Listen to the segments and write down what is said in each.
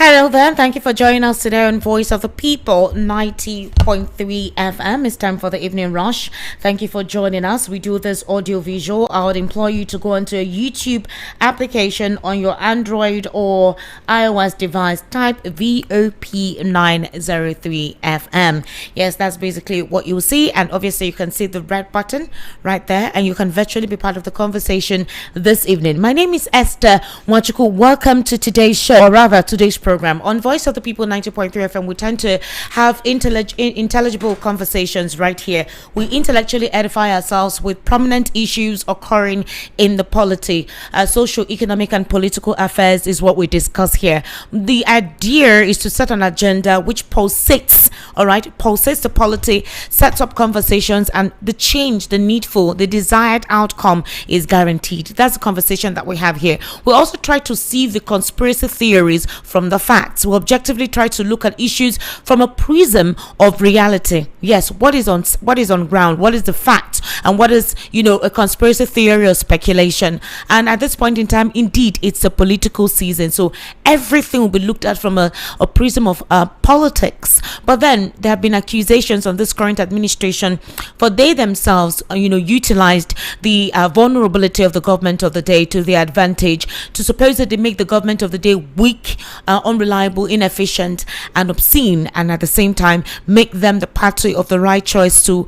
Hello there. Thank you for joining us today on Voice of the People 90.3 FM. It's time for the evening rush. Thank you for joining us. We do this audio visual. I would implore you to go onto a YouTube application on your Android or iOS device. Type VOP 903 FM. Yes, that's basically what you'll see. And obviously you can see the red button right there and you can virtually be part of the conversation this evening. My name is Esther Wachuku. Welcome to today's show, or rather today's program on Voice of the People 90.3 FM. We tend to have intelligible conversations right here. We intellectually edify ourselves with prominent issues occurring in the polity. Social, economic and political affairs is what we discuss here. The idea is to set an agenda which pulsates the polity, sets up conversations, and the change, the needful, the desired outcome is guaranteed. That's the conversation that we have here. We also try to see the conspiracy theories from the facts. We objectively try to look at issues from a prism of reality. Yes, what is on ground, what is the fact, and what is a conspiracy theory or speculation. And at this point in time, indeed, it's a political season, so everything will be looked at from a prism of politics. But then there have been accusations on this current administration for they themselves utilized the vulnerability of the government of the day to their advantage, to supposedly make the government of the day weak, unreliable, inefficient and obscene, and at the same time make them the party of the right choice to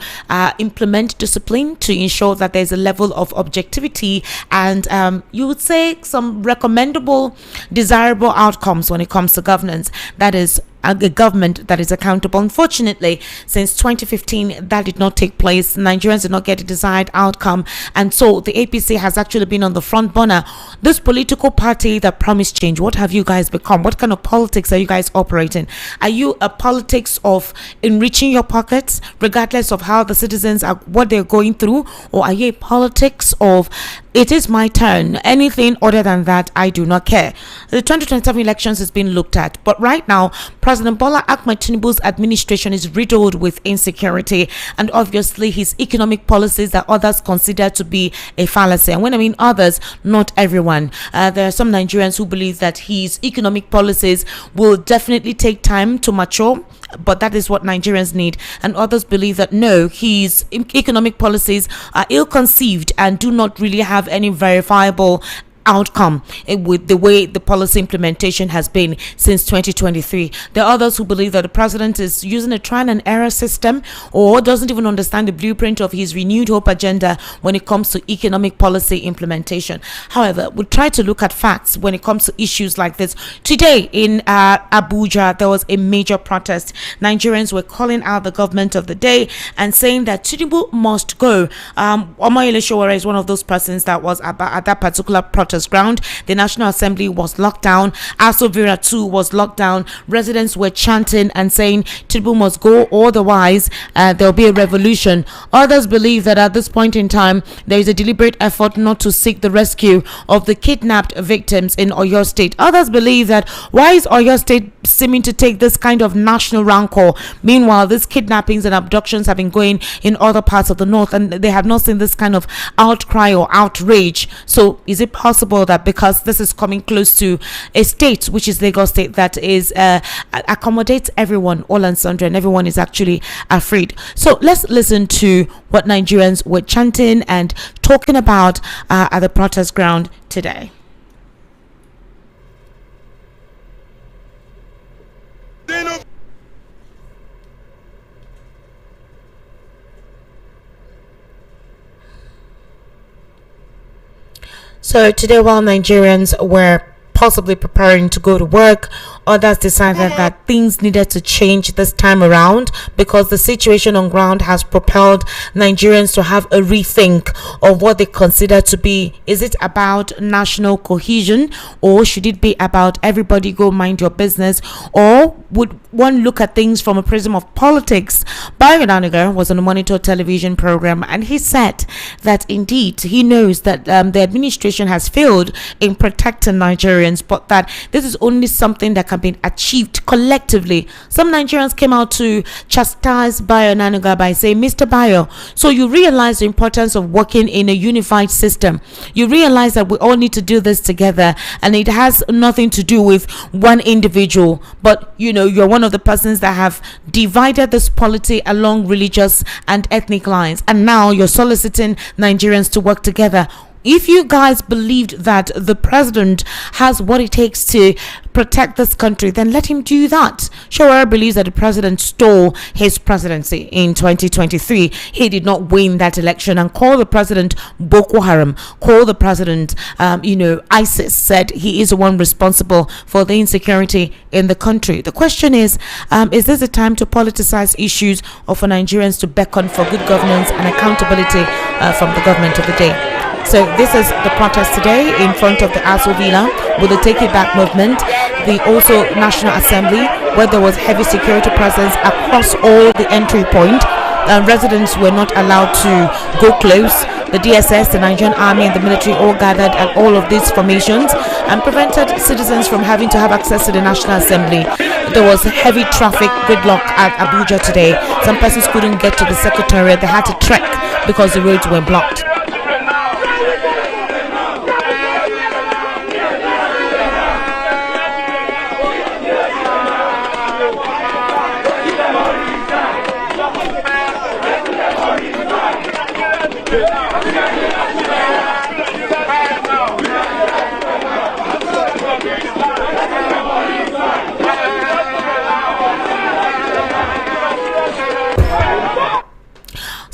implement discipline to ensure that there's a level of objectivity and you would say some recommendable, desirable outcomes when it comes to governance. That is a government that is accountable. Unfortunately, since 2015, that did not take place. Nigerians did not get a desired outcome, and so the APC has actually been on the front burner. This political party that promised change, what have you guys become? What kind of politics are you guys operating? Are you a politics of enriching your pockets regardless of how the citizens are, what they're going through, or are you a politics of it is my turn? Anything other than that, I do not care. The 2027 elections is being looked at, but right now President Bola Ahmed Tinubu's administration is riddled with insecurity, and obviously his economic policies that others consider to be a fallacy. And when I mean others, not everyone. There are some Nigerians who believe that his economic policies will definitely take time to mature, but that is what Nigerians need. And others believe that no, his economic policies are ill-conceived and do not really have any verifiable outcome with the way the policy implementation has been since 2023. There are others who believe that the president is using a trial and error system or doesn't even understand the blueprint of his renewed hope agenda when it comes to economic policy implementation. However, we try to look at facts when it comes to issues like this. Today in Abuja, there was a major protest. Nigerians were calling out the government of the day and saying that Tinubu must go. Omoyele Sowore is one of those persons that was at that particular protest ground. The National Assembly was locked down. Aso Villa 2 was locked down. Residents were chanting and saying Tinubu must go, otherwise there will be a revolution. Others believe that at this point in time there is a deliberate effort not to seek the rescue of the kidnapped victims in Oyo State. Others believe that why is Oyo State seeming to take this kind of national rancor? Meanwhile, these kidnappings and abductions have been going in other parts of the north and they have not seen this kind of outcry or outrage. So is it possible that because this is coming close to a state, which is Lagos State, that is accommodates everyone, all and sundry, and everyone is actually afraid? So let's listen to what Nigerians were chanting and talking about at the protest ground today. So today, while Nigerians were possibly preparing to go to work, others decided that things needed to change this time around because the situation on ground has propelled Nigerians to have a rethink of what they consider to be, is it about national cohesion or should it be about everybody go mind your business, or would one look at things from a prism of politics? Bayo Daniger was on a Monitor television program and he said that indeed he knows that the administration has failed in protecting Nigerians Nigerians, but that this is only something that can be achieved collectively. Some Nigerians came out to chastise Bayo Nanuga by saying, Mr. Bayo, so you realize the importance of working in a unified system. You realize that we all need to do this together, and it has nothing to do with one individual, but you're one of the persons that have divided this polity along religious and ethnic lines, and now you're soliciting Nigerians to work together. If you guys believed that the president has what it takes to protect this country, then let him do that. Showara believes that the president stole his presidency in 2023. He did not win that election, and called the president Boko Haram, called the president, ISIS, said he is the one responsible for the insecurity in the country. The question is this a time to politicize issues, or for Nigerians to beckon for good governance and accountability from the government of the day? So this is the protest today in front of the Aso Villa with the Take It Back movement, the also National Assembly, where there was heavy security presence across all the entry point. Residents were not allowed to go close. The DSS, the Nigerian Army, and the military all gathered at all of these formations and prevented citizens from having to have access to the National Assembly. There was heavy traffic gridlock at Abuja today. Some persons couldn't get to the Secretariat. They had to trek because the roads were blocked.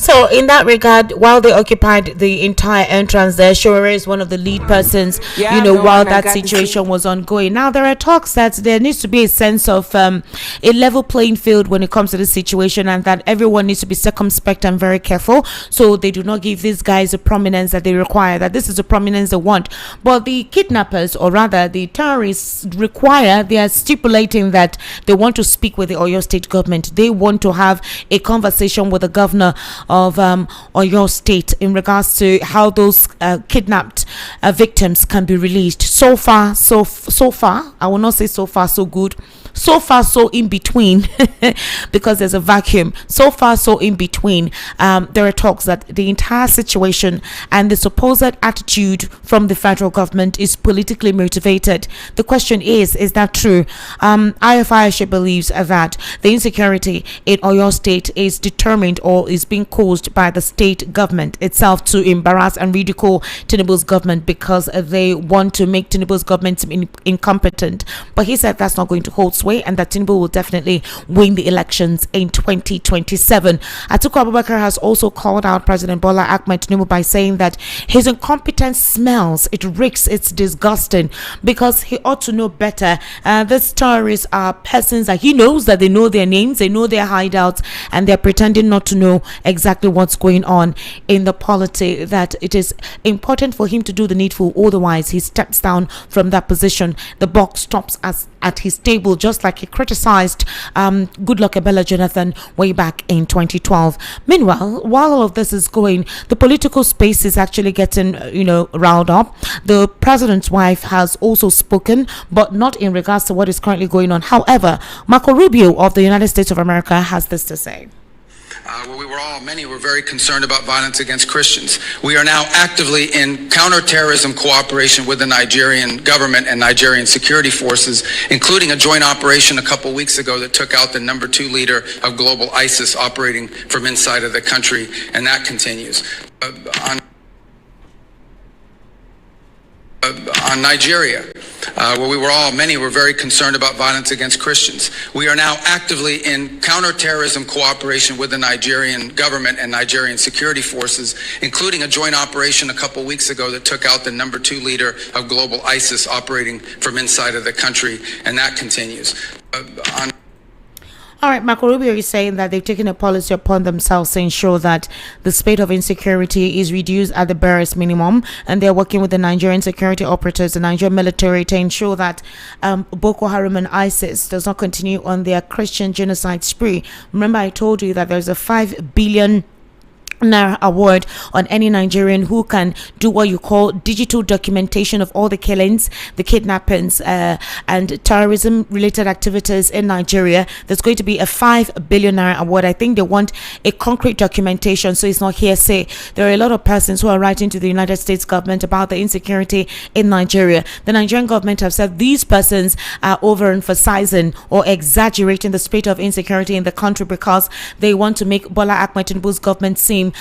So in that regard, while they occupied the entire entrance there, Showere is one of the lead persons, while that situation was ongoing. Now, there are talks that there needs to be a sense of a level playing field when it comes to this situation, and that everyone needs to be circumspect and very careful, so they do not give these guys the prominence that they require, that this is the prominence they want. But the kidnappers, or rather the terrorists, they are stipulating that they want to speak with the Oyo State government. They want to have a conversation with the governor of Oyo State in regards to how those kidnapped victims can be released. So far, I will not say so far so good. So far, so in between, because there's a vacuum. So far, so in between. There are talks that the entire situation and the supposed attitude from the federal government is politically motivated. The question is that true? IFISH believes that the insecurity in Oyo State is determined or is being caused by the state government itself to embarrass and ridicule Tinubu's government because they want to make Tinubu's government incompetent. But he said that's not going to hold sway, and that Tinubu will definitely win the elections in 2027. Atiku Abubakar has also called out President Bola Ahmed Tinubu by saying that his incompetence smells, it reeks, it's disgusting, because he ought to know better. These terrorists are persons that he knows that they know their names, they know their hideouts, and they're pretending not to know exactly what's going on in the polity, that it is important for him to do the needful, otherwise he steps down from that position. The buck stops at his table, just like he criticized Goodluck Ebele Jonathan way back in 2012. Meanwhile, while all of this is going, the political space is actually getting riled up. The president's wife has also spoken, but not in regards to what is currently going on. However, Marco Rubio of the United States of America has this to say. Many were very concerned about violence against Christians. We are now actively in counterterrorism cooperation with the Nigerian government and Nigerian security forces, including a joint operation a couple weeks ago that took out the number 2 leader of global ISIS operating from inside of the country, and that continues. On Nigeria, where many were very concerned about violence against Christians. We are now actively in counterterrorism cooperation with the Nigerian government and Nigerian security forces, including a joint operation a couple weeks ago that took out the number 2 leader of global ISIS operating from inside of the country, and that continues. All right, Marco Rubio is saying that they've taken a policy upon themselves to ensure that the spate of insecurity is reduced at the barest minimum, and they're working with the Nigerian security operatives, the Nigerian military, to ensure that Boko Haram and ISIS does not continue on their Christian genocide spree. Remember, I told you that there's a $5 billion Naira award on any Nigerian who can do what you call digital documentation of all the killings, the kidnappings, and terrorism related activities in Nigeria. There's going to be a 5 billion Naira award. I think they want a concrete documentation, so it's not hearsay. There are a lot of persons who are writing to the United States government about the insecurity in Nigeria. The Nigerian government have said these persons are overemphasizing or exaggerating the state of insecurity in the country because they want to make Bola Ahmed Tinubu's government seem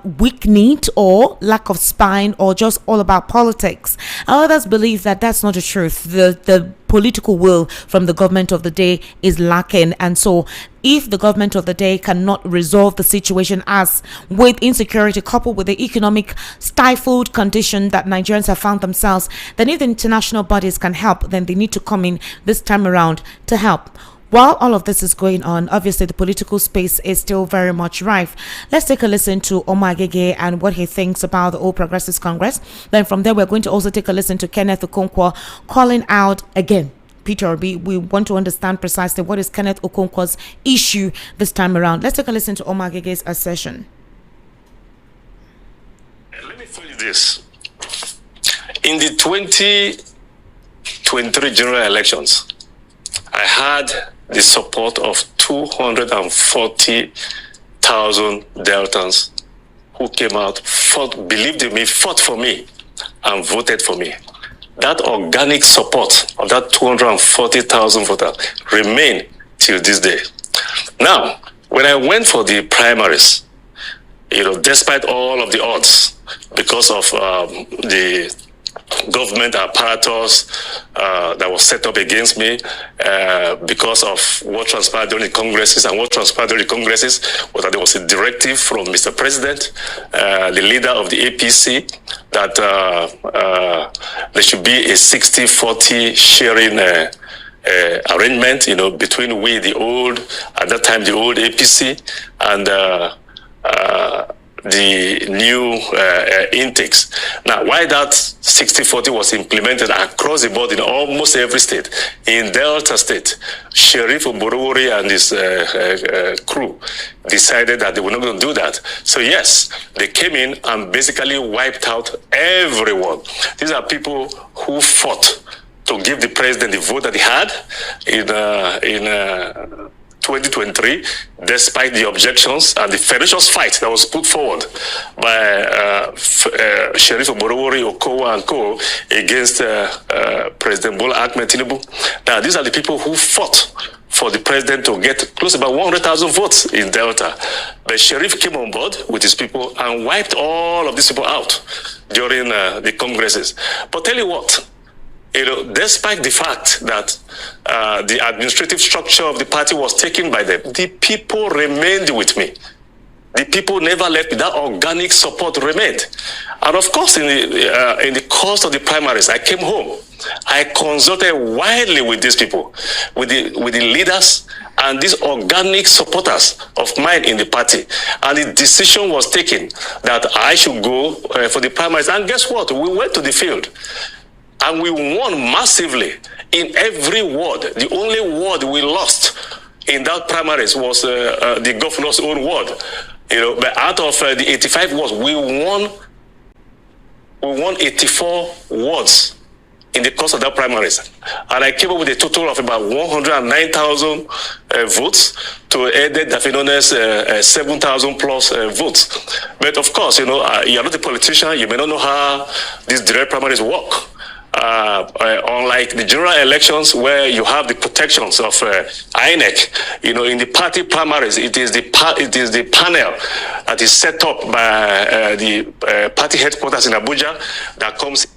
weak-kneed or lack of spine or just all about politics. Others believe that that's not the truth. The political will from the government of the day is lacking, and so if the government of the day cannot resolve the situation as with insecurity coupled with the economic stifled condition that Nigerians have found themselves, then if the international bodies can help, then they need to come in this time around to help. While all of this is going on, obviously the political space is still very much rife. Let's take a listen to Omar Agege and what he thinks about the All Progressives Congress. Then from there, we're going to also take a listen to Kenneth Okonkwo calling out again Peterobi. We want to understand precisely what is Kenneth Okonkwo's issue this time around. Let's take a listen to Omar Agege's assertion. Let me tell you this. In the 2023 general elections, I had the support of 240,000 Deltans who came out, believed in me, fought for me, and voted for me. That organic support of that 240,000 voters remain till this day. Now, when I went for the primaries, despite all of the odds, because of the government apparatus that was set up against me, because of what transpired during the congresses, and what transpired during the congresses was that there was a directive from Mr. President, the leader of the APC, that there should be a 60-40 sharing arrangement, between we, at that time, the old APC, and the new intakes. Now, why that 60-40 was implemented across the board in almost every state, in Delta State, Sheriff Oborowori and his crew decided that they were not going to do that. So yes, they came in and basically wiped out everyone. These are people who fought to give the president the vote that he had in 2023, despite the objections and the ferocious fight that was put forward by Sheriff Oborowori, Okonkwo and Co. against President Bola Ahmed Tinubu. Now, these are the people who fought for the president to get close to about 100,000 votes in Delta. But Sheriff came on board with his people and wiped all of these people out during the congresses. But tell you what, despite the fact that the administrative structure of the party was taken by them, the people remained with me. The people never left me. That organic support remained. And of course, in the course of the primaries, I came home. I consulted widely with these people, with the leaders and these organic supporters of mine in the party. And the decision was taken that I should go for the primaries. And guess what? We went to the field. And we won massively in every ward. The only ward we lost in that primaries was the governor's own ward. But out of the 85 wards, we won 84 wards in the course of that primaries. And I came up with a total of about 109,000 votes to Ede Dafinone's 7,000 plus votes. But of course, you're not a politician. You may not know how these direct primaries work. Unlike the general elections where you have the protections of INEC, in the party primaries, it is the panel that is set up by the party headquarters in Abuja that comes.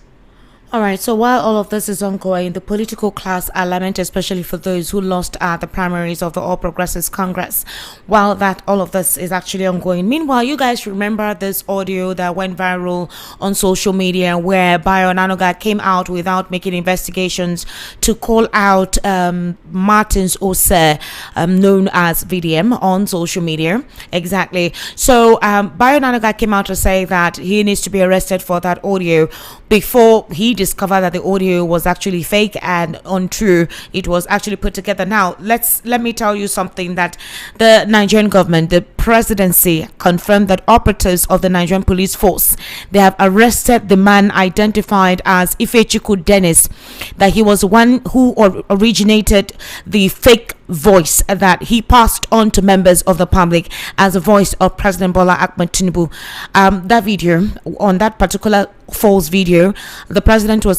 All right, so while all of this is ongoing, the political class are lamenting, especially for those who lost the primaries of the All Progressives Congress. While that all of this is actually ongoing. Meanwhile, you guys remember this audio that went viral on social media where Bayo Onanuga came out without making investigations to call out Martins Ose, known as VDM, on social media. Exactly. So Bayo Onanuga came out to say that he needs to be arrested for that audio before he discovered that the audio was actually fake and untrue. It was actually put together. Now let me tell you something, that the Nigerian government, the presidency confirmed that operatives of the Nigerian police force, they have arrested the man identified as Ifechukwu Dennis, that he was one who originated the fake voice that he passed on to members of the public as a voice of President Bola Ahmed Tinubu. That video, on that particular false video, the president was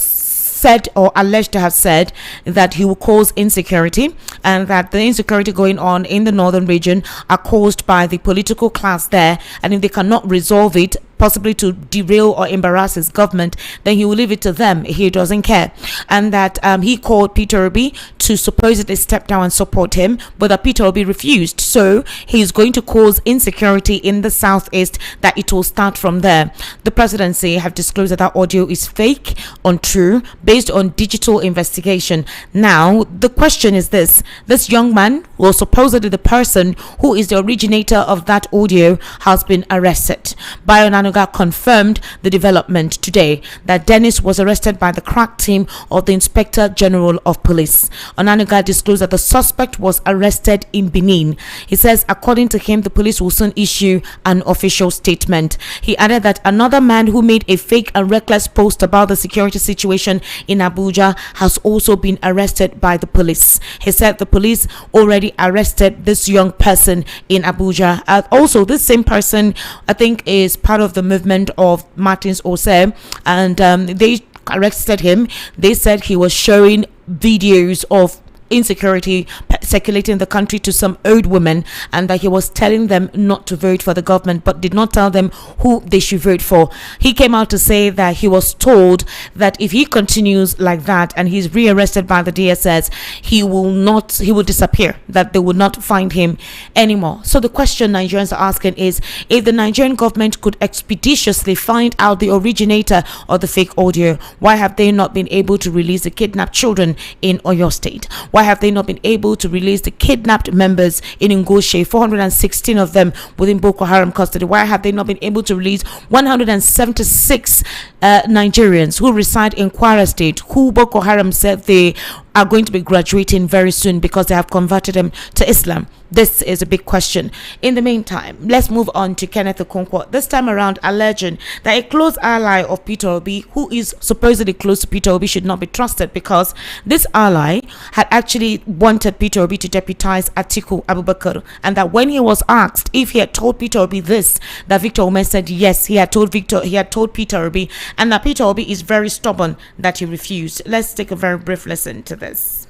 said or alleged to have said that he will cause insecurity, and that the insecurity going on in the northern region are caused by the political class there, and if they cannot resolve it, possibly to derail or embarrass his government, then he will leave it to them. He doesn't care. And that he called Peterobi to supposedly step down and support him, but that Peterobi refused. So he's going to cause insecurity in the southeast, that it will start from there. The presidency have disclosed that audio is fake, untrue, based on digital investigation. Now the question is this young man, well, supposedly the person who is the originator of that audio, has been arrested. Bayo confirmed the development today, that Dennis was arrested by the crack team of the Inspector General of Police. Onanuga disclosed that the suspect was arrested in Benin. He says, according to him, the police will soon issue an official statement. He added that another man who made a fake and reckless post about the security situation in Abuja has also been arrested by the police. He said the police already arrested this young person in Abuja. Also, this same person, I think, is part of the movement of Martins Ose, and they arrested him. They said he was showing videos of insecurity circulating in the country to some old women, and that he was telling them not to vote for the government, but did not tell them who they should vote for. He came out to say that he was told that if he continues like that and he's rearrested by the DSS, he will disappear, that they will not find him anymore. So the question Nigerians are asking is, if the Nigerian government could expeditiously find out the originator of the fake audio, why have they not been able to release the kidnapped children in Oyo State? Why have they not been able to release the kidnapped members in Ngoshe, 416 of them within Boko Haram custody? Why have they not been able to release 176 Nigerians who reside in Kwara State, who Boko Haram said they are going to be graduating very soon because they have converted them to Islam? This is a big question. In the meantime, let's move on to Kenneth Okonkwo, this time around alleging that a close ally of Peterobi, who is supposedly close to Peterobi, should not be trusted, because this ally had actually wanted Peterobi to deputize Atiku Abubakar, and that when he was asked if he had told Peterobi this, that Victor Omer said yes, he had told Peterobi, and that Peterobi is very stubborn that he refused. Let's take a very brief listen to this.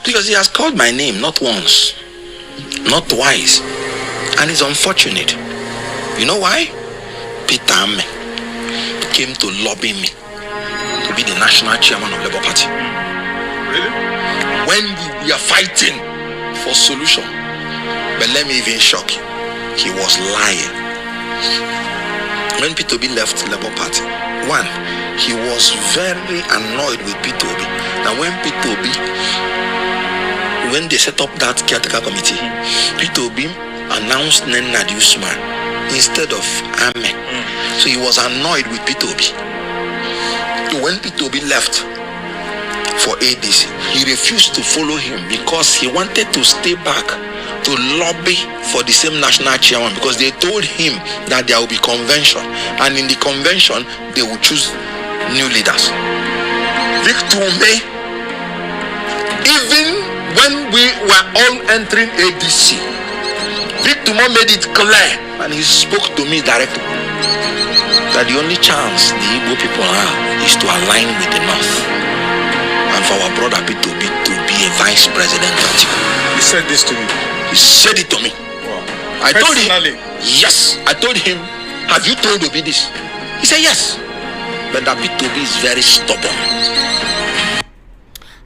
Because he has called my name not once, not twice, and it's unfortunate. You know why? Peter came to lobby me to be the national chairman of Labour Party. Really? When we are fighting for solution, but let me even shock you, he was lying. When Peterobi left Labour Party, one, he was very annoyed with Peterobi. Now when they set up that caretaker committee, Peterobi announced Nenadi Usman instead of Ame. So he was annoyed with Peterobi. When Peterobi left for ADC, he refused to follow him because he wanted to stay back to lobby for the same national chairman, because they told him that there will be convention, and in the convention they will choose new leaders. Victor May, even when we were all entering ADC, Victor May made it clear, and he spoke to me directly, that the only chance the Igbo people have is to align with the North, and for our brother Peterobi to be a vice president. He said this to you? He said it to me. Wow. I told him, yes. I told him, have you told Obi this? He said yes. But that Peterobi is very stubborn.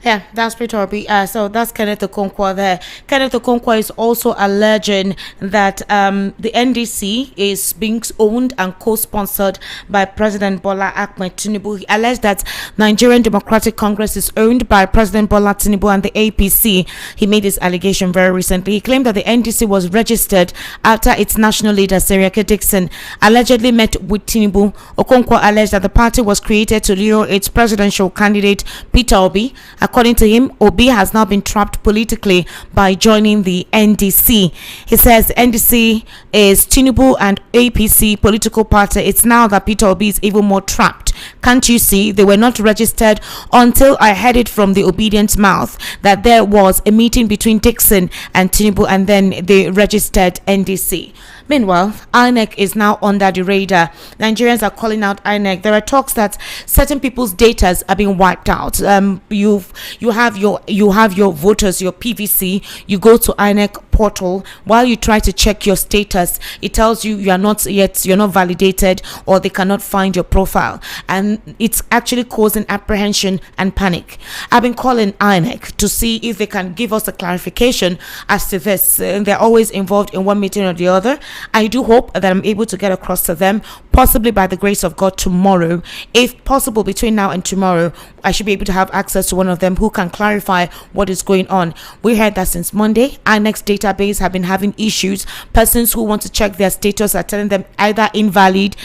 Yeah, that's Peterobi. So that's Kenneth Okonkwo there. Kenneth Okonkwo is also alleging that the NDC is being owned and co-sponsored by President Bola Ahmed Tinubu. He alleged that Nigerian Democratic Congress is owned by President Bola Tinubu and the APC. He made this allegation very recently. He claimed that the NDC was registered after its national leader, Seriake Dixon, allegedly met with Tinubu. Okonkwo alleged that the party was created to lure its presidential candidate, Peterobi. According to him, Obi has now been trapped politically by joining the NDC. He says NDC is Tinubu and APC political party. It's now that Peterobi is even more trapped. Can't you see? They were not registered until I heard it from the obedient mouth that there was a meeting between Dixon and Tinubu, and then they registered NDC. Meanwhile, INEC is now under the radar. Nigerians are calling out INEC. There are talks that certain people's data are being wiped out. You have your voters, your PVC. You go to INEC portal. While you try to check your status, it tells you you're not validated, or they cannot find your profile, and it's actually causing apprehension and panic. I've been calling INEC to see if they can give us a clarification as to this. They're always involved in one meeting or the other. I do hope that I'm able to get across to them, possibly by the grace of God tomorrow. If possible, between now and tomorrow, I should be able to have access to one of them who can clarify what is going on. We heard that since Monday, our next database have been having issues. Persons who want to check their status are telling them either invalid,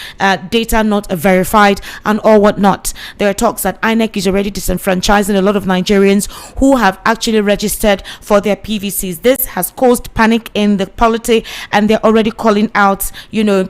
data not verified, and or whatnot. There are talks that INEC is already disenfranchising a lot of Nigerians who have actually registered for their PVCs. This has caused panic in the polity, and they're already calling out, the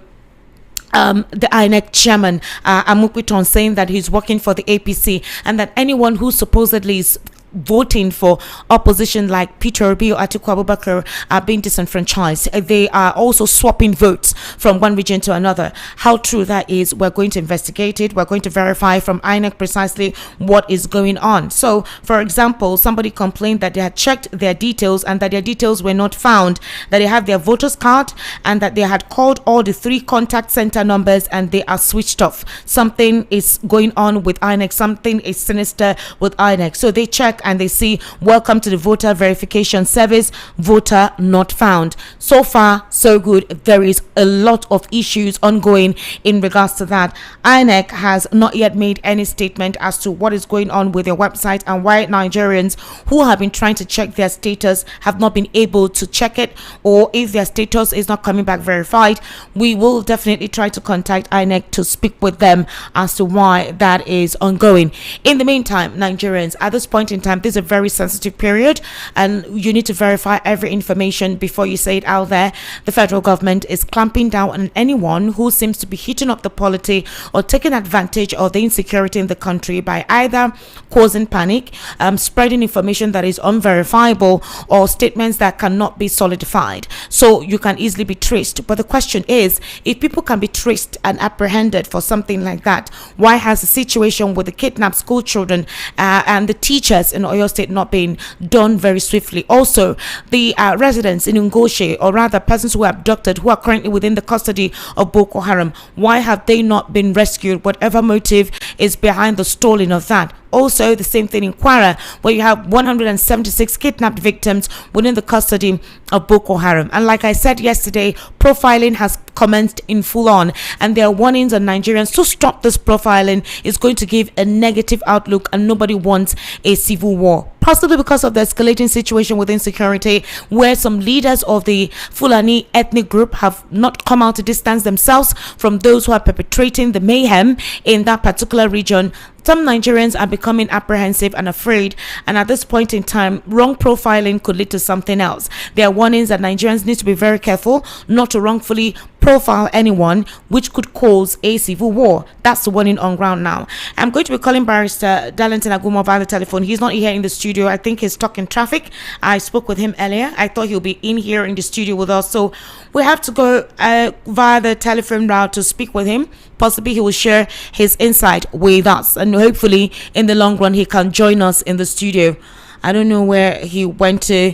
INEC chairman, Amukwiton, saying that he's working for the APC, and that anyone who supposedly is voting for opposition like Peterobi or Atiku Abubakar are being disenfranchised. They are also swapping votes from one region to another. How true that is, we're going to investigate it. We're going to verify from INEC precisely what is going on. So, for example, somebody complained that they had checked their details and that their details were not found, that they have their voters card and that they had called all the 3 contact center numbers and they are switched off. Something is going on with INEC. Something is sinister with INEC. So they check and they see, welcome to the voter verification service, voter not found. So far, so good. There is a lot of issues ongoing in regards to that. INEC has not yet made any statement as to what is going on with their website and why Nigerians who have been trying to check their status have not been able to check it, or if their status is not coming back verified. We will definitely try to contact INEC to speak with them as to why that is ongoing. In the meantime, Nigerians, at this point in time, this is a very sensitive period and you need to verify every information before you say it out there. The federal government is clamping down on anyone who seems to be heating up the polity or taking advantage of the insecurity in the country by either causing panic, spreading information that is unverifiable, or statements that cannot be solidified, so you can easily be traced. But the question is, if people can be traced and apprehended for something like that, why has the situation with the kidnapped school children and the teachers in Oyo State not being done very swiftly? Also, the residents in Ngoshe, or rather persons who were abducted, who are currently within the custody of Boko Haram, why have they not been rescued? Whatever motive is behind the stalling of that. Also, the same thing in Kwara, where you have 176 kidnapped victims within the custody of Boko Haram. And like I said yesterday, profiling has commenced in full on, and there are warnings on Nigerians to stop this profiling. Is going to give a negative outlook, and nobody wants a civil war, possibly because of the escalating situation within security, where some leaders of the Fulani ethnic group have not come out to distance themselves from those who are perpetrating the mayhem in that particular region. Some Nigerians are becoming apprehensive and afraid, and at this point in time, wrong profiling could lead to something else. There are warnings that Nigerians need to be very careful not to wrongfully profile anyone, which could cause a civil war. That's the warning on ground now. I'm going to be calling Barrister Darlington Agumo via the telephone. He's not here in the studio. I think he's stuck in traffic. I spoke with him earlier. I thought he'll be in here in the studio with us, so we have to go via the telephone route to speak with him. Possibly he will share his insight with us, and hopefully in the long run he can join us in the studio. I don't know where he went to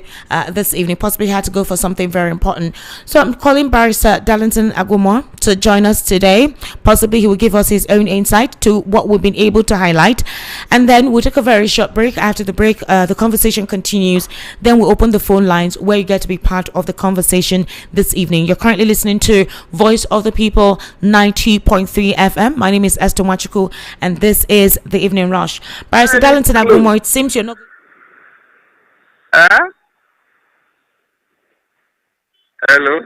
this evening. Possibly had to go for something very important. So I'm calling Barrister Darlington Agumor to join us today. Possibly he will give us his own insight to what we've been able to highlight. And then we'll take a very short break. After the break, the conversation continues. Then we'll open the phone lines where you get to be part of the conversation this evening. You're currently listening to Voice of the People 90.3 FM. My name is Esther Machuku, and this is the Evening Rush. Barrister Darlington Agumor, it seems you're not... Hello?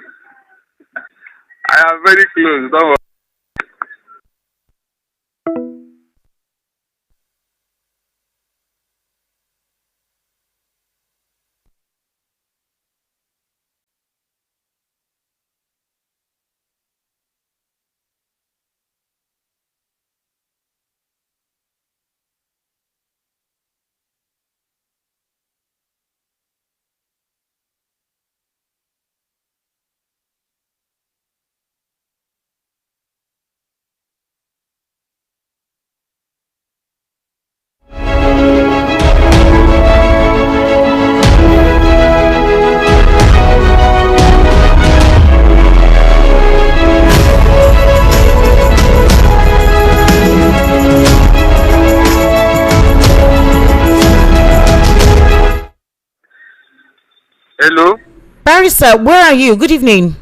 I am very close. Don't worry. Hello? Barrister, where are you? Good evening.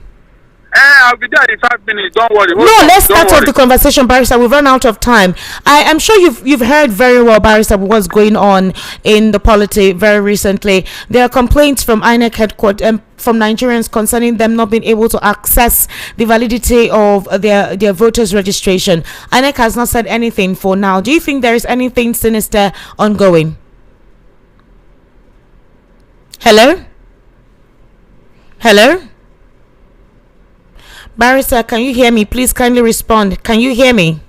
I'll be there in 5 minutes. Don't worry. Let's start off the conversation, Barrister. We've run out of time. I am sure you've heard very well, Barrister, what's going on in the polity very recently. There are complaints from INEC headquarters from Nigerians concerning them not being able to access the validity of their voters' registration. INEC has not said anything for now. Do you think there is anything sinister ongoing? Hello? Hello? Barrister, can you hear me? Please kindly respond. Can you hear me?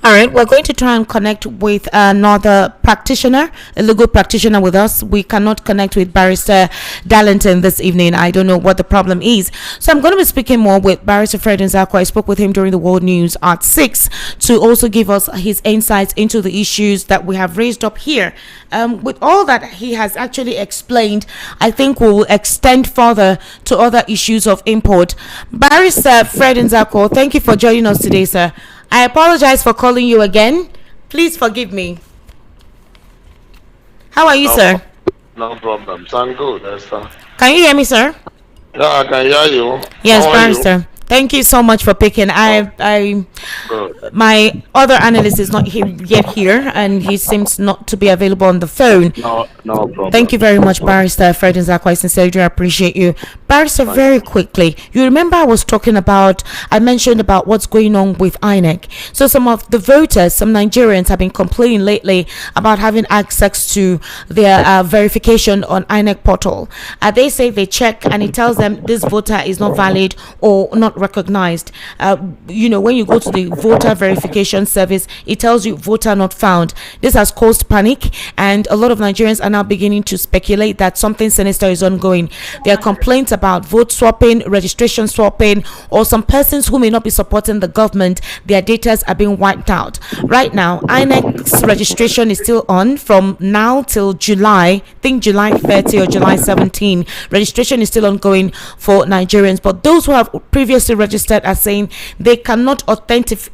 All right, we're going to try and connect with another practitioner, a legal practitioner with us. We cannot connect with Barrister Darlington this evening. I don't know what the problem is. So I'm going to be speaking more with Barrister Fred Nzako. I spoke with him during the World News at 6 to also give us his insights into the issues that we have raised up here. With all that he has actually explained, I think we will extend further to other issues of import. Barrister Fred Nzako, thank you for joining us today, sir. I apologize for calling you again. Please forgive me. How are you, sir? No problem. Sound good, Esther. Can you hear me, sir? Yeah, I can hear you. Yes, Barrister. Thank you so much for picking. My other analyst is not yet here, and he seems not to be available on the phone. No problem. Thank you very much, Barrister Fred Nzako. I sincerely appreciate you. Barrister, very quickly, you remember I mentioned about what's going on with INEC. So some of the voters, some Nigerians have been complaining lately about having access to their verification on INEC portal. They say they check and it tells them this voter is not valid or not recognized. When you go to the voter verification service, it tells you voter not found. This has caused panic, and a lot of Nigerians are now beginning to speculate that something sinister is ongoing. There are complaints about vote swapping, registration swapping, or some persons who may not be supporting the government, their data are being wiped out. Right now, INEC's registration is still on from now till July. I think July 30 or July 17. Registration is still ongoing for Nigerians, but those who have previously registered are saying they cannot authenticate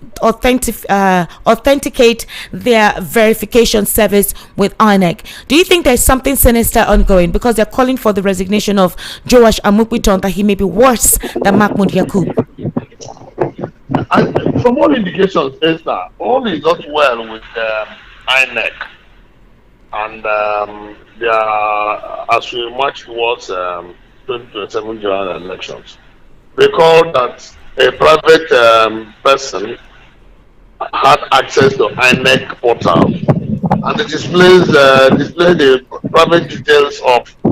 their verification service with INEC. Do you think there's something sinister ongoing? Because they're calling for the resignation of Joash Amukwiton, that he may be worse than Mahmoud Yakub. From all indications, Esther, all is not well with INEC. And they are, as we march towards 2027 general elections, recall that a private person had access to INEC portal, and it displays the private details of a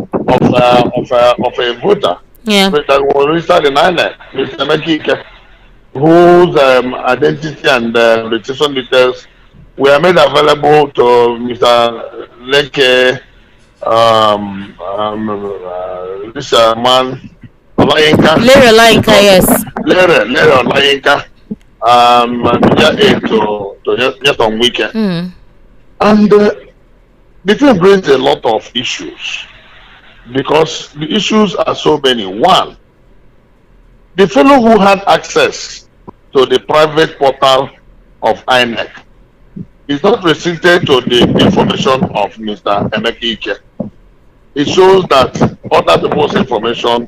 voter that was registered in INEC, Mr. Mekike, whose identity and registration details were made available to Mr. Leke, this man, Olayinka. Lere Olayinka, yes. Lere Olayinka. year 8 to just on weekend. And the thing brings a lot of issues because the issues are so many. One, the fellow who had access to the private portal of INEC is not restricted to the information of Mr. Emeka. It shows that other people's information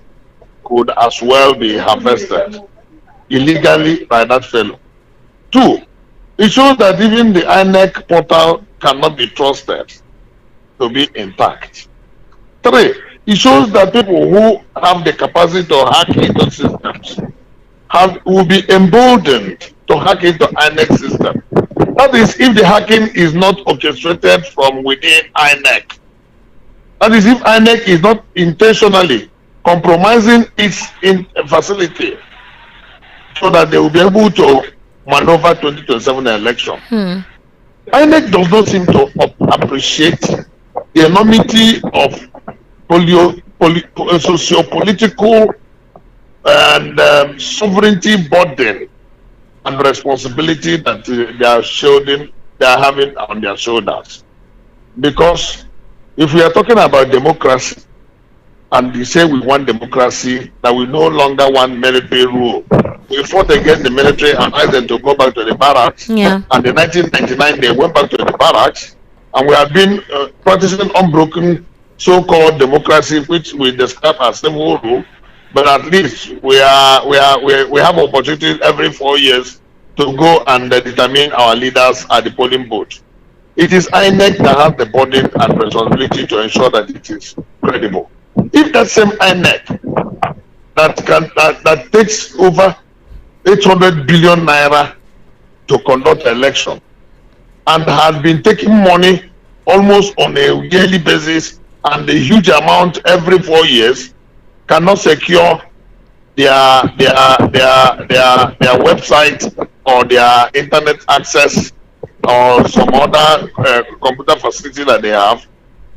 could as well be harvested illegally by that fellow. Two, it shows that even the INEC portal cannot be trusted to be intact. Three, it shows that people who have the capacity to hack into systems will be emboldened to hack into INEC system. That is, if the hacking is not orchestrated from within INEC. That is, if INEC is not intentionally compromising its facility so that they will be able to maneuver 2027 election. INEC does not seem to appreciate the enormity of socio-political and sovereignty burden and responsibility that they are having on their shoulders. Because if we are talking about democracy, and they say we want democracy, that we no longer want military rule. We fought against the military and asked them to go back to the barracks. Yeah. And in 1999, they went back to the barracks. And we have been practicing unbroken so-called democracy, which we describe as civil rule. But at least we have opportunities every 4 years to go and determine our leaders at the polling booth. It is INEC that has the burden and responsibility to ensure that it is credible. If that same INEC that takes over 800 billion naira to conduct an election and has been taking money almost on a yearly basis and a huge amount every 4 years, cannot secure their website or their internet access or some other computer facility that they have,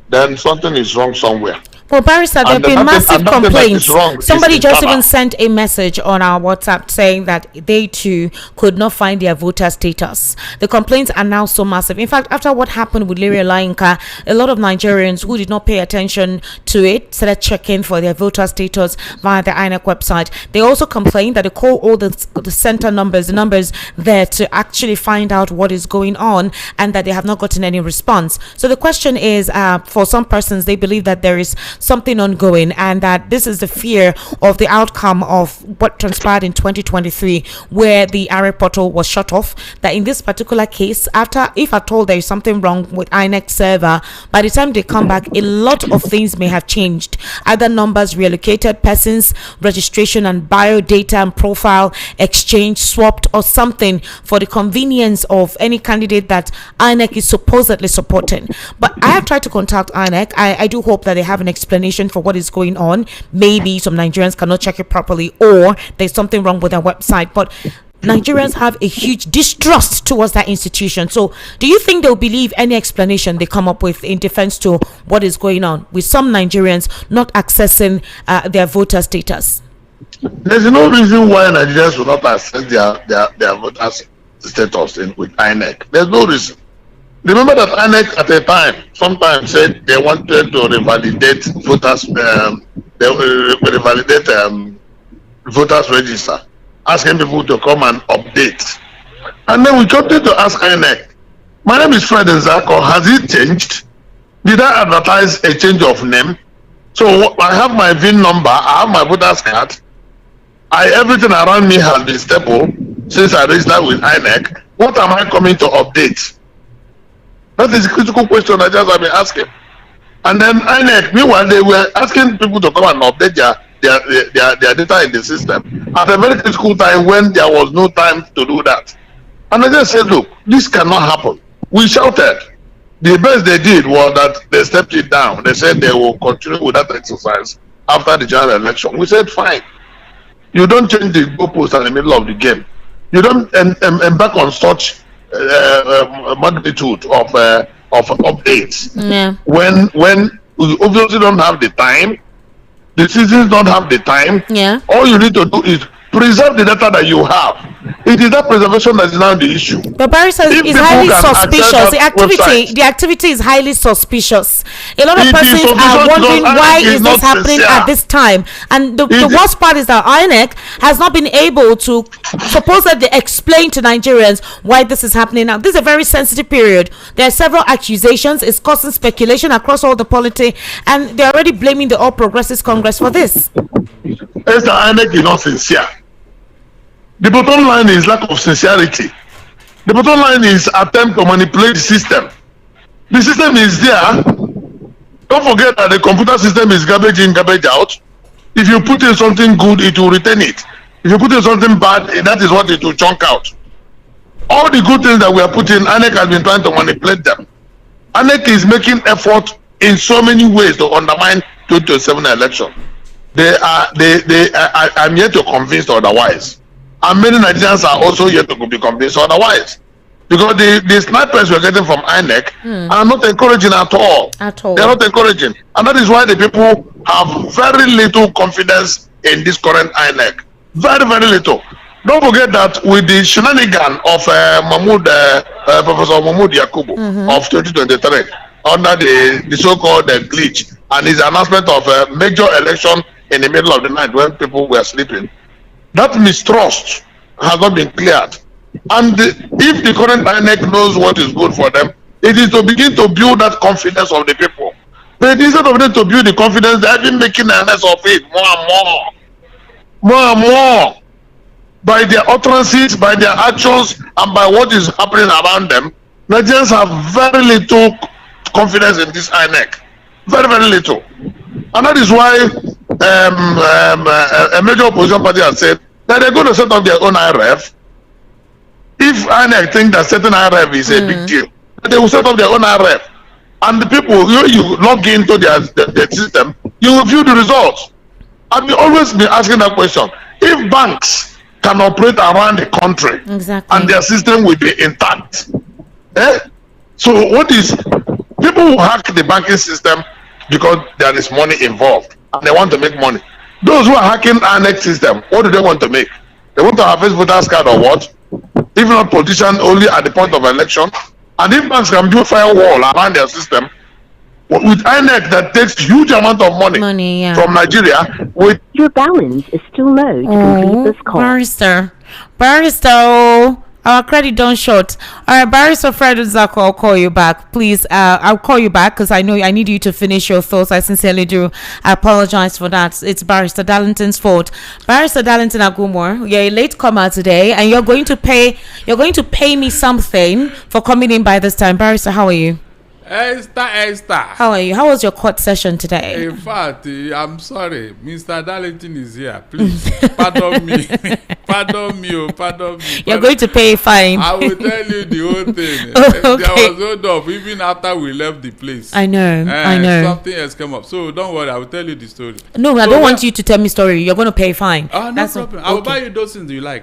then something is wrong somewhere. Well, Barrister, there have been massive complaints. Somebody just even sent a message on our WhatsApp saying that they too could not find their voter status. The complaints are now so massive. In fact, after what happened with Larry Lainka, a lot of Nigerians who did not pay attention to it started checking for their voter status via the INEC website. They also complained that they call all the center numbers, the numbers there, to actually find out what is going on, and that they have not gotten any response. So the question is, for some persons, they believe that there is something ongoing, and that this is the fear of the outcome of what transpired in 2023, where the INEC portal was shut off. That in this particular case, after, if at all there is something wrong with INEC server, by the time they come back, a lot of things may have changed. Either numbers relocated, persons registration and bio data and profile exchange swapped, or something for the convenience of any candidate that INEC is supposedly supporting. But I have tried to contact INEC. I do hope that they have an explanation for what is going on. Maybe some Nigerians cannot check it properly, or there's something wrong with their website. But Nigerians have a huge distrust towards that institution. So do you think they'll believe any explanation they come up with in defense to what is going on with some Nigerians not accessing their voter status? There's no reason why Nigerians will not access their voter status with INEC. There's no reason. Remember that INEC at a time sometimes said they wanted to revalidate voters register, asking people to come and update. And then we continued to ask INEC, my name is Fred Nzako, has it changed? Did I advertise a change of name? So I have my VIN number, I have my voter's card, everything around me has been stable since I registered with INEC. What am I coming to update? That is a critical question I just have been asking. And then INEC, meanwhile, they were asking people to come and update their data in the system at a very critical time when there was no time to do that. And I just said, look, this cannot happen. We shouted. The best they did was that they stepped it down. They said they will continue with that exercise after the general election. We said, fine. You don't change the goalpost in the middle of the game. You don't embark on such magnitude of updates. Yeah. When you obviously don't have the time, the citizens don't have the time. Yeah. All you need to do is preserve the data that you have. It is that preservation that is now the issue. The barrister is highly suspicious. The activity is highly suspicious. A lot of persons are wondering why is this happening at this time. And the worst part is that INEC has not been able to supposedly explain to Nigerians why this is happening now. This is a very sensitive period. There are several accusations. It's causing speculation across all the polity, and they're already blaming the All Progressives Congress for this. Yes, the INEC is not sincere. The bottom line is lack of sincerity. The bottom line is attempt to manipulate the system. The system is there. Don't forget that the computer system is garbage in, garbage out. If you put in something good, it will retain it. If you put in something bad, that is what it will chunk out. All the good things that we are putting, INEC has been trying to manipulate them. INEC is making effort in so many ways to undermine 2027 election. I'm yet to convince otherwise. And many Nigerians are also yet to be convinced otherwise. Because the snipers we're getting from INEC are not encouraging at all. They're not encouraging. And that is why the people have very little confidence in this current INEC. Very, very little. Don't forget that with the shenanigan of Professor Mahmoud Yakubu of 2023, under the so-called glitch, and his announcement of a major election in the middle of the night when people were sleeping, that mistrust has not been cleared. And if the current INEC knows what is good for them, it is to begin to build that confidence of the people. But instead of them to build the confidence, they have been making a mess of it more and more. More and more. By their utterances, by their actions, and by what is happening around them, Nigerians have very little confidence in this INEC. Very, very little. And that is why a major opposition party has said that they're going to set up their own IRF. If INEC think that certain IRF is a big deal, they will set up their own IRF. And the people, you log into their system, you will view the results. I've always been asking that question. If banks can operate around the country, and their system will be intact, so what is, people will hack the banking system because there is money involved and they want to make money. Those who are hacking INEC system, what do they want to make? They want to have a voters card or what? If not politician only at the point of election. And if banks can build firewall around their system, with INEC that takes huge amount of money from Nigeria, with your balance is still low to complete this call. Barrister, our credit don't short. All right, Barrister Fred Zako, I'll call you back, please. I'll call you back because I know I need you to finish your thoughts. I sincerely do. I apologize for that. It's Barrister Darlington's fault. Barrister Darlington Agumor, you're a late comer today, and you're going to pay me something for coming in by this time. Barrister, how are you? Esther. How are you? How was your court session today? In fact, I'm sorry. Mr. Darlington is here. Please, pardon me. Pardon me. You're going to pay a fine. I will tell you the whole thing. Okay. There was hold up even after we left the place. I know. Something else came up. So don't worry. I will tell you the story. No, I don't want you to tell me story. You're going to pay a fine. No problem. I will buy you those things you like,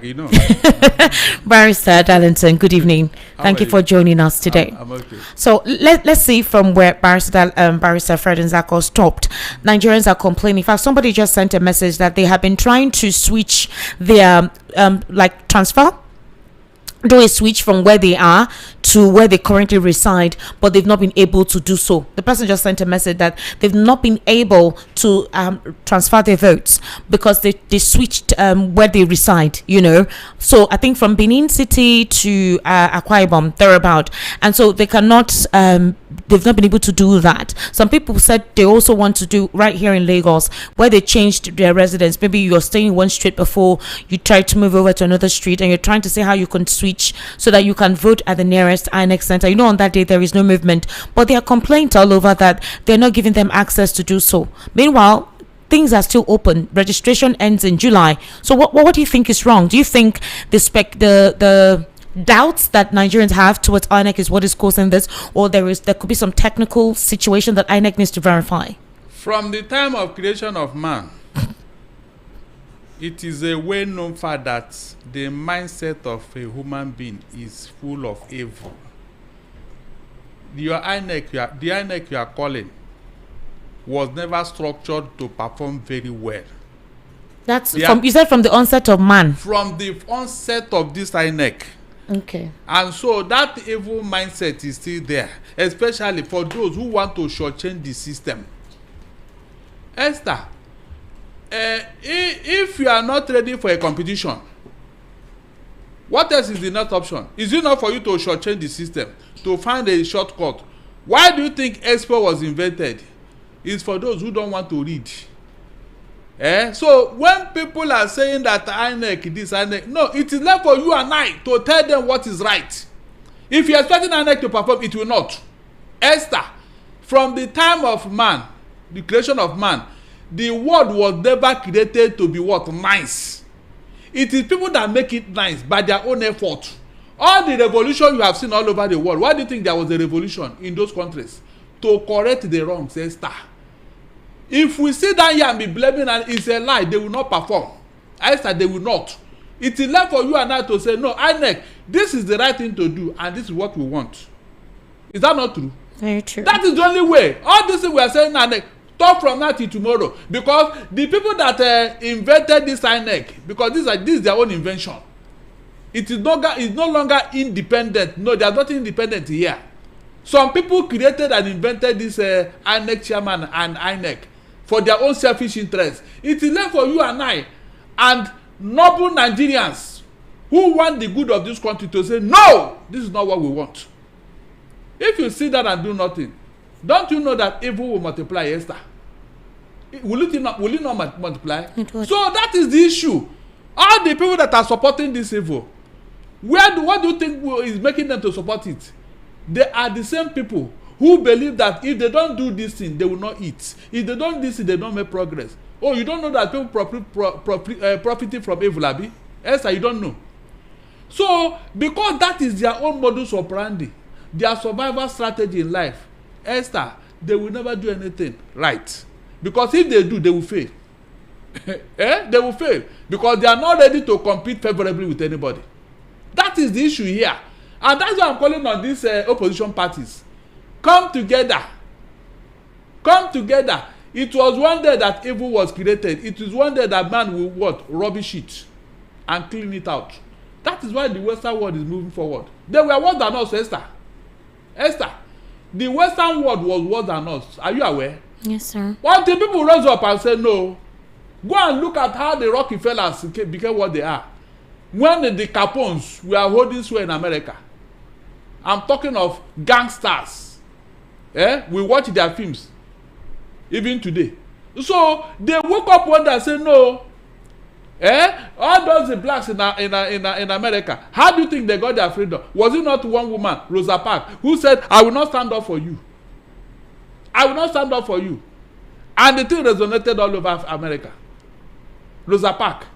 Barrister Darlington, good evening. Thank you for joining us today. I'm okay. So let's see from where Barrister Fred Nzako stopped. Nigerians are complaining. In fact, somebody just sent a message that they have been trying to switch their do a switch from where they are to where they currently reside, but they've not been able to do so. The person just sent a message that they've not been able to transfer their votes because they switched where they reside, So I think from Benin City to Akwa Ibom, thereabout. And so they cannot, they've not been able to do that. Some people said they also want to do right here in Lagos, where they changed their residence. Maybe you're staying in one street before you try to move over to another street, and you're trying to see how you can switch so that you can vote at the nearest INEC center. On that day there is no movement, but there are complaints all over that they're not giving them access to do so. Meanwhile, things are still open. Registration ends in July. So what do you think is wrong? Do you think the doubts that Nigerians have towards INEC is what is causing this, or there could be some technical situation that INEC needs to verify? From the time of creation of man, it is a well-known fact that the mindset of a human being is full of evil. The INEC you are calling was never structured to perform very well. That's you said from the onset of man. From the onset of this INEC. Okay. And so that evil mindset is still there, especially for those who want to shortchange the system. Esther, if you are not ready for a competition, what else is the next option? Is it not for you to shortchange the system, to find a shortcut? Why do you think Expo was invented? It's for those who don't want to read. So when people are saying that INEC this, INEC, no, it is left for you and I to tell them what is right. If you are expecting INEC to perform, it will not. Esther, from the time of man, the creation of man, the world was never created to be what? Nice. It is people that make it nice by their own effort. All the revolution you have seen all over the world, why do you think there was a revolution in those countries? To correct the wrongs, Esther. If we sit down here and be blaming and it's a lie, they will not perform. Esther, they will not. It is left for you and I to say, no, INEC, this is the right thing to do and this is what we want. Is that not true? Very true. That is the only way. All this thing we are saying, INEC, talk from now till tomorrow. Because the people that invented this INEC, because this is their own invention. It is no longer independent. No, there's nothing independent here. Some people created and invented this INEC chairman and INEC for their own selfish interests. It is left for you and I and noble Nigerians who want the good of this country to say, no, this is not what we want. If you sit down and do nothing, don't you know that evil will multiply, Esther? Will it not multiply? So that is the issue. All the people that are supporting this evil, what do you think is making them to support it? They are the same people who believe that if they don't do this thing, they will not eat. If they don't do this thing, they don't make progress. Oh, you don't know that people profiting from evil, Abi? Esther, you don't know. So, because that is their own modus operandi, their survival strategy in life, Esther, they will never do anything right. Because if they do, they will fail. They will fail. Because they are not ready to compete favorably with anybody. That is the issue here. And that's why I'm calling on these opposition parties. Come together. Come together. It was one day that evil was created. It is one day that man will what? Rubbish it and clean it out. That is why the Western world is moving forward. They were worse than us, Esther. Esther, the Western world was worse than us. Are you aware? Yes, sir. One thing people rose up and say, no. Go and look at how the Rockefellers became what they are. When the Capones were holding sway in America, I'm talking of gangsters. We watch their films, even today. So they woke up one day and said, no. All those blacks in America, how do you think they got their freedom? Was it not one woman, Rosa Parks, who said, I will not stand up for you. I will not stand up for you. And the thing resonated all over America. Rosa Parks.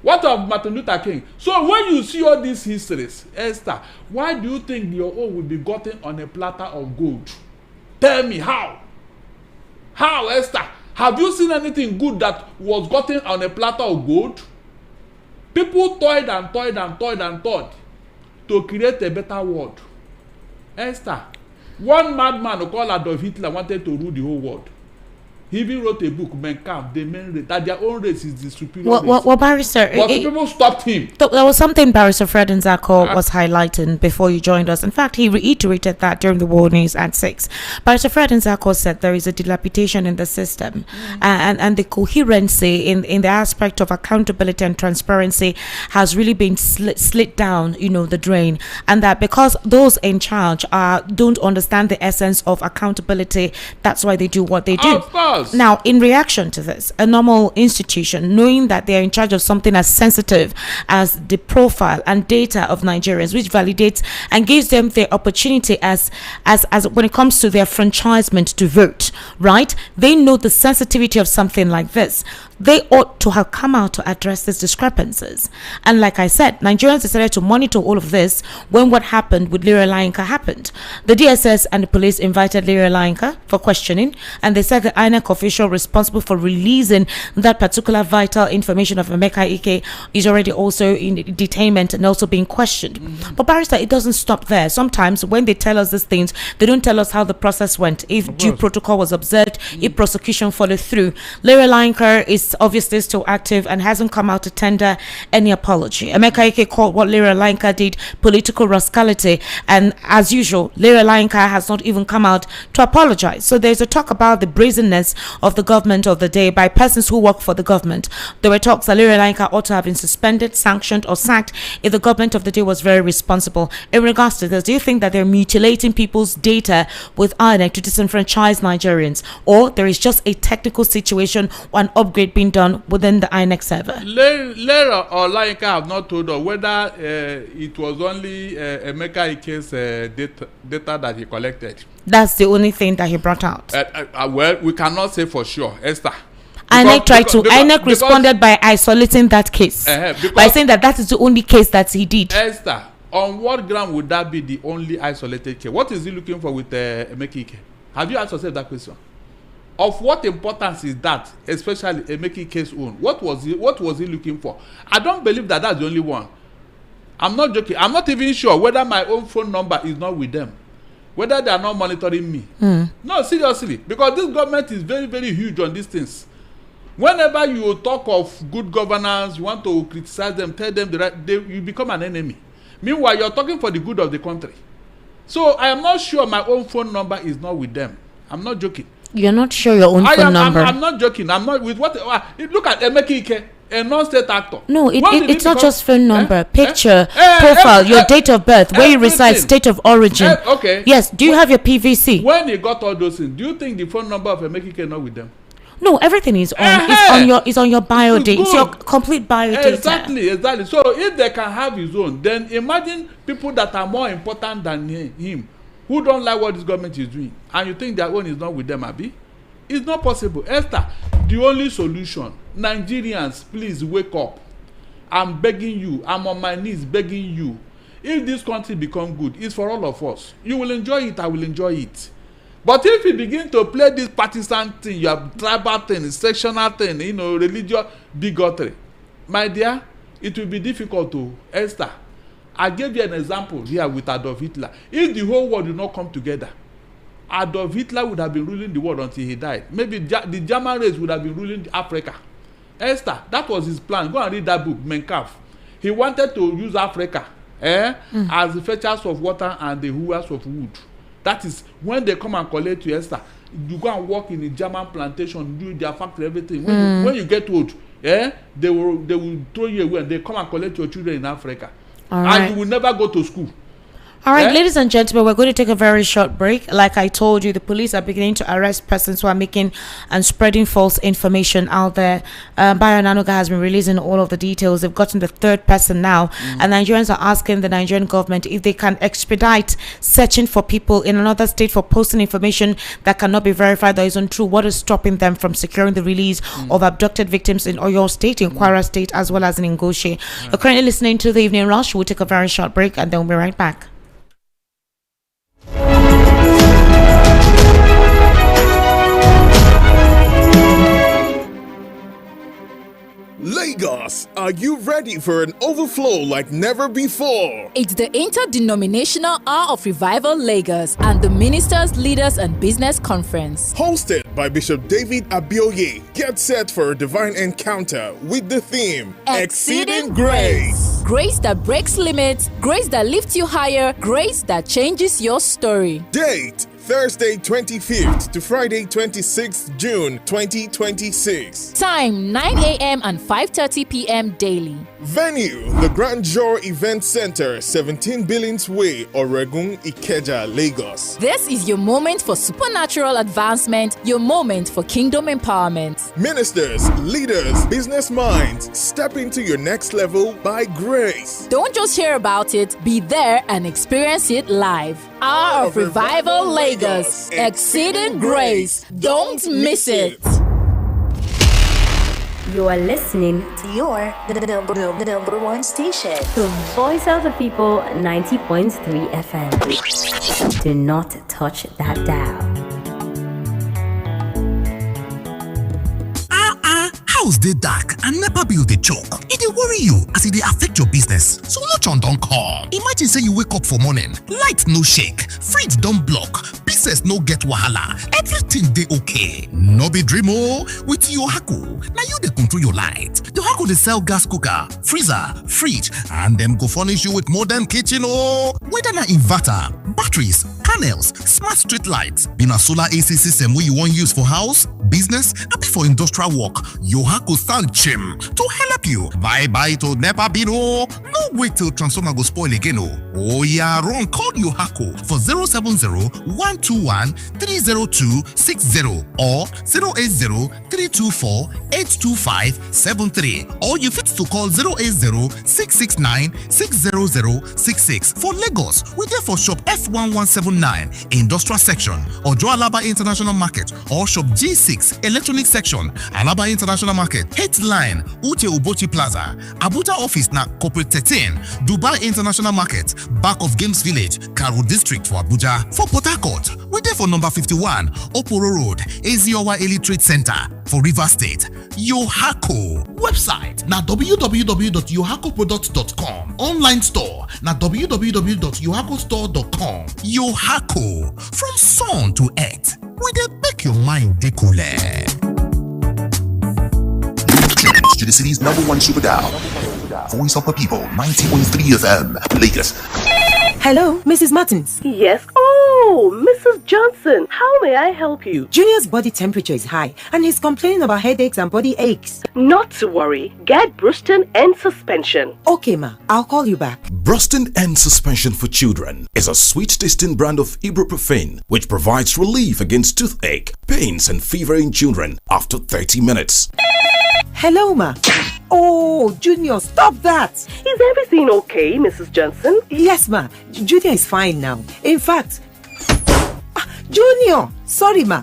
What of Martin Luther King? So when you see all these histories, Esther, why do you think your own will be gotten on a platter of gold? Tell me how. How, Esther? Have you seen anything good that was gotten on a platter of gold? People toiled and toiled and toiled and toiled to create a better world. Esther, one madman called Adolf Hitler wanted to rule the whole world. He even wrote a book, Mein Kampf, the main race, that their own race is the superior race. Well, Barrister, but people stopped him. There was something Barrister Fred Nzako was highlighting before you joined us. In fact, he reiterated that during the World News at 6. Barrister Fred Nzako said there is a dilapidation in the system, and the coherency in the aspect of accountability and transparency has really been slit down, the drain, and that because those in charge don't understand the essence of accountability, that's why they do what they do. Of course. Now, in reaction to this, a normal institution, knowing that they are in charge of something as sensitive as the profile and data of Nigerians, which validates and gives them the opportunity as when it comes to their franchisement to vote, right? They know the sensitivity of something like this. They ought to have come out to address these discrepancies. And like I said, Nigerians decided to monitor all of this when what happened with Leroy Lainka happened. The DSS and the police invited Leroy Lainka for questioning, and they said the INEC official responsible for releasing that particular vital information of Emeka Ike is already also in detainment and also being questioned. But barrister, it doesn't stop there. Sometimes when they tell us these things, they don't tell us how the process went, if due protocol was observed, if prosecution followed through. Larry Linker is obviously still active and hasn't come out to tender any apology. Emeka Ike called what Larry Linker did political rascality, and as usual, Larry Linker has not even come out to apologize. So there's a talk about the brazenness of the government of the day by persons who work for the government. There were talks that Larry Linker ought to have been suspended, sanctioned, or sacked if the government of the day was very responsible. In regards to this, do you think that they're mutilating people's data with INEC to disenfranchise Nigerians, or there is just a technical situation or an upgrade being done within the INEC server? Larry or Linker have not told us whether it was only Emeka Ike's data that he collected. That's the only thing that he brought out. Well, we cannot say for sure, Esther. INEC responded by isolating that case, by saying that is the only case that he did. Esther, on what ground would that be the only isolated case? What is he looking for with Emeka Ike? Have you asked yourself that question? Of what importance is that, especially Emeka Ike's own? What was he looking for? I don't believe that that's the only one. I'm not joking. I'm not even sure whether my own phone number is not with them, whether they are not monitoring me. No, seriously, because this government is very, very huge on these things. Whenever you talk of good governance, you want to criticize them, tell them you become an enemy. Meanwhile, you're talking for the good of the country. So I am not sure my own phone number is not with them. I'm not joking. You're not sure your own phone number? I'm not joking. I'm not with what. Look at Emeka Ike, a non-state actor. No, it's not just phone number, picture, profile, your date of birth, where you reside, state of origin. Okay. Yes. Do you have your PVC? When he got all those things, do you think the phone number of Emeka Ike is not with them? No, everything is on. It's on your bio data. It's your complete bio data. Exactly. So if they can have his own, then imagine people that are more important than him, who don't like what this government is doing, and you think their own is not with them, Abi? It's not possible. Esther, the only solution, Nigerians, please wake up. I'm begging you. I'm on my knees begging you. If this country become good, it's for all of us. You will enjoy it. I will enjoy it. But if you begin to play this partisan thing, you have tribal thing, sectional thing, religious bigotry, my dear, it will be difficult to. Esther, I gave you an example here with Adolf Hitler. If the whole world did not come together, Adolf Hitler would have been ruling the world until he died. Maybe the German race would have been ruling Africa. Esther, that was his plan. Go and read that book, Mein Kampf. He wanted to use Africa as the fetchers of water and the hewers of wood. That is when they come and collect you, Esther. You go and work in a German plantation, do their factory, everything. When you get old, they will throw you away and they come and collect your children in Africa. And you will never go to school. All right, ladies and gentlemen, we're going to take a very short break. Like I told you, the police are beginning to arrest persons who are making and spreading false information out there. Bayo Nanuga has been releasing all of the details. They've gotten the third person now, and Nigerians are asking the Nigerian government if they can expedite searching for people in another state for posting information that cannot be verified that is untrue. What is stopping them from securing the release of abducted victims in Oyo State, in Kwara State, as well as in Ngozi? You're currently listening to the Evening Rush. We'll take a very short break, and then we'll be right back. Lagos, are you ready for an overflow like never before? It's the Interdenominational Hour of Revival Lagos and the Ministers, Leaders and Business Conference. Hosted by Bishop David Abioye. Get set for a divine encounter with the theme Exceeding Grace. Grace that breaks limits, grace that lifts you higher, grace that changes your story. Date Thursday 25th to Friday 26th June 2026. Time 9 a.m. and 5:30 p.m. daily. Venue the Grand Jour Event Center, 17 Billings Way, Oregun, Ikeja, Lagos. This is your moment for supernatural advancement, your moment for kingdom empowerment. Ministers, leaders, business minds, step into your next level by grace. Don't just hear about it, be there and experience it live. Hour of Revival Lagos, Exceeding Grace. Don't miss it. You are listening to the number one station. to Voice of the People 90.3 FM. Do not touch that dial. house dey dark and nepa bill dey choke. E dey worry you as e dey affect your business. Solution don come. Imagine say you wake up for morning, light no shake, fridge don block, business no get wahala, everything dey okay. No be dream o. With Yohaco, na you dey control your light. Yohaco dey sell gas cooker, freezer, fridge, and dem go furnish you with modern kitchen o. Whether na inverter, batteries, panels, smart street lights, be na solar AC system wey you wan use for house, business, abi for industrial work, Yohaco stand chim to help you. Bye to nepa bill o. No wait till transformer go spoil again o. Oya run call Yohaco for 070-121-30260 or 080-324-82573, or you fit to call 080-669-60066. For Lagos, we there for shop F1179 industrial section, or Joe Alaba International Market, or shop G6 electronic section, Alaba International Market, Headline, Ute Ubochi Plaza, Abuja office na Corporate 13, Dubai International Market, back of Games Village, Karu District for Abuja. For Port Harcourt, we there for number 51, Oporo Road, Eziowa Elite Trade Center for River State. Yohaco website na www.yohacoproducts.com. Online store na www.yohacostore.com. Yohaco, from sun to earth, we dey make your mind dey cool. To the city's #1 super dial. Voice of the people, 90.3 FM, Lagos. Hello, Mrs. Martins. Yes. Oh, Mrs. Johnson, how may I help you? Junior's body temperature is high and he's complaining about headaches and body aches. Not to worry. Get Bruston and suspension. Okay, ma. I'll call you back. Bruston and Suspension for Children is a sweet-tasting brand of ibuprofen which provides relief against toothache, pains, and fever in children after 30 minutes. Hello, ma. Oh, Junior, stop that. Is everything okay, Mrs. Johnson? Yes, ma. Junior is fine now. In fact, Junior, sorry, ma.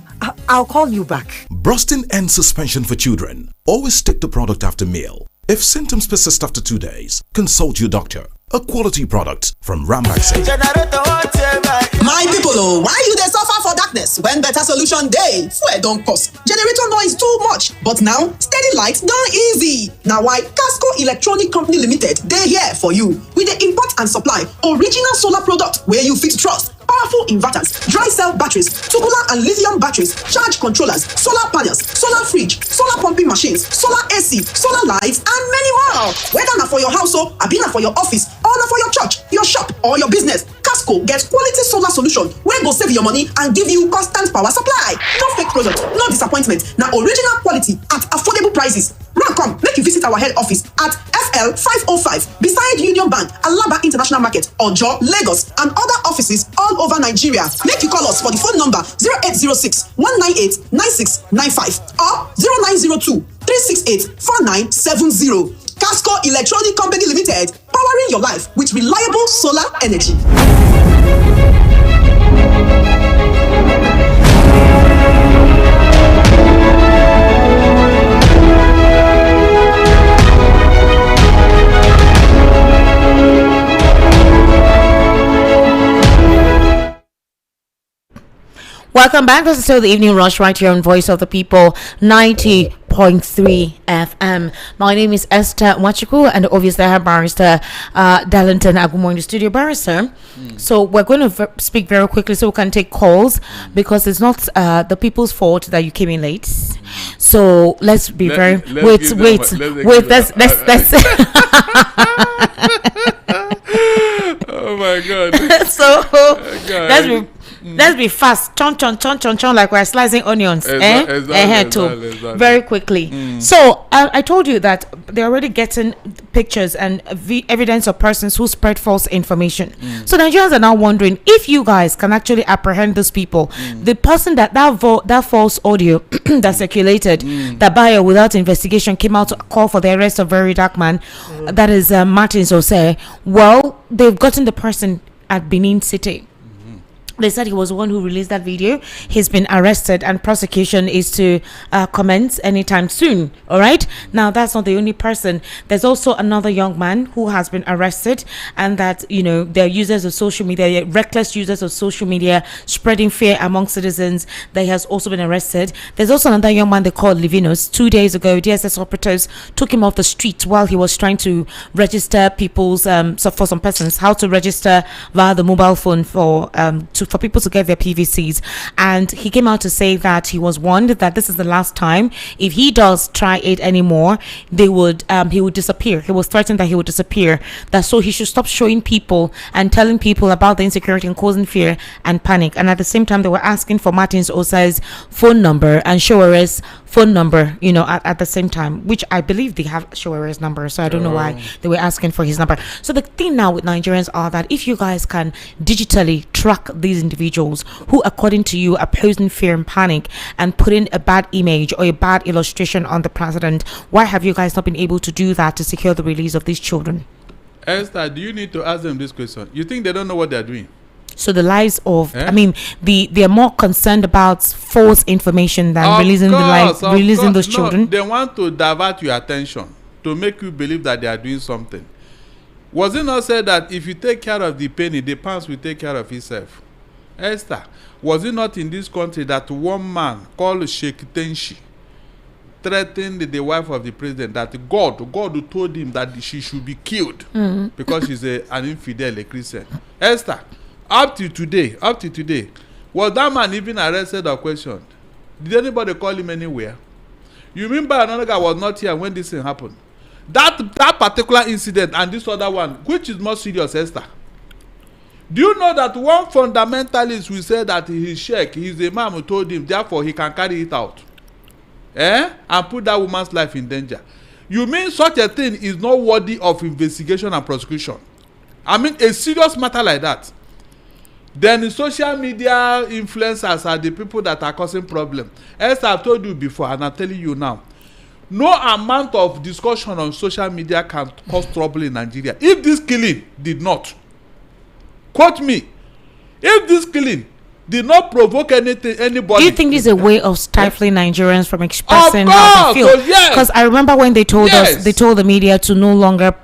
I'll call you back. Brustin and Suspension for Children. Always take the product after meal. If symptoms persist after 2 days, consult your doctor. A quality product from Rambaxay. My people, why you dey suffer for darkness when better solution dey? Fuel don cost, generator noise too much, but now steady light don easy. Na why Casco Electronic Company Limited dey here for you. We dey import and supply original solar product wey you fit trust. Powerful inverters, dry cell batteries, tubular and lithium batteries, charge controllers, solar panels, solar fridge, solar pumping machines, solar AC, solar lights, and many more. Whether na for your house or abi na for your office or na for your church, your shop or your business, Casco get quality solar solution wey go save your money and give you constant power supply. No fake product, no disappointment. Na original quality at affordable prices. Run come, make you visit our head office at FL 505 beside Union Bank, Alaba International Market, Ojo, Lagos, and other offices all over Nigeria. Make you call us for the phone number 0806 198 9695 or 0902 368 4970. Casco Electronic Company Limited, powering your life with reliable solar energy. Welcome back. This is still the Evening Rush right here on Voice of the People 90.3 FM. My name is Esther Wachiku, and obviously I have Barrister Darlington Agumo in the studio. Barrister, so we're going to speak very quickly so we can take calls because it's not the people's fault that you came in late. So let's be let's oh my God. So let's be fast, chon, like we're slicing onions. Exactly. Very quickly. So I told you that they're already getting pictures and evidence of persons who spread false information. So Nigerians are now wondering if you guys can actually apprehend those people. The person that false audio that circulated, that buyer without investigation came out to call for the arrest of very dark man, that is Martin Sose. Well, they've gotten the person at Benin City. They said he was the one who released that video. He's been arrested, and prosecution is to commence anytime soon. All right. Now, that's not the only person. There's also another young man who has been arrested, and that, you know, they're users of social media, they're reckless users of social media, spreading fear among citizens. They has also been arrested. There's also another young man they called Livinus. 2 days ago, DSS operatives took him off the street while he was trying to register people's for some persons how to register via the mobile phone for people to get their PVCs, and he came out to say that he was warned that this is the last time. If he does try it anymore, he would disappear. He was threatened that he would disappear. That so he should stop showing people and telling people about the insecurity and causing fear and panic. And at the same time, they were asking for Martins Osai's phone number and Showere's phone number, you know, at the same time, which I believe they have Showere's number, so I don't know why they were asking for his number. So the thing now with Nigerians are that if you guys can digitally track these individuals who, according to you, are posing fear and panic and putting a bad image or a bad illustration on the president, why have you guys not been able to do that to secure the release of these children? Esther, do you need to ask them this question? You think they don't know what they're doing? So the lives of, I mean, they're more concerned about false information than releasing those children. They want to divert your attention to make you believe that they are doing something. Was it not said that if you take care of the penny, the pounds will take care of itself? Esther, was it not in this country that one man called Sheikh Tenshi threatened the wife of the president that God told him that she should be killed because she's an infidel, a Christian? Esther, up to today, was that man even arrested or questioned? Did anybody call him anywhere? You remember another guy was not here when this thing happened? That particular incident and this other one, which is more serious, Esther? Do you know that one fundamentalist will say that his sheikh, his imam who told him, therefore he can carry it out, and put that woman's life in danger? You mean such a thing is not worthy of investigation and prosecution? I mean, a serious matter like that. Then the social media influencers are the people that are causing problem. As I've told you before, and I'm telling you now, no amount of discussion on social media can cause trouble in Nigeria. If this killing did not, quote me, if this killing did not provoke anybody. Do you think this is a way of stifling Nigerians from expressing how they feel? Because I remember when they told us, they told the media to no longer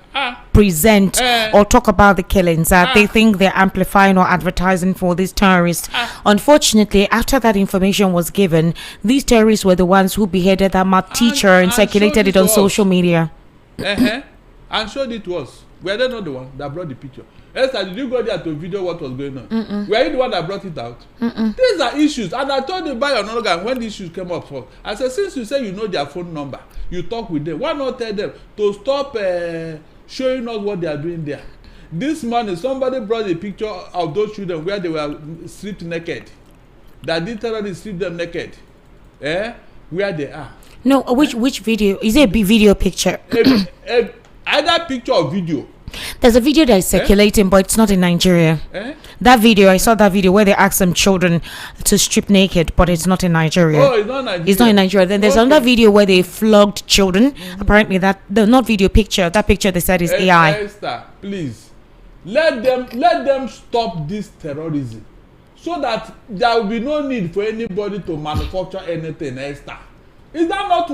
present or talk about the killings, that they think they're amplifying or advertising for these terrorists. Unfortunately, after that information was given, these terrorists were the ones who beheaded that math teacher and circulated it on social media. And showed it to us. Were they not the one that brought the picture? Esther, did you go there to video what was going on? Were you the one that brought it out? These are issues. And I told you by another guy when the issues came up first. I said, since you say you know their phone number, you talk with them, why not tell them to stop showing us what they are doing there? This morning, somebody brought a picture of those children where they were stripped naked. That the terrorists stripped them naked. Where they are. No, which video? Is it a video picture? Either picture or video. There's a video that is circulating, but it's not in Nigeria. That video, I saw that video where they asked some children to strip naked, but it's not in Nigeria. Oh, it's not Nigeria. It's not in Nigeria. Then there's another video where they flogged children. Apparently, that not video picture. That picture they said is AI. Esther, please, let them stop this terrorism, so that there will be no need for anybody to manufacture anything. Esther, is that not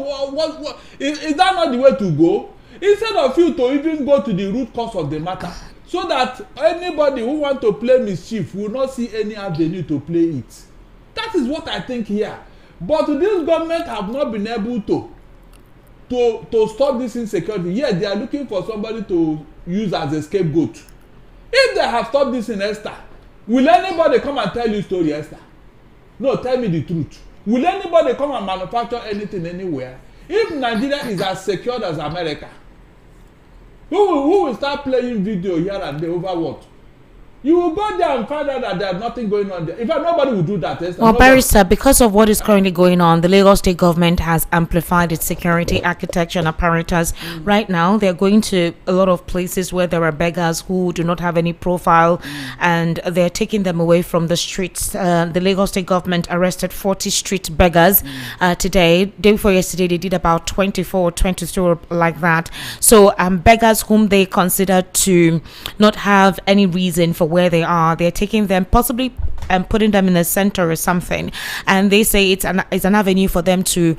is that not the way to go? Instead of you to even go to the root cause of the matter, so that anybody who want to play mischief will not see any avenue to play it. That is what I think here. But this government have not been able to stop this insecurity. Yet they are looking for somebody to use as a scapegoat. If they have stopped this in Esther, will anybody come and tell you story, Esther? No, tell me the truth. Will anybody come and manufacture anything anywhere? If Nigeria is as secure as America, who will start playing video here and there over what? You will go there and find out that there's nothing going on there. In fact, nobody will do that. Well, Barrister, because of what is currently going on, the Lagos State government has amplified its security architecture and apparatus. Right now, they're going to a lot of places where there are beggars who do not have any profile, and they're taking them away from the streets. The Lagos State government arrested 40 street beggars today. Day before yesterday, they did about 24 or 22 like that. So beggars whom they consider to not have any reason for where they are. They're taking them possibly and putting them in a center or something, and they say it's an avenue for them to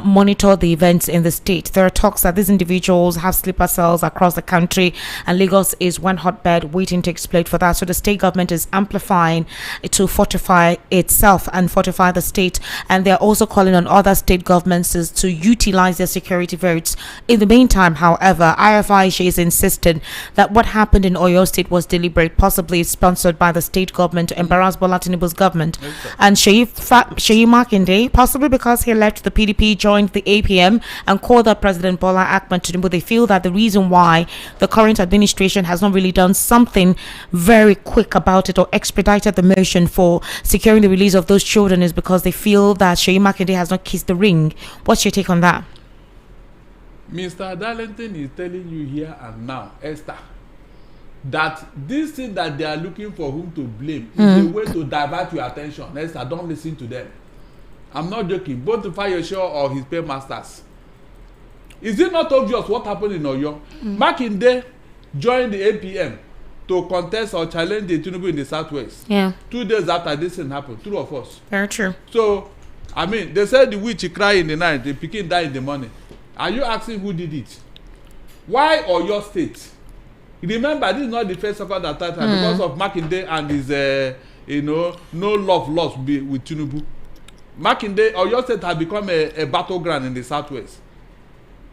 monitor the events in the state. There are talks that these individuals have sleeper cells across the country, and Lagos is one hotbed waiting to explode for that. So the state government is amplifying to fortify itself and fortify the state, and they're also calling on other state governments to utilize their security votes. In the meantime, however, IFI is insisting that what happened in Oyo State was deliberate, possibly sponsored by the state government to embarrass Bola Tinubu's government. And Sheyi Makinde, possibly because he left the PDP, joined the APM and called up President Bola Ahmed Tinubu. They feel that the reason why the current administration has not really done something very quick about it or expedited the motion for securing the release of those children is because they feel that Sheyi Makinde has not kissed the ring. What's your take on that? Mr. Darlington is telling you here and now, Esther, that this thing that they are looking for whom to blame is a way to divert your attention. Esther, don't listen to them. I'm not joking. Both the Fayosho or his paymasters. Is it not obvious what happened in Oyo? Makinde joined the APM to contest or challenge the Tinubu in the Southwest. Yeah. 2 days after this thing happened, two of us. Very true. So, I mean, they said the witch cry in the night, the pikin die in the morning. Are you asking who did it? Why Oyo State? Remember, this is not the first second or third time because of Makinde and his, no love lost with Tinubu. Makinde, Oyo State has become a battleground in the Southwest.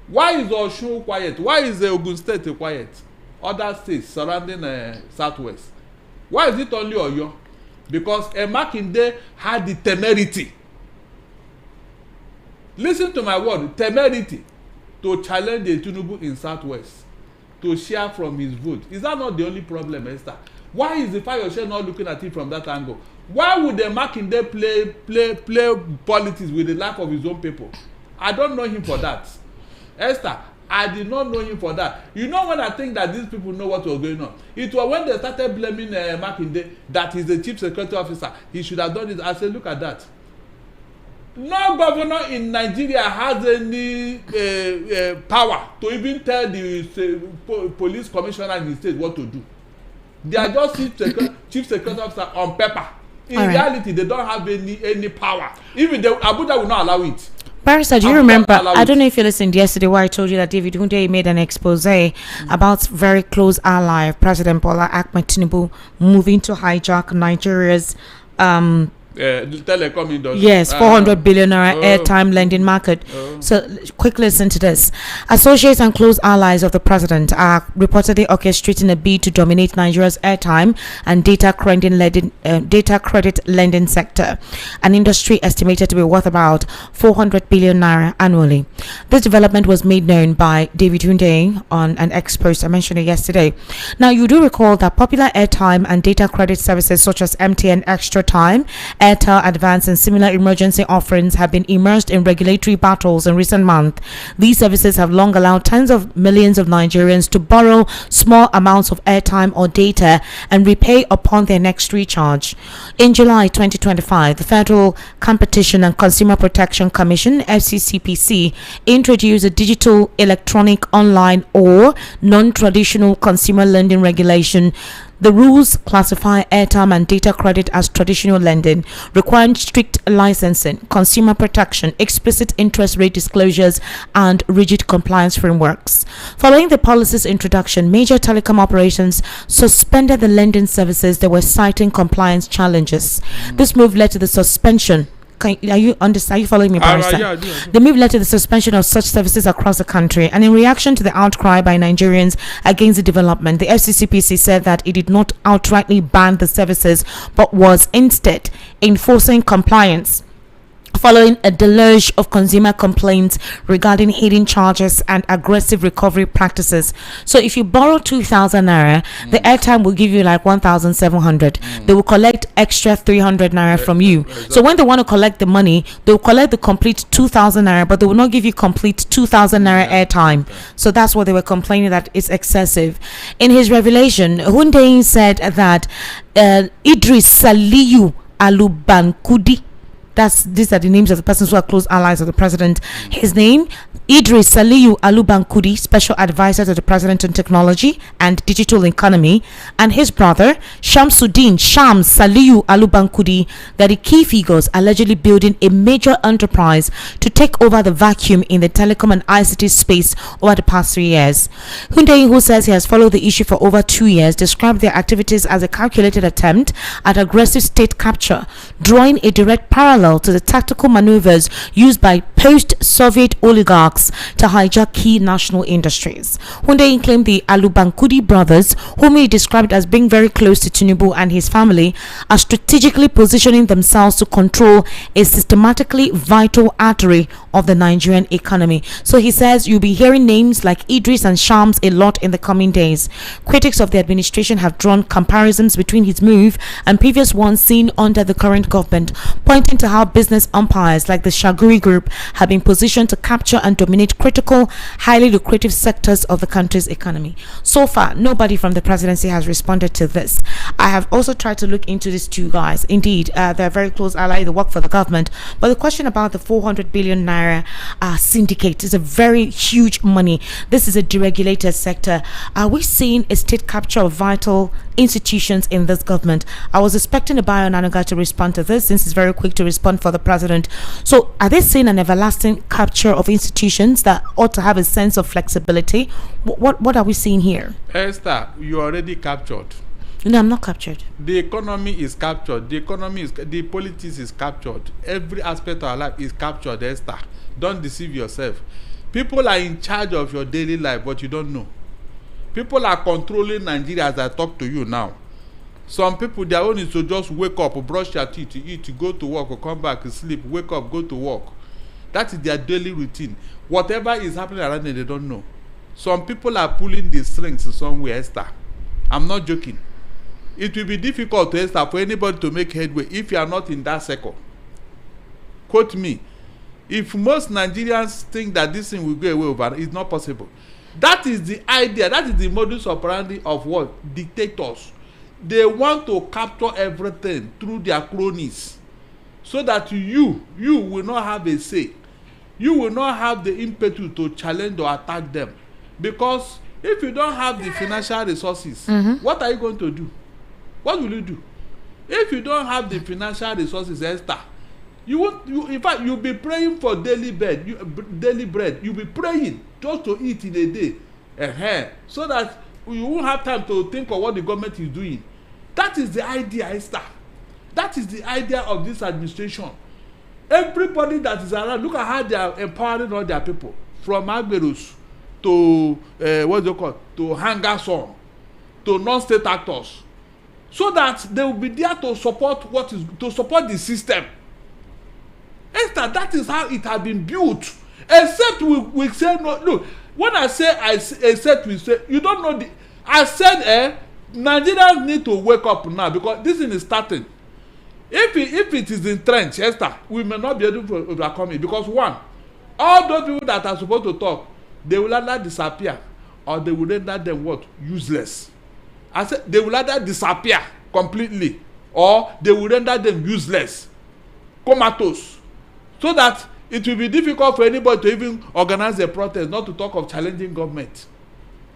Why is Osun quiet? Why is Ogun State quiet? Other states surrounding Southwest. Why is it only Oyo? Because Makinde had the temerity. Listen to my word, temerity to challenge the Tinubu in Southwest, to share from his vote. Is that not the only problem, Esther? Why is the Fayoshe not looking at it from that angle? Why would the Makinde play politics with the life of his own people? I don't know him for that. Esther, I did not know him for that. You know when I think that these people know what was going on? It was when they started blaming Makinde that he's the chief security officer. He should have done it. I said, look at that. No governor in Nigeria has any power to even tell the police commissioner in the state what to do. They are just chief security officer on paper. In reality, they don't have any power. Even Abuja will not allow it. Barrister, do you remember, I don't know if you listened yesterday where I told you that David Hunde made an expose about very close ally of President Bola Ahmed Tinubu moving to hijack Nigeria's telecom industry. Yes, 400 billion naira airtime lending market. So, quick listen to this. Associates and close allies of the president are reportedly orchestrating a bid to dominate Nigeria's airtime and data credit lending sector, an industry estimated to be worth about 400 billion naira annually. This development was made known by David Hunde on an X post. I mentioned it yesterday. Now, you do recall that popular airtime and data credit services such as MTN Extra Time, Airtel Advance and similar emergency offerings have been immersed in regulatory battles in recent months. These services have long allowed tens of millions of Nigerians to borrow small amounts of airtime or data and repay upon their next recharge. In July 2025, the Federal Competition and Consumer Protection Commission (FCCPC) introduced a digital, electronic, online or non-traditional consumer lending regulation. The rules classify airtime and data credit as traditional lending, requiring strict licensing, consumer protection, explicit interest rate disclosures, and rigid compliance frameworks. Following the policy's introduction, major telecom operations suspended the lending services they were citing compliance challenges. This move led to the suspension. Are you following me, Barrister? Yeah, I do. The move led to the suspension of such services across the country, and in reaction to the outcry by Nigerians against the development, the FCCPC said that it did not outrightly ban the services, but was instead enforcing compliance following a deluge of consumer complaints regarding hidden charges and aggressive recovery practices. So if you borrow 2,000 naira, the airtime will give you like 1,700. They will collect extra 300 naira from you. So when they want to collect the money, they will collect the complete 2,000 naira, but they will not give you complete 2,000 naira airtime. So that's what they were complaining, that it's excessive. In his revelation, Hunde said that Idris Saliu Alubankudi, These are the names of the persons who are close allies of the president. His name, Idris Saliu Alubankudi, Special Advisor to the President on Technology and Digital Economy, and his brother, Shamsuddin Shams Saliu Alubankudi, that the key figures allegedly building a major enterprise to take over the vacuum in the telecom and ICT space over the past 3 years. Hundeyin, who says he has followed the issue for over 2 years, described their activities as a calculated attempt at aggressive state capture, drawing a direct parallel to the tactical maneuvers used by post-Soviet oligarchs to hijack key national industries. Hundeyin claimed the Alubankudi brothers, whom he described as being very close to Tinubu and his family, are strategically positioning themselves to control a systematically vital artery of the Nigerian economy. So he says you'll be hearing names like Idris and Shams a lot in the coming days. Critics of the administration have drawn comparisons between his move and previous ones seen under the current government, pointing to how business umpires like the Shaguri Group have been positioned to capture and dominate critical, highly lucrative sectors of the country's economy. So far, nobody from the presidency has responded to this. I have also tried to look into these two guys. Indeed, they're very close allies. They work for the government. But the question about the 400 billion naira syndicate is a very huge money. This is a deregulated sector. Are we seeing a state capture of vital institutions in this government? I was expecting Abayo Nanuga to respond to this, since he's very quick to respond for the president. So are they seeing an everlasting capture of institutions that ought to have a sense of flexibility? What are we seeing here? Esther, you already captured. No, I'm not captured. The economy is captured. The politics is captured. Every aspect of our life is captured, Esther. Don't deceive yourself. People are in charge of your daily life, but you don't know. People are controlling Nigeria as I talk to you now. Some people, their own is to just wake up, brush your teeth, eat, go to work, or come back, sleep, wake up, go to work. That is their daily routine. Whatever is happening around them, they don't know. Some people are pulling the strings somewhere, Esther. I'm not joking. It will be difficult, Esther, for anybody to make headway if you are not in that circle. Quote me. If most Nigerians think that this thing will go away over, it's not possible. That is the idea. That is the modus operandi of what? Dictators. They want to capture everything through their cronies, so that you will not have a say. You will not have the impetus to challenge or attack them. Because if you don't have the financial resources, what are you going to do? What will you do? If you don't have the financial resources, Esther, in fact, you'll be praying for daily bread. You'll be praying just to eat in a day, so that you won't have time to think of what the government is doing. That is the idea, Esther. That is the idea of this administration. Everybody that is around, look at how they are empowering all their people, from Agberus to to hangers on, to non-state actors, so that they will be there to support the system. Esther, that is how it has been built. Except we say no. Look, when I say except we say, you don't know I said Nigerians need to wake up now, because this thing is starting. If it is entrenched, Esther, we may not be able to overcome it, because one, all those people that are supposed to talk, they will either disappear, or they will render them what? Useless. I said they will either disappear completely, or they will render them useless, comatose, so that it will be difficult for anybody to even organize a protest, not to talk of challenging government.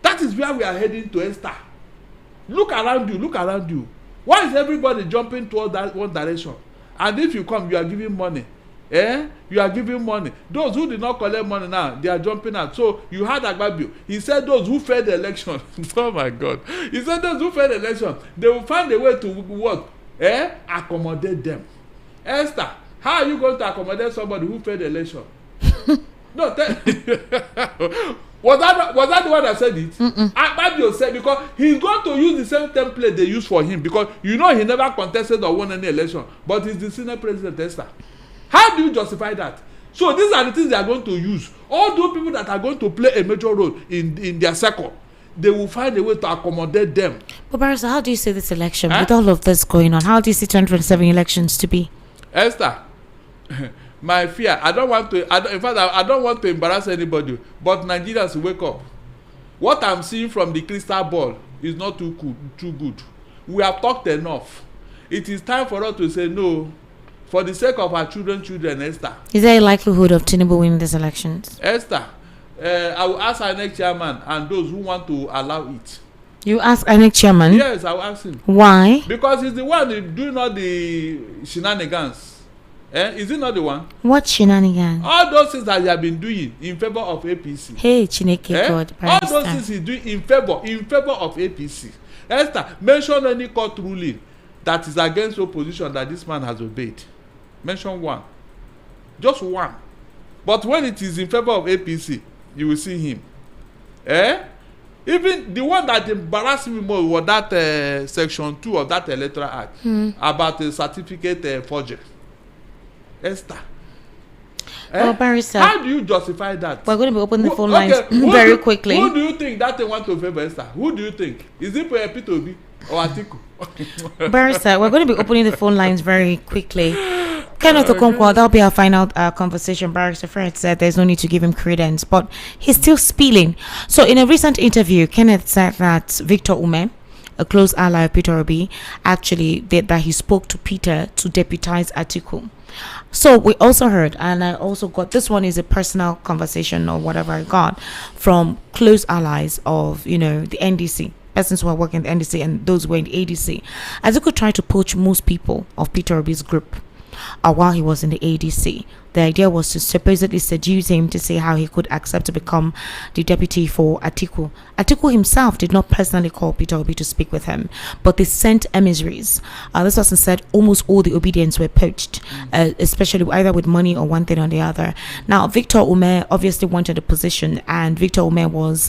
That is where we are heading to, Esther. Look around you. Why is everybody jumping towards that one direction? And if you come, you are giving money. You are giving money. Those who did not collect money now, they are jumping out. So you had Agbabio. He said those who failed the election. Oh my God. He said those who failed the election, they will find a way to what? Accommodate them. Esther, how are you going to accommodate somebody who failed the election? No, was that the one that said it? Agbabio said, because he's going to use the same template they use for him, because he never contested or won any election, but he's the senior president, Esther. How do you justify that? So these are the things they are going to use. All those people that are going to play a major role in their circle, they will find a way to accommodate them. But Barrister, how do you see this election with all of this going on? How do you see 2027 elections to be? Esther, my fear, I don't want to embarrass anybody, but Nigerians, wake up. What I'm seeing from the crystal ball is not too good. We have talked enough. It is time for us to say no. for the sake of our children, Esther. Is there a likelihood of Tinubu winning these elections? Esther, I will ask our next chairman and those who want to allow it. You ask INEC chairman? Yes, I will ask him. Why? Because he's the one doing all the shenanigans. Is he not the one? What shenanigans? All those things that he has been doing in favor of APC. Hey, Chineke God. All those things he's doing in favor of APC. Esther, mention any court ruling that is against opposition that this man has obeyed. Mention one. Just one. But when it is in favor of APC, you will see him. Even the one that embarrassed me more was that section 2 of that electoral act about the certificate forgery. Esther. Barrister. How do you justify that? We're going to be opening the phone lines very quickly. Who do you think that they want to favor, Esther? Who do you think? Is it Peterobi or Atiku? Barrister, we're going to be opening the phone lines very quickly. Kenneth Okonkwo, that'll be our final conversation. Barrister Fred said there's no need to give him credence, but he's still spilling. So in a recent interview, Kenneth said that Victor Ume, a close ally of Peterobi, actually did that he spoke to Peter to deputize Atiku. So we also heard, and I also got, this one is a personal conversation or whatever I got from close allies of, the NDC, persons who are working in the NDC and those who were in the ADC. Atiku tried to poach most people of Peterobi's group while he was in the ADC. The idea was to supposedly seduce him to see how he could accept to become the deputy for Atiku. Atiku himself did not personally call Peterobi to speak with him, but they sent emissaries. This person said almost all the obedience were poached, especially either with money or one thing or the other. Now, Victor Ume obviously wanted a position, and Victor Ume was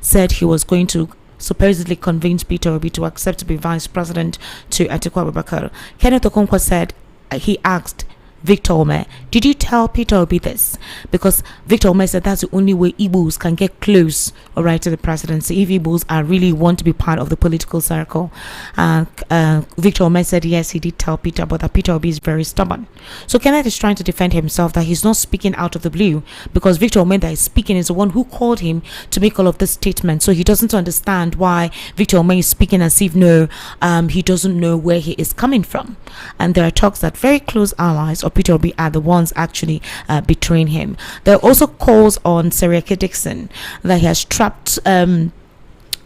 said he was going to supposedly convince Peterobi to accept to be vice president to Atiku Abubakar. Kenneth Okonkwo said he asked Victor Ume, did you tell Peterobi this? Because Victor Ume said that's the only way Igbos can get close, to the presidency, if Igbos really want to be part of the political circle. Victor Ume said yes, he did tell Peter, but that Peterobi is very stubborn. So Kenneth is trying to defend himself that he's not speaking out of the blue, because Victor Ume that is speaking is the one who called him to make all of this statement. So he doesn't understand why Victor Ume is speaking as if he doesn't know where he is coming from. And there are talks that very close allies of Peterobi are the ones actually betraying him. There are also calls on Seriake Dixon that he has trapped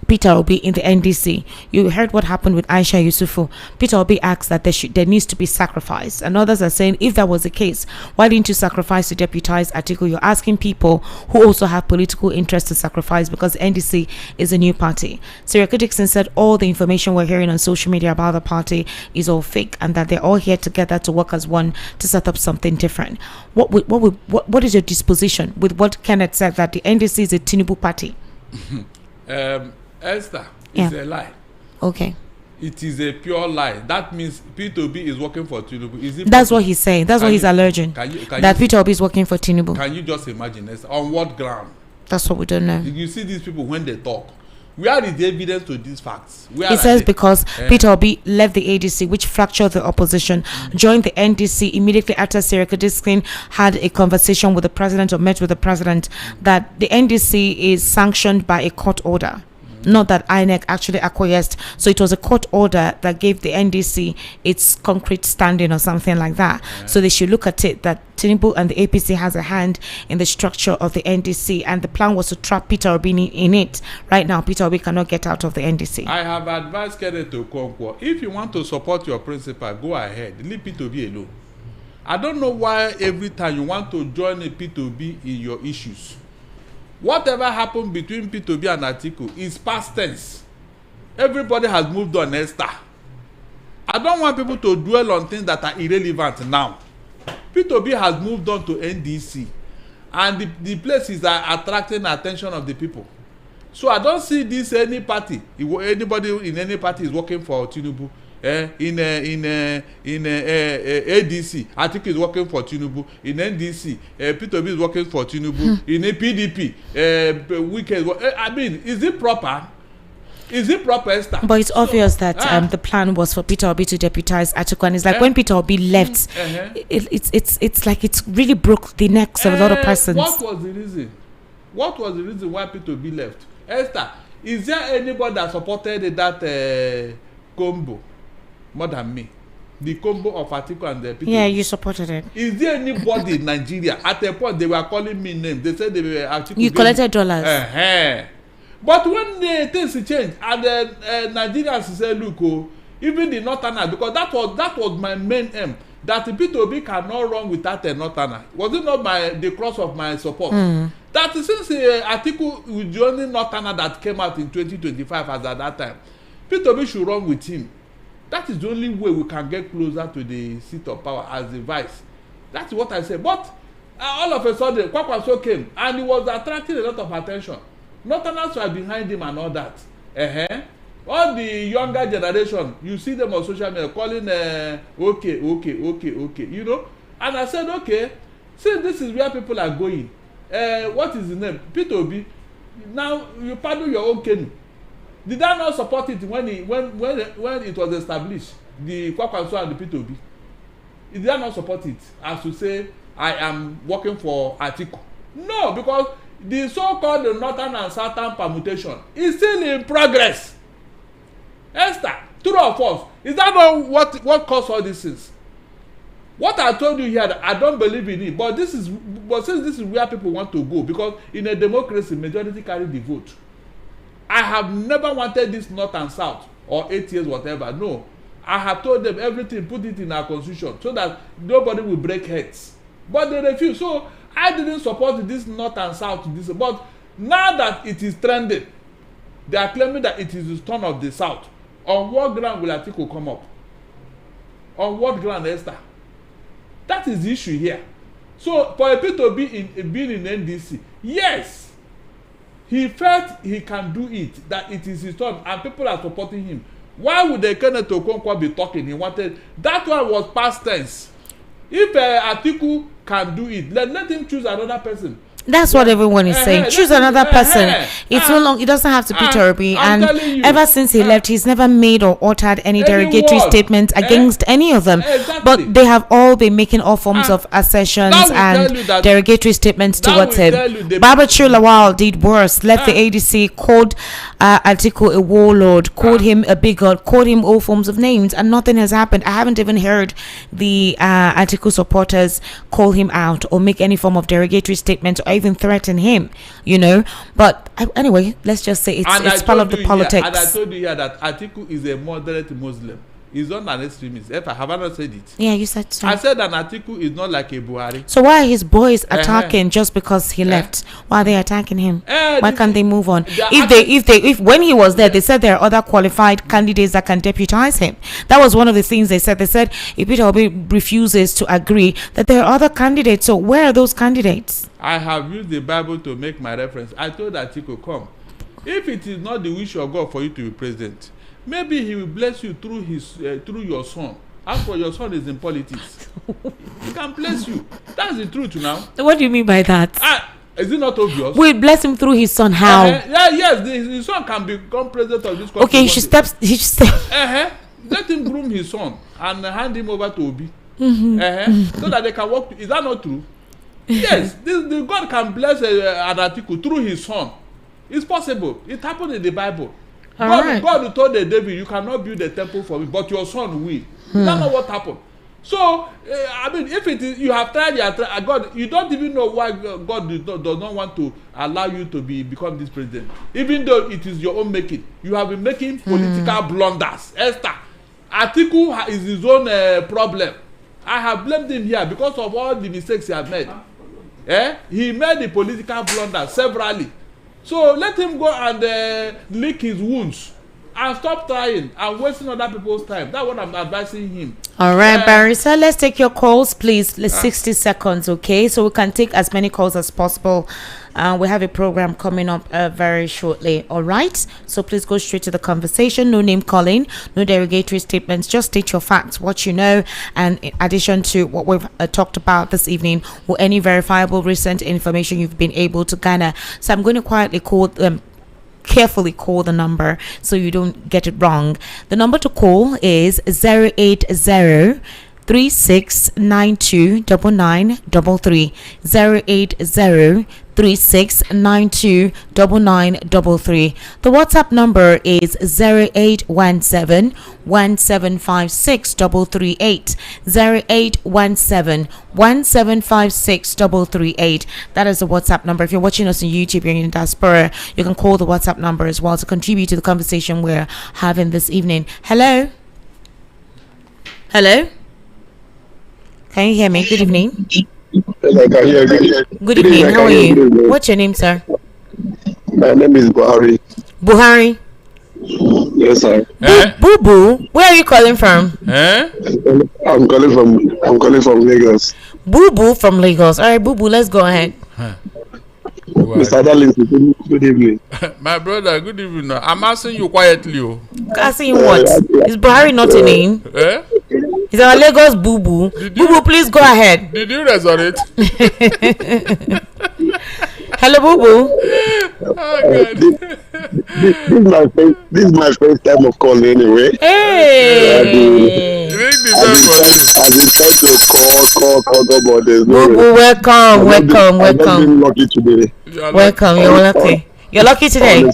Peterobi in the NDC. You heard what happened with Aisha Yusufu. Peterobi asked that there needs to be sacrifice, and others are saying if that was the case, why didn't you sacrifice to deputize Atiku? You're asking people who also have political interest to sacrifice, because NDC is a new party. Seriake Dixon said all the information we're hearing on social media about the party is all fake, and that they're all here together to work as one to set up something different. What is your disposition with what Kenneth said, that the NDC is a Tinubu party? Esther, it's a lie. Okay. It is a pure lie. That means Peterobi is working for Tinubu. That's what he's saying. That's what he's alleging. That Peterobi is working for Tinubu. Can you just imagine, Esther? On what ground? That's what we don't know. You see these people when they talk. Where is the evidence to these facts? He says because Peterobi left the ADC, which fractured the opposition, joined the NDC immediately after Seriake Dixon had a conversation with the president or met with the president, that the NDC is sanctioned by a court order. Not that INEC actually acquiesced. So it was a court order that gave the NDC its concrete standing or something like that. So they should look at it that Tinubu and the APC has a hand in the structure of the NDC, and the plan was to trap Peterobi in it. Right now, Peterobi cannot get out of the NDC. I have advised Kenneth Okonkwo, if you want to support your principal, go ahead. Leave Peterobi alone. I don't know why every time you want to join a Peterobi in your issues. Whatever happened between Peterobi and Atiku is past tense. Everybody has moved on, Esther. I don't want people to dwell on things that are irrelevant now. Peterobi has moved on to NDC, and the place is attracting the attention of the people. So I don't see this anybody in any party is working for Tinubu. In ADC, Atiku is working for Tinubu. In NDC, Peterobi is working for Tinubu. In a PDP, I mean, is it proper? Is it proper, Esther? But it's obvious that the plan was for Peterobi to deputize Atiku, and it's like when Peterobi left, it's like it's really broke the necks of a lot of persons. What was the reason? What was the reason why Peterobi left? Esther, is there anybody that supported that combo more than me? the combo of Atiku and the Peterobi. Yeah, you supported it. Is there anybody in Nigeria? At a point, they were calling me names. They said they were Atiku. You collected dollars. But when the things changed, and the Nigerians said, look, even the Northerners, because that was my main aim, that the Peterobi cannot run without a Northerner. Was it not the cross of my support? That since Atiku was the only Northerner that came out in 2025 as at that time, Peterobi should run with him. That is the only way we can get closer to the seat of power as the vice. That's what I said. But all of a sudden, Kwakwaso came and he was attracting a lot of attention. Northerners were behind him and all that. All the younger generation, you see them on social media calling, okay. You know? And I said, okay, since this is where people are going, what is the name? Peterobi, now you pardon your own Kenneth. Did I not support it when it was established, the Kwakwaso and the Peterobi? Did I not support it as to say I am working for Atiku? No, because the so-called northern and southern permutation is still in progress. Esther, true or false? Is that not what caused all these things? What I told you here, I don't believe in it, but since this is where people want to go, because in a democracy, majority carry the vote. I have never wanted this north and south or 8 years, whatever. No. I have told them everything, put it in our constitution so that nobody will break heads. But they refuse. So I didn't support this north and south. But now that it is trending, they are claiming that it is the turn of the south. On what ground will Atiku come up? On what ground, Esther? That is the issue here. So for a Peterobi being in NDC, yes, he felt he can do it, that it is his turn, and people are supporting him. Why would the Kenneth Okonkwo be talking? He wanted, that one was past tense. If Atiku can do it, let him choose another person. That's what everyone is saying. Choose another person. It's no long. It doesn't have to be Peterobi. And ever since he left, he's never made or uttered any derogatory statements against any of them. But they have all been making all forms of assertions and derogatory statements towards him. Babachir Lawal did worse. Left the ADC, called Atiku a warlord, called him a bigot, called him all forms of names, and nothing has happened. I haven't even heard the Atiku supporters call him out or make any form of derogatory statement or even threaten him, you know. But anyway, let's just say it's part of the politics. And I told you here that Atiku is a moderate Muslim. He's not an extremist. Have I not said it? Yeah, you said so. I said that Atiku is not like a Buhari. So why are his boys attacking just because he left? Why are they attacking him? Why can't they move on? If when he was there, they said there are other qualified candidates that can deputize him. That was one of the things they said. They said if Peterobi refuses to agree, that there are other candidates. So where are those candidates? I have used the Bible to make my reference. I told Atiku, come. If it is not the wish of God for you to be president, maybe he will bless you through your son. As for your son is in politics, he can bless you. That's the truth now. What do you mean by that? Is it not obvious? We bless him through his son. How? Yes, his son can become president of this country. Okay, he should step. Let him groom his son and hand him over to Obi, so that they can work. Is that not true? Yes, the God can bless an Atiku through his son. It's possible. It happened in the Bible. God told the David, you cannot build a temple for me, but your son will. That's not what happened. So, I mean, if it is, you have tried, God, you don't even know why God does not want to allow you to become this president. Even though it is your own making. You have been making political blunders. Esther, Atiku is his own problem. I have blamed him here because of all the mistakes he has made. He made the political blunder severally. So let him go and lick his wounds and stop trying and wasting other people's time. That's what I'm advising him. All right, Barrister, let's take your calls, please. 60 seconds, okay? So we can take as many calls as possible. We have a program coming up very shortly, all right? So please go straight to the conversation. No name calling, no derogatory statements. Just state your facts, what you know, and in addition to what we've talked about this evening, or any verifiable recent information you've been able to garner. So I'm going to quietly carefully call the number so you don't get it wrong. The number to call is 080 3692 9933 080 08036929933. The WhatsApp number is 0817-1756-338. 0817-1756-338. That is the WhatsApp number. If you're watching us on YouTube, you're in diaspora, you can call the WhatsApp number as well to contribute to the conversation we're having this evening. Hello? Hello? Can you hear me? Good evening. Good evening. How are you? What's your name, sir? My name is Buhari. Buhari? Yes, sir. Boo Boo, where are you calling from? I'm calling from Lagos. Boo Boo from Lagos. All right, Boo Boo, let's go ahead. Mr. Darlington, good evening. My brother, good evening. I'm asking you quietly. Asking what? Is Buhari not a name? Is our Lagos Boo Boo? Boo Boo, please go ahead. Did you resonate? Hello, Boo Boo. This is my first time of calling anyway. Hey. I've been trying to call, but there's no Boo Boo, welcome. I'm lucky today. Welcome, you're lucky. You're lucky today.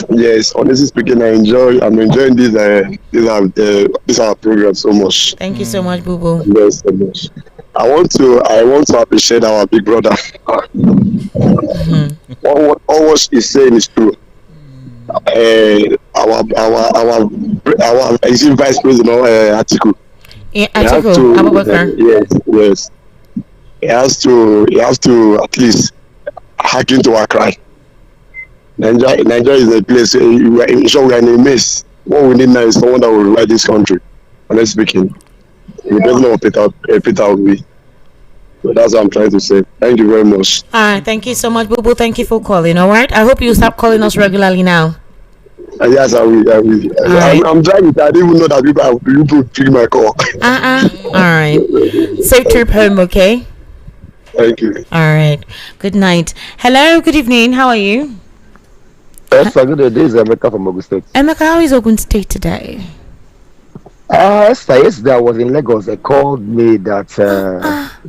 Yes, honestly speaking, I'm enjoying this our program so much. Thank you so much, Boo Boo. Yes, so much. I want to appreciate our big brother. All what he's saying is true. Our vice president Atiku. Yes. He has to at least hack into our cry. Nigeria is a place we are in a mess. What we need now is someone that will ride this country. Honestly speaking, the president of Peterobi. So that's what I'm trying to say. Thank you very much. All right, thank you so much, Boo Boo. Thank you for calling. All right, I hope you stop calling us regularly now. Yes, I will. Right. I'm driving. I didn't even know that people pick my call. All right. Safe trip home, okay? Thank you. All right. Good night. Hello. Good evening. How are you? Yes, good day. This is Emeka from Ogun State. Emeka, how is Ogun State today? Yesterday I was in Lagos. They called me that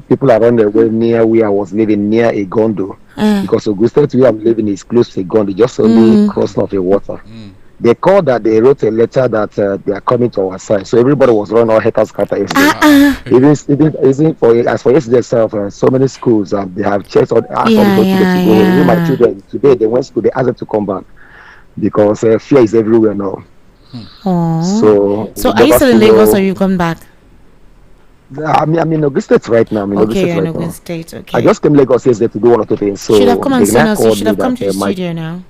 people are on their way near where I was living, near a Gondo. Because Ogun State where I'm living is close to a Gondo, just only crossing of a water. They called that they wrote a letter that they are coming to our side. So everybody was running all haters scatter yesterday. Even for yesterday itself, so many schools they have checked on even my children today they went to school, they asked them to come back because fear is everywhere now. So are you still in Lagos or you come back? I'm in Ogun State right now. Okay, you're in Ogun State. Okay. I just came to Lagos yesterday to do one or two things. So should have come and seen us. You should have come to the studio now.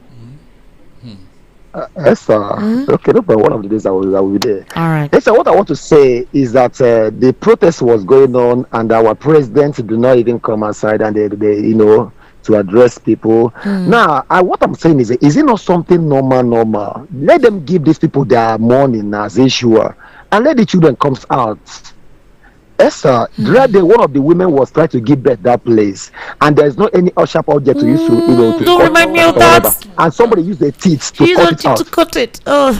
Yes, sir. Okay, no problem. One of the days I will be there. All right. Yes, sir. What I want to say is that the protest was going on, and our president did not even come outside, and they to address people. Now, what I'm saying is it not something normal? Let them give these people their morning as usual, and let the children come out. Yes, sir. The other day, one of the women was trying to give birth that place, and there's no any sharp object to use to don't remind me of that. And somebody used their teeth to cut it out. To cut it. Oh,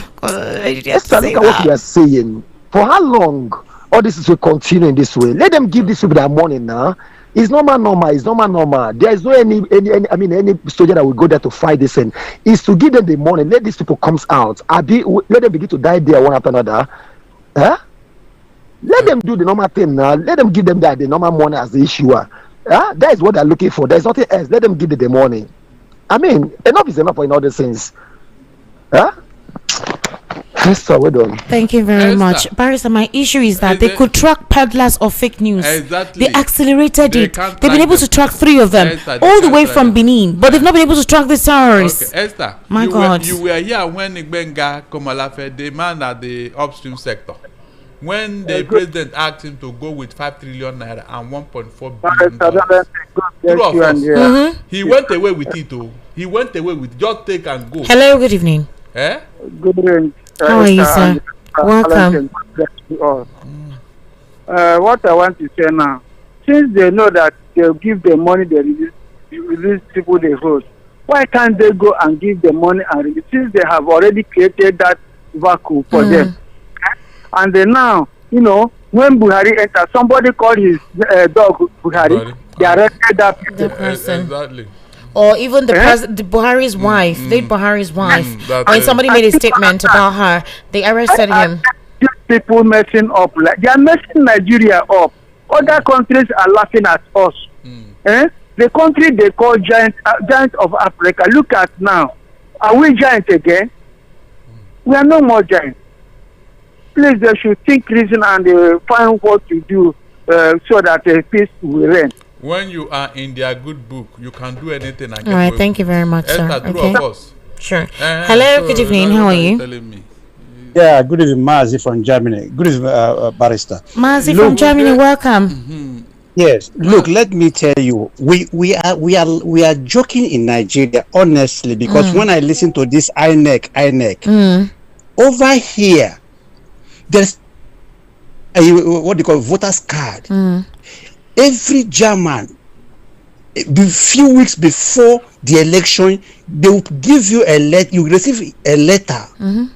yes, sir. Look at what we are saying. For how long all this is will continue in this way? Let them give these people their money now. It's normal. It's normal. There is no any soldier that will go there to fight this thing. It's to give them the money. Let these people come out. Let them begin to die there one after another. Huh? Let them do the normal thing now. Let them give them the normal money as the issuer. That is what they're looking for. There's nothing else. Let them give them the money. I mean, enough is enough in all these things. Huh? Yes, sir, well done. Thank you very much. Barrister, my issue is that they could track peddlers of fake news. Exactly. They accelerated it. They've been able to track 3 of them, all the way from Benin, but they've not been able to track the terrorists. Okay, Esther, God. You were here when Igbenga Komalafe, the man at the upstream sector, when the president asked him to go with 5 trillion naira and $1.4 billion. He went away with it. He went away with just take and go. Hello, good evening. Good evening. How are you, sir? Welcome. What I want to say now, since they know that they'll give the money they release people they hold, why can't they go and give the money and release, since they have already created that vacuum for them? And then now, when Buhari entered, somebody called his dog Buhari. They arrested that The person. Exactly. Or even the Buhari's wife, late Buhari's wife. When somebody made a statement about her, they arrested him. These people messing up, like they are messing Nigeria up. Other countries are laughing at us. The country they call giant of Africa. Look at now. Are we giant again? We are no more giant. Please, they should think, reason, and find what to do so that peace will reign. When you are in their good book, you can do anything. All right, thank you very much, sir. Okay. Of us. Sure. Hello, good evening. How are you? Yeah, good evening, Mazi from Germany. Good evening, Barrister. Mazi from Germany, welcome. Yes, look, let me tell you, we are joking in Nigeria, honestly, because when I listen to this INEC, over here, there's what they call voters card. Every German, a few weeks before the election, they will give you a letter. You receive a letter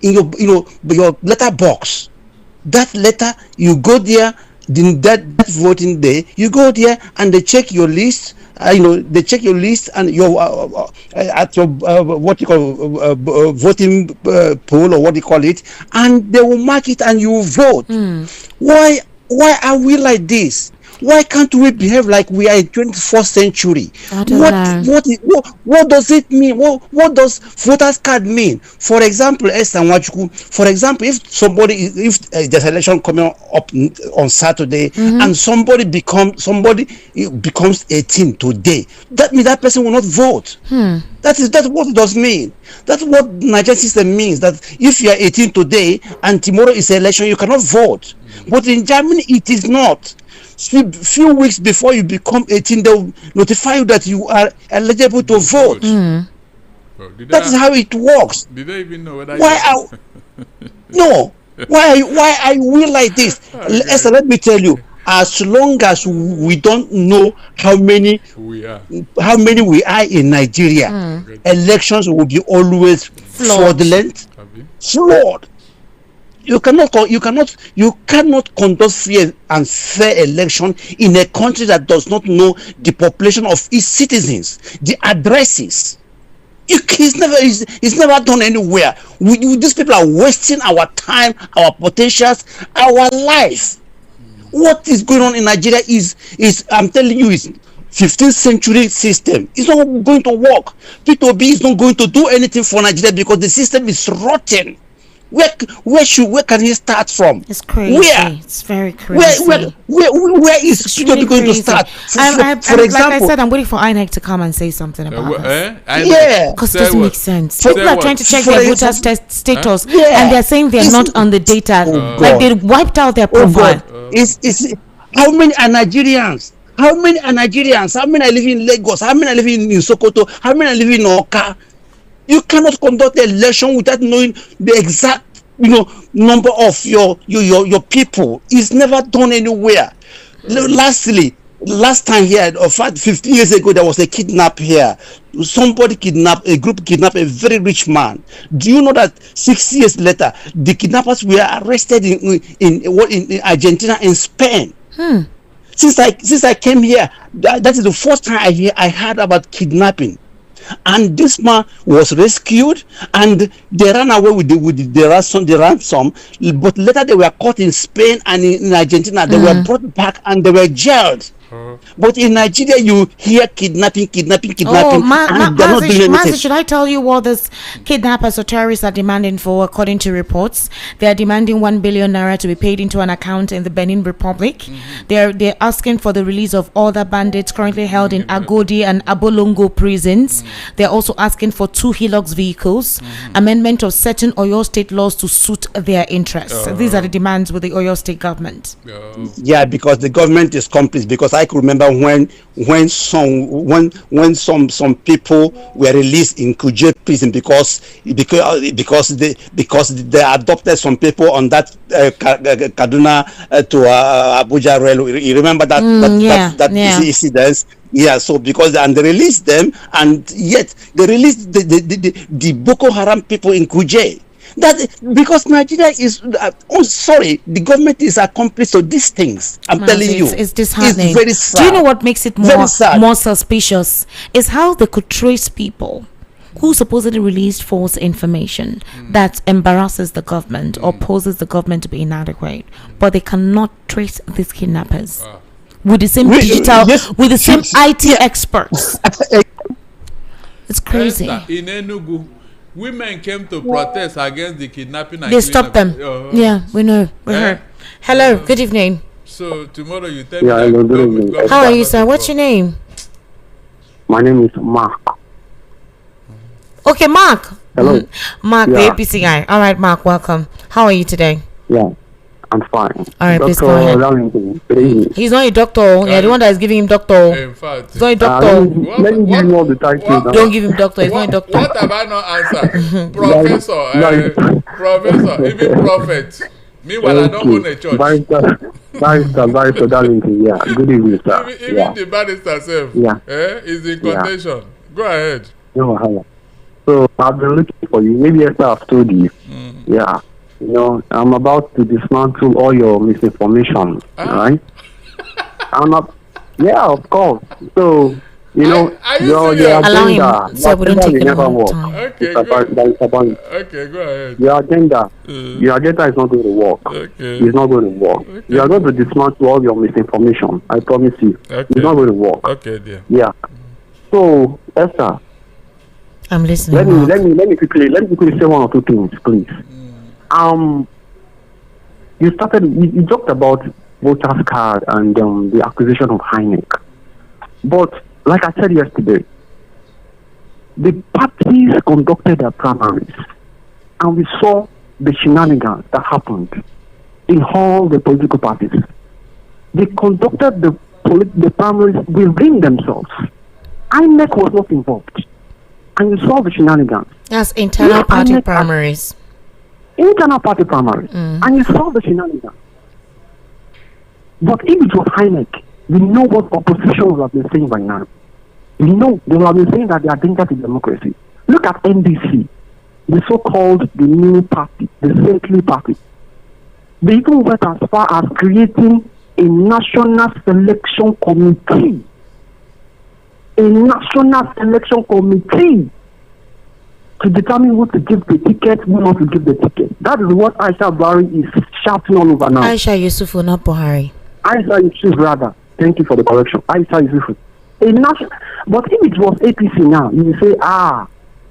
in your letter box. That letter, you go there. That voting day, you go there and they check your list. They check your list and your at your what you call voting poll or what you call it, and they will mark it and you vote. Why are we like this? Why can't we behave like we are in 21st century? What does it mean? What does voters card mean? For example, if there's an election coming up on Saturday and somebody becomes 18 today, that means that person will not vote. That's what it does mean. That's what Nigerian system means. That if you are 18 today and tomorrow is election, you cannot vote. But in Germany, it is not. Few weeks before you become 18, they'll notify you that you are eligible to vote. That is how it works. Did they even know whether why are we like this? Esther, let me tell you, as long as we don't know how many we are in Nigeria, elections will be always fraudulent, flawed. You cannot conduct free and fair election in a country that does not know the population of its citizens, the addresses. It's never done anywhere. These people are wasting our time, our potentials, our life. What is going on in Nigeria is I'm telling you, is 15th century system. It's not going to work. Peterobi is not going to do anything for Nigeria because the system is rotten. Where can he start from? It's crazy. Where? It's very crazy. Where is Peterobi going to start? For example, like I said, I'm waiting for INEC to come and say something about this. Yeah, because it doesn't make sense. People are trying to check their voter status, and they're saying they're not on the data. Like they wiped out their profile. It's how many are Nigerians? How many are Nigerians? How many are living in Lagos? How many are living in Sokoto? How many are living in Oka? You cannot conduct an election without knowing the exact, number of your people. It's never done anywhere. Lastly, last time here, 15 years ago, there was a kidnap here. A group kidnapped a very rich man. Do you know that 6 years later, the kidnappers were arrested in Argentina and Spain? Since I came here, that is the first time I heard about kidnapping. And this man was rescued, and they ran away with the ransom. But later they were caught in Spain and in Argentina. They were brought back and they were jailed. But in Nigeria, you hear kidnapping, and they're not doing anything. Should I tell you what these kidnappers or terrorists are demanding for? According to reports, they are demanding 1 billion naira to be paid into an account in the Benin Republic. They're asking for the release of all the bandits currently held in Agodi and Abolongo prisons. They're also asking for 2 Hilux vehicles, amendment of certain Oyo State laws to suit their interests. These are the demands with the Oyo State government. Yeah, because the government is complice. Because I could remember when some people were released in Kuje prison because they adopted some people on that Kaduna to Abuja railway. You remember that incident? Yeah, so because they released them, and yet they released the Boko Haram people in Kuje. That because Nigeria is sorry, the government is accomplice to these things. I'm telling you, it's disheartening. It's very sad. Do you know what makes it more suspicious? Is how they could trace people who supposedly released false information that embarrasses the government or poses the government to be inadequate, but they cannot trace these kidnappers with the same with the same IT experts. It's crazy. In Enugu, women came to protest against the kidnapping. They stopped them. Yeah, we know. We heard. Hello, good evening. So tomorrow you tell hello, good evening. How are you, sir? What's your name? My name is Mark. Okay, Mark. Hello. Mark, the APC guy. All right, Mark, welcome. How are you today? Yeah, I'm fine. All right, please go ahead. He's not a doctor. Yeah, the one that is giving him doctor. In fact, he's not a doctor. Let me give you all the titles. Don't give him doctor. He's not a doctor. What have I not answered? Professor, professor, even prophet. Meanwhile, I don't own a church. Barrister, Darlington. Yeah, good evening, sir. Even the barrister self is in contention. Go ahead. No, so I've been looking for you. Maybe after I've told you. Yeah. You know, I'm about to dismantle all your misinformation. Right? I'm not. Yeah, of course. So, you know, your agenda. So we don't take it never work. Okay, okay, go ahead. Your agenda is not going to work. Okay. It's not going to work. Okay. You are going to dismantle all your misinformation. I promise you. Okay. It's not going to work. Okay, dear. Yeah. So, Esther. I'm listening. Let me quickly say one or two things, please. You talked about voters card and the acquisition of INEC, but like I said yesterday, the parties conducted their primaries, and we saw the shenanigans that happened in all the political parties. They conducted the primaries within themselves. INEC was not involved. And you saw the shenanigans. That's internal party primaries. Internal party primaries. And you saw the shenanigans. But if it was INEC, we know what opposition will have been saying by now. We know they will have been saying that they are danger to democracy. Look at NDC, the so-called the new party, the Century Party. They even went as far as creating a national selection committee. A national selection committee to determine who to give the ticket, who not to give the ticket. That is what Aisha Buhari is shouting all over now. Aisha Yusufu, not Buhari. Aisha Yusufu, rather. Thank you for the correction. Aisha Yusufu. But if it was APC now, you say,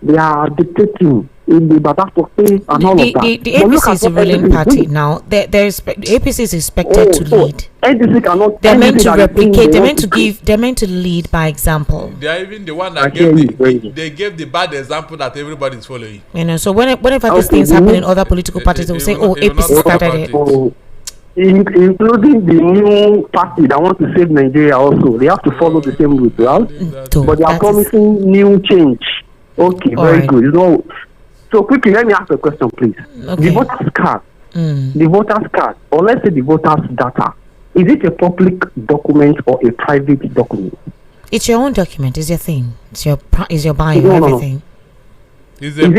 they are dictating in the Batafote and all of that. The APC is a ruling party now. The APC is expected to lead. NDC cannot. They're meant to replicate. They're meant to give. They're meant to lead by example. They are even the one that they gave the bad example that everybody is following. You know, so whenever these things happen in other political parties, they will say, "Oh, APC started it." Including the new party that want to save Nigeria also. They have to follow the same route, right? But they are promising new change. Okay, very good. You know, so quickly, let me ask a question, please. Okay. The voters card, or let's say the voters data, is it a public document or a private document? It's your own document. It's your thing. It's your bio, everything. It's a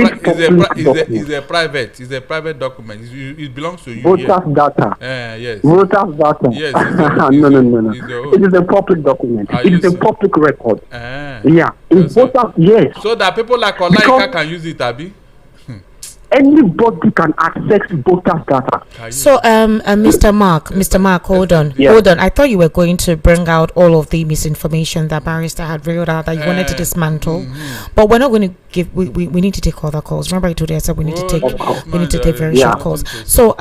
private document. It belongs to you. Voters data. Yes. Voters data. Yes. No. It is a public document. It is a public record. Yeah. Yes. So that people like Olaika can use it, Abi. Anybody can access voters data. So, Mr. Mark, hold on. I thought you were going to bring out all of the misinformation that Barrister had revealed out that you wanted to dismantle, but we're not going to give. We need to take other calls. Remember, I told you I said we need to take very short calls. So,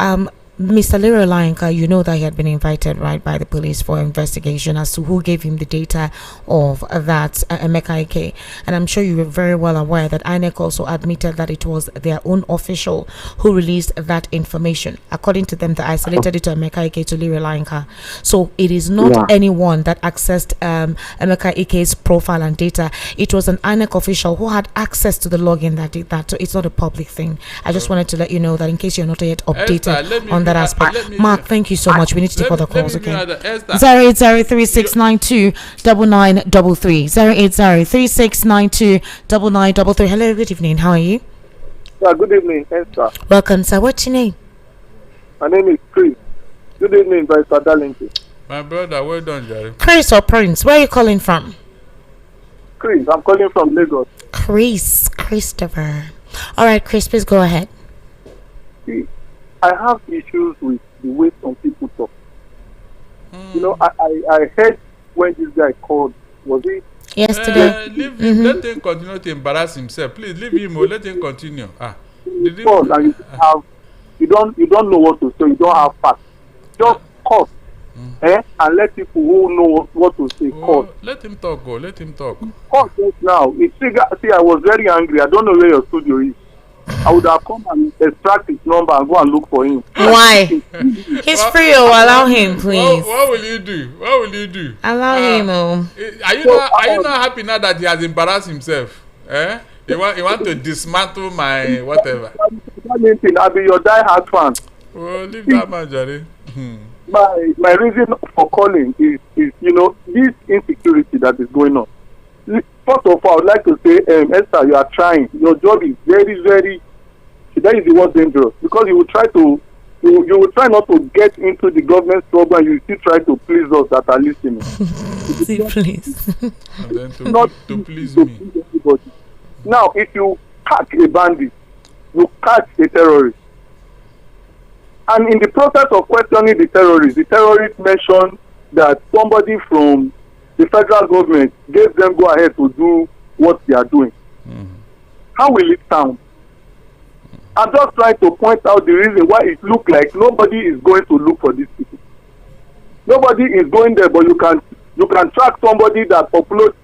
Mr. Leroy Lainka, you know that he had been invited, right, by the police for investigation as to who gave him the data of that Emeka Ike. And I'm sure you were very well aware that INEC also admitted that it was their own official who released that information. According to them, they isolated it to Emeka Ike, to Leroy Lainka. So it is not anyone that accessed Emeka Ike's profile and data. It was an INEC official who had access to the login that did that. So it's not a public thing. I just wanted to let you know that in case you're not yet updated on that aspect. Mark, thank you so much. We need to take other calls, okay? 08036929933. 08036929933. Hello, good evening. How are you? Yeah, good evening, Esther. Welcome, sir. What's your name? My name is Chris. Good evening, Mr. Darlington. My brother, well done, Jerry. Chris or Prince? Where are you calling from? Chris, I'm calling from Lagos. Christopher. All right, Chris, please go ahead. See, I have issues with the way some people talk. You know, I heard when this guy called, was it? Yesterday. Leave him. Let him continue to embarrass himself. Please leave him or let him continue. And you don't know what to say. You don't have facts. Just call, and let people who know what to say call. Let him talk. Go. Let him talk. Call just now. See, I was very angry. I don't know where your studio is. I would have come and extract his number and go and look for him. Why? He's free. Allow him, please. What will you do? What will you do? Allow him. Are you not happy now that he has embarrassed himself? You want to dismantle my whatever? I'll be your die-hard fan. Well, leave that man, Jerry. My reason for calling is this insecurity that is going on. First of all, I would like to say, Esther, you are trying. Your job is very, very. That is the word dangerous, because you will try not to get into the government struggle, and you still try to please us that are listening. Please. And then not to please me. Everybody. Now, if you catch a bandit, you catch a terrorist, and in the process of questioning the terrorist mentioned that somebody from the federal government gave them go ahead to do what they are doing. How will it sound? I'm just trying to point out the reason why it looks like nobody is going to look for these people. Nobody is going there, but you can track somebody that uploads.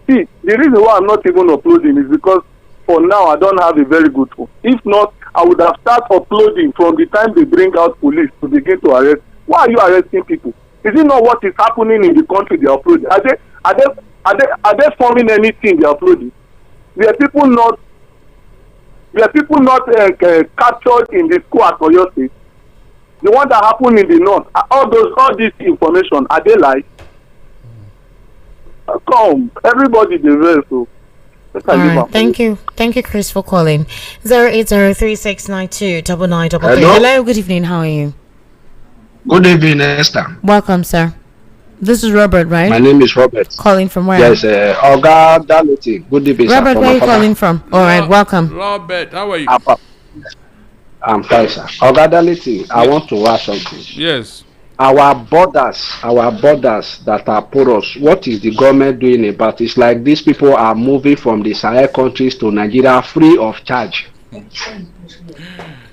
See, the reason why I'm not even uploading is because for now I don't have a very good phone. If not, I would have started uploading from the time they bring out police to begin to arrest. Why are you arresting people? Is it not what is happening in the country they are uploading? Are they forming anything they are uploading? Were people not captured in the school at Oyo State? The one that happened in the north, all this information, are they lies? Come, everybody deserves so. All right, thank you, Chris, for calling. 08036929933. Hello, good evening. How are you? Good evening, Esther. Welcome, sir. This is Robert, right? My name is Robert. Calling from where? Yes, Oga Daloti. Good evening, Robert, sir. Where are you calling from? All right, welcome. Robert, how are you? I'm fine, sir. Oga Daloti, I want to ask something. Yes. Our borders that are porous, what is the government doing about it? It's like these people are moving from the Sahel countries to Nigeria free of charge.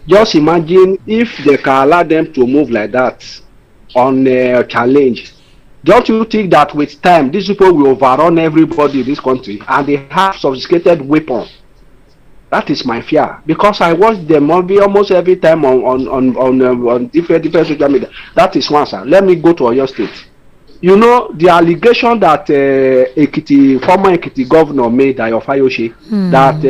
Just imagine if they can allow them to move like that on a challenge. Don't you think that with time, these people will overrun everybody in this country, and they have sophisticated weapons? That is my fear, because I watch the movie almost every time on different social media. That is one, sir. Let me go to Oyo State. You know the allegation that former Ekiti governor made, Ayo Fayose, that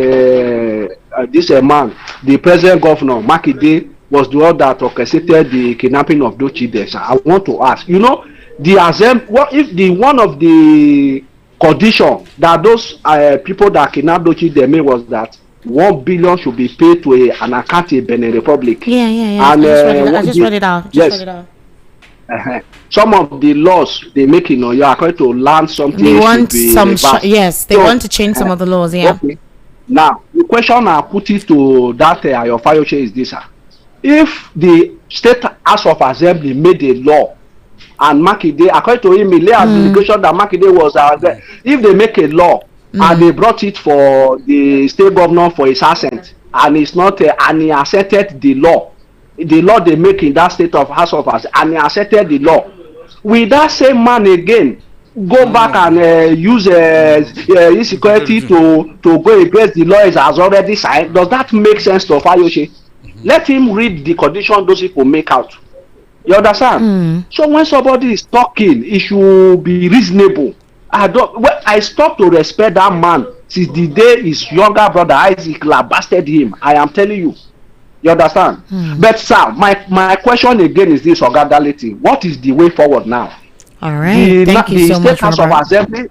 this man, the present governor Makinde, was the one that orchestrated the kidnapping of those children. I want to ask, you know, what if one of the condition that those people that kidnapped those children made was that 1 billion should be paid to an account in Benin Republic. Yeah. And, I just read it out. Some of the laws they make in Oyo according to land something. They want they want to change some of the laws. Yeah. Okay. Now the question I put it to that Ayo Fayose is this: if the State House of Assembly made a law and Makinde, according to him, the allegation that Makinde was there, if they make a law and they brought it for the state governor for his assent, and it's not and he accepted the law they make in that state of House of Assembly, and he accepted the law, will that same man again go back and use insecurity to go against the law he has already signed? Does that make sense to Fayose? Let him read the condition those people make out. You understand? So when somebody is talking, it should be reasonable. I stopped to respect that man since the day his younger brother Isaac lambasted him. I am telling you. You understand? But sir, my question again is this, Oga Daleti. What is the way forward now? All right. Thank you so much, Robert.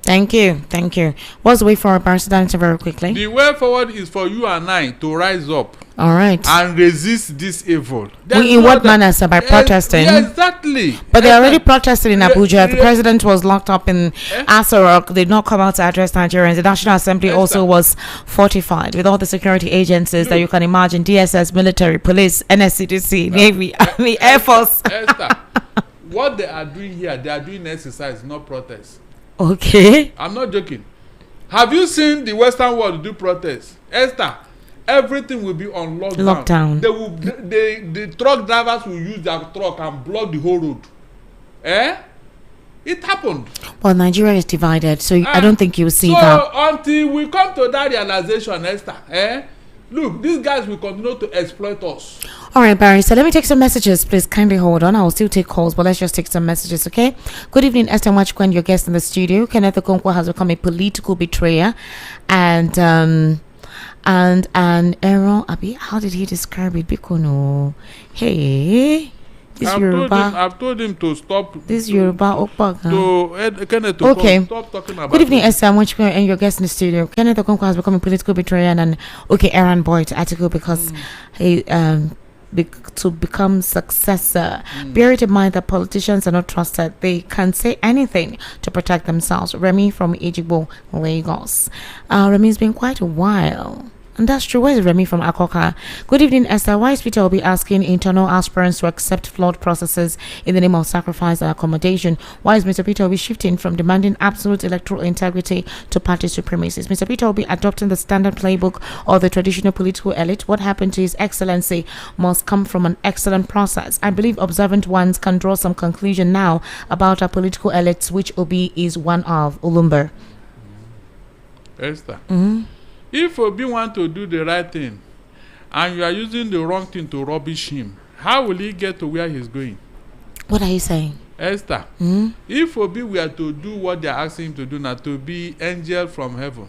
Thank you. What's the way forward, Barrister Danton, very quickly? The way forward is for you and I to rise up. All right. And resist this evil. In what manner, sir? By protesting? Yeah, exactly. But they already protested in Abuja. The president was locked up in Asarok. They did not come out to address Nigerians. The National Assembly also was fortified with all the security agencies that you can imagine: DSS, military, police, NSCDC, Navy, Army, Air Force. Esther, what they are doing here, they are doing exercise, not protest. Okay. I'm not joking. Have you seen the Western world do protests? Esther, everything will be on lockdown. They will, the truck drivers will use their truck and block the whole road. It happened. Well, Nigeria is divided, so I don't think you'll see that. So until we come to that realization, Esther, look, these guys will continue to exploit us. All right, Barry, so let me take some messages. Please kindly hold on. I will still take calls, but let's just take some messages, okay? Good evening, Esther Mwachukwu, your guest in the studio. Kenneth Okonkwo has become a political betrayer and an error. Abi, how did he describe it? Bikono. Hey, this Yoruba. I've told him to stop. This Yoruba Okpa. Kenneth Okonkwo. Stop talking about. Good evening, Esther Mwachukwu, and your guest in the studio. Kenneth Okonkwo has become a political betrayer and an errand boy to article because he to become successor. Bear it in mind that politicians are not trusted. They can say anything to protect themselves. Remy from Ejigbo, Lagos. Remy's been quite a while. And that's true. Where's Remy from Akoka? Good evening, Esther. Why is Peterobi asking internal aspirants to accept flawed processes in the name of sacrifice and accommodation? Why is Mr. Peterobi shifting from demanding absolute electoral integrity to party supremacy? Is Mr. Peterobi adopting the standard playbook of the traditional political elite? What happened to His Excellency must come from an excellent process. I believe observant ones can draw some conclusion now about our political elites, which Obi is one of. Ulumber. Esther. If Obi want to do the right thing and you are using the wrong thing to rubbish him, how will he get to where he's going? What are you saying? Esther, if Obi were to do what they are asking him to do now, to be angel from heaven,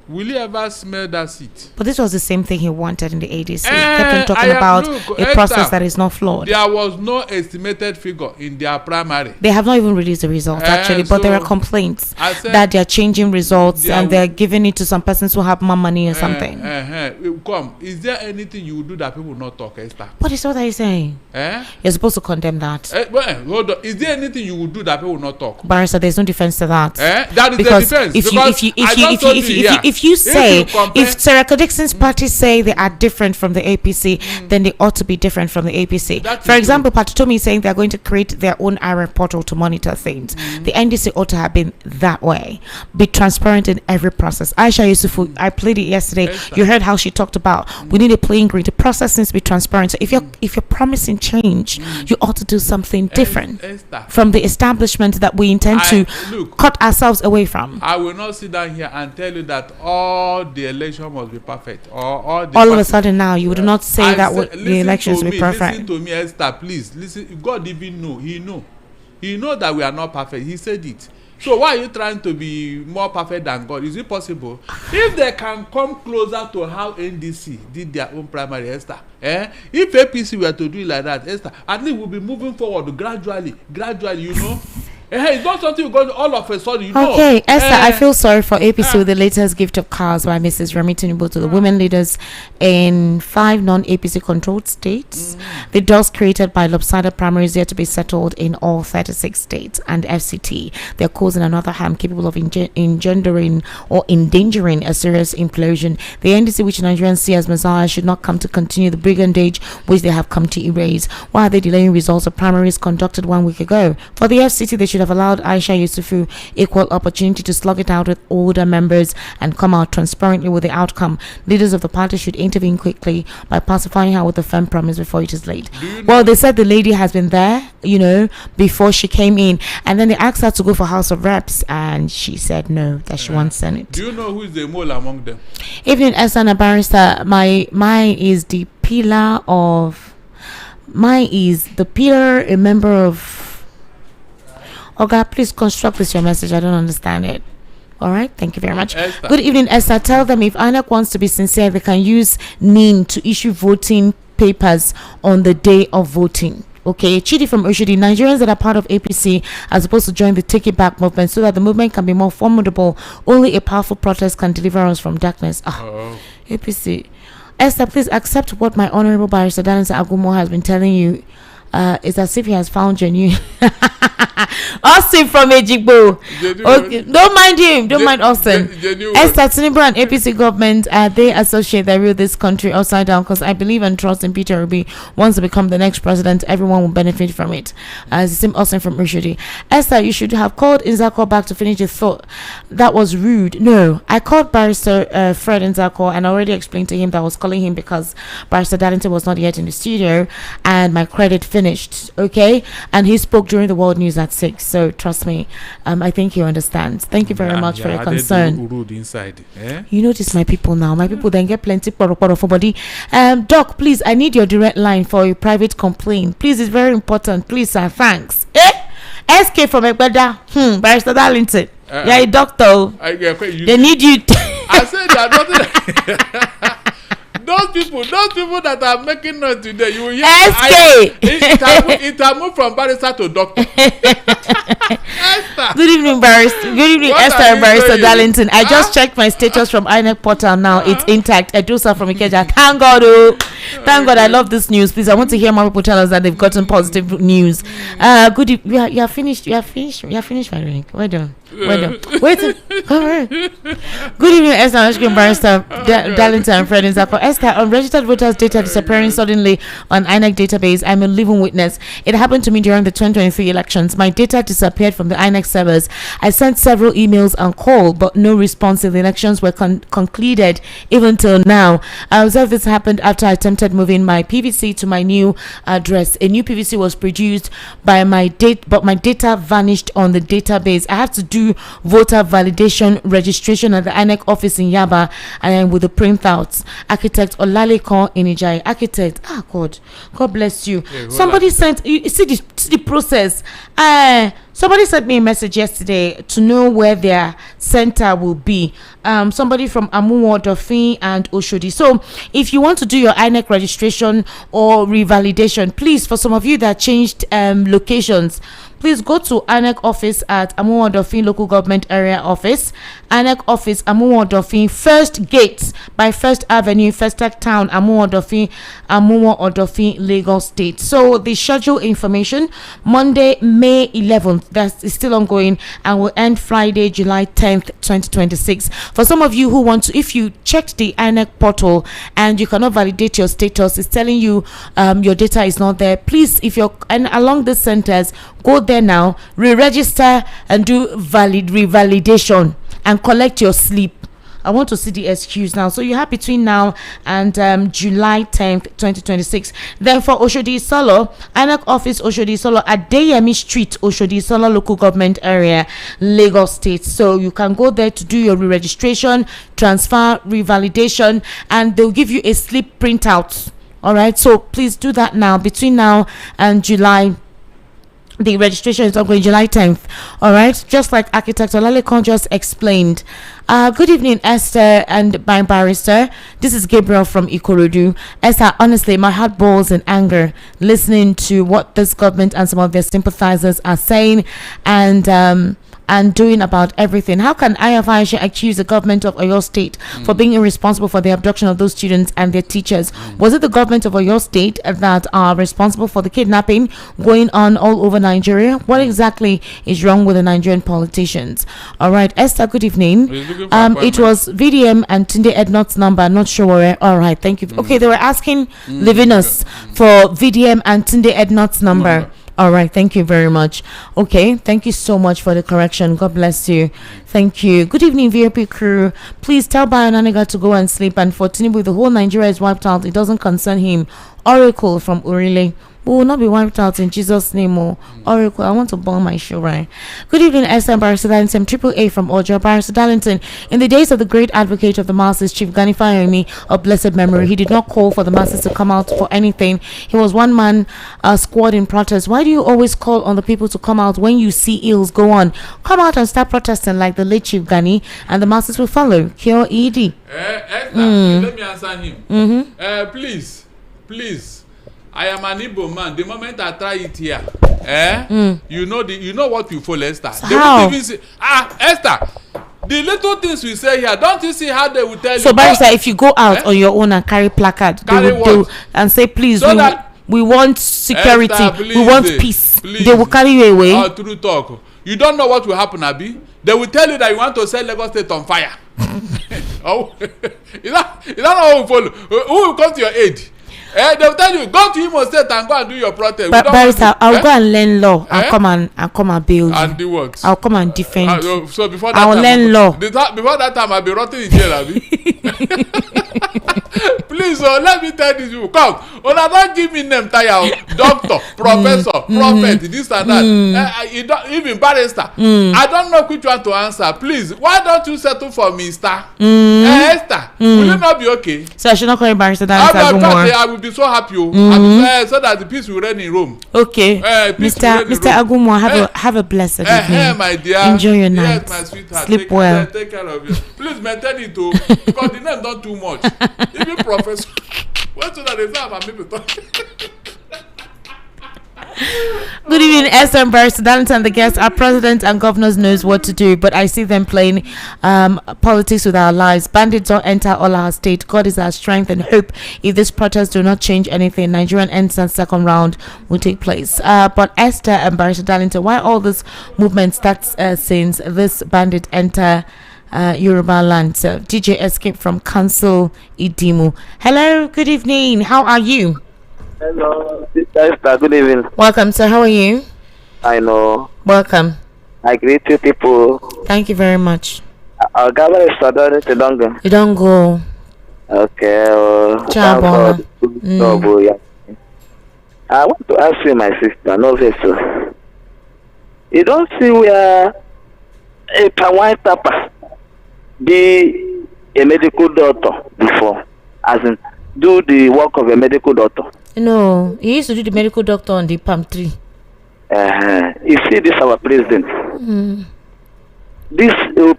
will he ever smell that seat? But this was the same thing he wanted in the ADC. He kept on talking about a process that is not flawed. There was no estimated figure in their primary. They have not even released the results actually, but there are complaints that they are changing results and they are giving it to some persons who have more money or something. Come, is there anything you will do that people will not talk, Esther? What is what are you saying? You're supposed to condemn that. Well, hold on. Is there anything you will do that people will not talk? Barrister, there's no defense to that. That is because the defense. If Saraka Dixon's party say they are different from the APC, then they ought to be different from the APC. For example, Peterobi is saying they are going to create their own IRA portal to monitor things. The NDC ought to have been that way. Be transparent in every process. Aisha Yusufu, I played it yesterday. You heard how she talked about we need a playing grid. The process needs to be transparent. So if you're promising change, you ought to do something different from the establishment that we intend to cut ourselves away from. I will not sit down here and tell you that all the election must be perfect. All of a sudden now you would not say the elections will be perfect. Listen to me, Esther, please. Listen. God even know. He know that we are not perfect. He said it. So why are you trying to be more perfect than God? Is it possible? If they can come closer to how NDC did their own primary, Esther, if APC were to do it like that, Esther, at least we'll be moving forward gradually, you know. It's not something you got all of a sudden, you know. Okay, Esther, I feel sorry for APC with the latest gift of cars by Mrs. Remi Tinubu to the women leaders in 5 non-APC controlled states. The dust created by lopsided primaries yet to be settled in all 36 states and FCT. They're causing another harm capable of engendering or endangering a serious implosion. The NDC, which Nigerians see as messiah, should not come to continue the brigandage which they have come to erase. Why are they delaying results of primaries conducted 1 week ago? For the FCT, they should have allowed Aisha Yusufu equal opportunity to slug it out with older members and come out transparently with the outcome. Leaders of the party should intervene quickly by pacifying her with a firm promise before it is late. Well, they said the lady has been there, you know, before she came in, and then they asked her to go for House of Reps, and she said no, that she wants Senate. Do you know who is the mole among them? Evening, Esana Barrister. Mine is the pillar, a member of. Okay, please construct this your message. I don't understand it. All right, thank you very much. Esther. Good evening, Esther. Tell them if INEC wants to be sincere, they can use NIN to issue voting papers on the day of voting. Okay, Chidi from Oshodi. Nigerians that are part of APC are supposed to join the Take It Back movement so that the movement can be more formidable. Only a powerful protest can deliver us from darkness. APC. Esther, please accept what my honorable barrister Daniel Agumo has been telling you. It's as if he has found your new Austin from Ejigbo. Okay, don't mind him. Don't mind Austin. Esther, Tinubu and APC government, they associate that rule this country upside down, because I believe and trust in Peterobi. Once to become the next president, everyone will benefit from it. It's the same Austin from Ushudi. Esther, you should have called Inzako back to finish his thought. That was rude. No, I called Barrister Fred Inzako and I already explained to him that I was calling him because Barrister Darlington was not yet in the studio and my credit finished. Okay, and he spoke during the world news at 6, so trust me, I think you understand. Thank you very much for your concern. You notice my people now, my people then get plenty for body. Doc, please, I need your direct line for a private complaint, please. It's very important, please sir. Thanks. SK from Egbeda. Barrister Darlington, you're a doctor. They need you. I said they are not. Those people that are making noise today, you will hear SK. It has moved from barrister to doctor. Good evening, Barrister. Good evening, Esther and Barrister Darlington. I just checked my status from INEC portal now. It's intact. Edusa from Ikeja. Thank God, thank God. I love this news. Please, I want to hear more people tell us that they've gotten positive news. Good. You are finished. You are finished, Frederick. Well done. Wait. Good evening, Esther, Barrister Darlington and Fred Inzako. Esther, unregistered voters data disappearing suddenly on INEC database. I'm a living witness. It happened to me during the 2023 elections. My data disappeared from the INEC servers. I sent several emails and called, but no response till the elections were concluded. Even till now, I observed this happened after I attempted moving my PVC to my new address. A new PVC was produced by my date, but my data vanished on the database. I have to do voter validation registration at the INEC office in Yaba and with the printouts. Architect Olalekon Inijai. Architect, God bless you. Somebody sent, you see the process. Somebody sent me a message yesterday to know where their center will be. Somebody from Amuwo, Dofin, and Oshodi. So, if you want to do your INEC registration or revalidation, please, for some of you that changed locations, please go to INEC office at Amuwo Dofin Local Government Area Office. INEC office, Amuwo Dofin, First Gate by First Avenue, Festac Town, Amuwo Dofin, Lagos State. So the schedule information, Monday, May 11th, that is still ongoing and will end Friday, July 10th, 2026. For some of you who want to, if you checked the INEC portal and you cannot validate your status, it's telling you your data is not there. Please, if you're along this centers, go there now, re-register and do revalidation and collect your slip. I want to see the excuse now. So you have between now and July 10th, 2026. Then for Oshodi Solo, INEC office Oshodi Solo at Deyemi Street, Oshodi Solo Local Government Area, Lagos State. So you can go there to do your re-registration, transfer, revalidation, and they'll give you a slip printout. All right. So please do that now. Between now and July. The registration is ongoing July 10th. All right, just like Architect Olalekon just explained. Good evening, Esther and my barrister. This is Gabriel from Ikorodu. Esther, honestly, my heart boils in anger listening to what this government and some of their sympathizers are saying and doing about everything. How can IFI accuse the government of Oyo State for being irresponsible for the abduction of those students and their teachers? Was it the government of Oyo State that are responsible for the kidnapping going on all over Nigeria? What exactly is wrong with the Nigerian politicians? All right, Esther, good evening. It was VDM and Tunde Ednot's number, not sure where. All right, thank you. Okay, they were asking Livinus for VDM and Tunde Ednot's number. All right, thank you very much. Okay, thank you so much for the correction. God bless you. Thank you. Good evening, VIP crew. Please tell Bayonaniga to go and sleep. And for Tinubu, the whole Nigeria is wiped out. It doesn't concern him. Oracle from Urile. We will not be wiped out in Jesus' name. Oracle, I want to burn my shoe, right? Good evening, SM Barrister Darlington, Triple A from Ojo. Barrister Darlington, in the days of the great advocate of the masses, Chief Gani Fayomi of blessed memory, he did not call for the masses to come out for anything. He was one man squad in protest. Why do you always call on the people to come out when you see ills go on? Come out and start protesting like the late Chief Gani, and the masses will follow. Kyo ED. Let me answer him. Please. I am an Igbo man. The moment I try it here, you know what you fall, Esther. So they won't even say, Esther. The little things we say here, don't you see how they will tell you? So, Barrister, if you go out on your own and carry placard, they will and say, please, so we want security, Esther, we want peace. They will carry you away. True talk. You don't know what will happen, Abi. They will tell you that you want to set Lagos State on fire. Oh, is that how we follow? Who will come to your aid? They will tell you, go to Imo State and go and do your protest. But Barrister, I'll go and learn law. I'll come and bail you. And do what? I'll come and defend you. So before that I'll learn law. Before that time, I'll be rotting in jail, Abi. Please, let me tell these people. Come, don't give me name, tire. Doctor, professor, prophet, this and that. Even barrister. I don't know which one to answer. Please, why don't you settle for me, Esther? Esther, will you not be okay? So I should not call you Barrister. I will be so happy, so that the peace will reign in Rome. Okay, Mr. Agumo, have a blessed evening. My dear, enjoy your night. Yes, my sweetheart. Sleep well. Take care of you. Please maintain it too, because the name don't too much. Even professor, what's that? They say about me talking. Good evening, SM Barrister Darlington. The guests, our president and governors knows what to do, but I see them playing politics with our lives. Bandits don't enter all our state. God is our strength and hope. If this protest do not change anything, Nigerian NDC second round will take place. But Esther and Barrister Darlington, why all this movement starts since this bandit enter Yoruba land? So, DJ Escape from Council Idimu. Hello, good evening. How are you? Hello, Sister Esther. Good evening. Welcome, sir. How are you? I know. Welcome. I greet you people. Thank you very much. Our governor is Sadari Tidongo. You don't go. Okay. Ciao, yeah. I want to ask you, my sister, no vessel. You don't see where a Pawai Papa be a medical doctor before, as in do the work of a medical doctor. No, he used to do the medical doctor on the palm tree. You see, this our president. This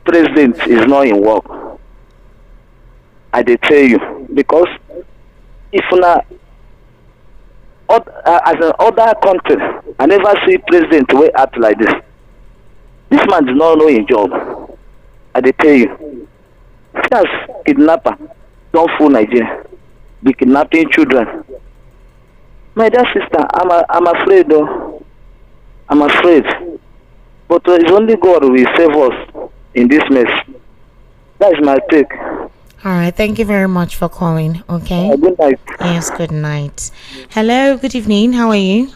president is not in work. I dey tell you, because if not, as an other country, I never see president way act like this. This man does not know his job. I dey tell you, just kidnapper don't fool Nigeria. Be kidnapping children. My dear sister, I'm afraid though. I'm afraid. But it's only God who will save us in this mess. That is my take. All right, thank you very much for calling. Okay. Good night. Yes, good night. Hello, good evening. How are you?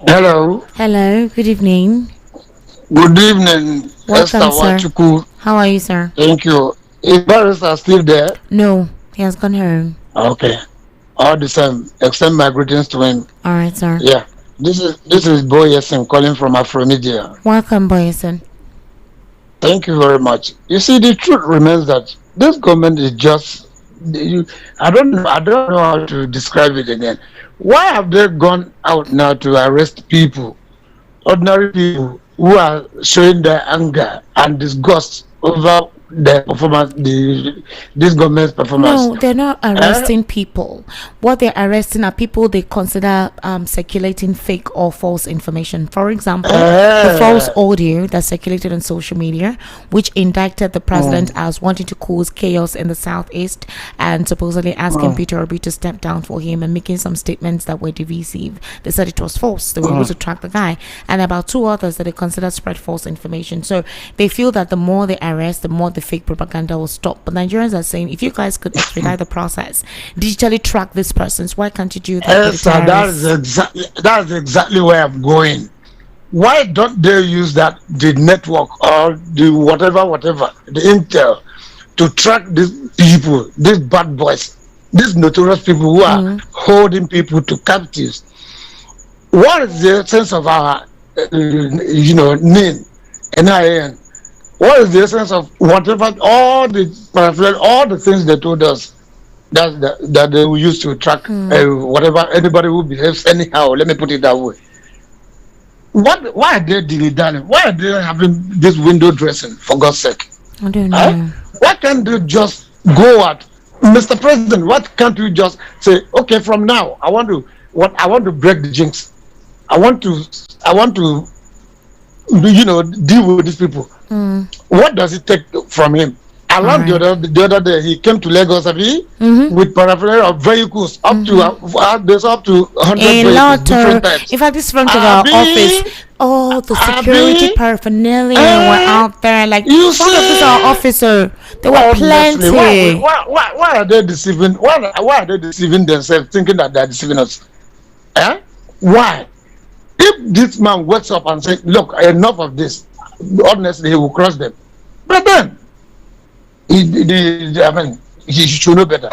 Hello. Hello, good evening. Good evening, welcome, Esther sir. Wachuku. How are you, sir? Thank you. Is Barrister still there? No, he has gone home. Okay. All the same, extend my greetings to him. All right, sir. Yeah. This is Boyeson calling from Afromedia. Welcome, Boyeson. Thank you very much. You see, the truth remains that this government is just I don't know how to describe it again. Why have they gone out now to arrest people, ordinary people who are showing their anger and disgust over the performance, this government's performance? No, they're not arresting people. What they're arresting are people they consider circulating fake or false information. For example, the false audio that circulated on social media, which indicted the president as wanting to cause chaos in the southeast and supposedly asking Peterobi to step down for him and making some statements that were divisive. They said it was false. They were able to track the guy, and about 2 others that they consider spread false information. So they feel that the more they arrest, the more the fake propaganda will stop. But Nigerians are saying, if you guys could expedite the process, digitally track these persons, why can't you do that? Yes, sir, that's exactly where I'm going. Why don't they use the network or the whatever, the intel, to track these people, these bad boys, these notorious people who are holding people to captives? What is the sense of our, NIN, NIN? What is the essence of whatever, all the things they told us that they will use to track whatever, anybody who behaves anyhow, let me put it that way. Why are they dilly-dallying? Why are they having this window dressing, for God's sake? I don't know. Why can't they just go at Mr. President? Why can't you just say, okay, from now, I want to what I want to break the jinx. I want to deal with these people. What does it take from him? Along the other day, he came to Lagos, with paraphernalia of vehicles up to there's up to 100 vehicles, different types. In fact, this front of our office, all the security paraphernalia were out there. Like front of our officer, there were plenty. Why are they deceiving? Why are they deceiving themselves, thinking that they're deceiving us? Why? If this man wakes up and says, "Look, enough of this," honestly, he will cross them. But then, he should know better.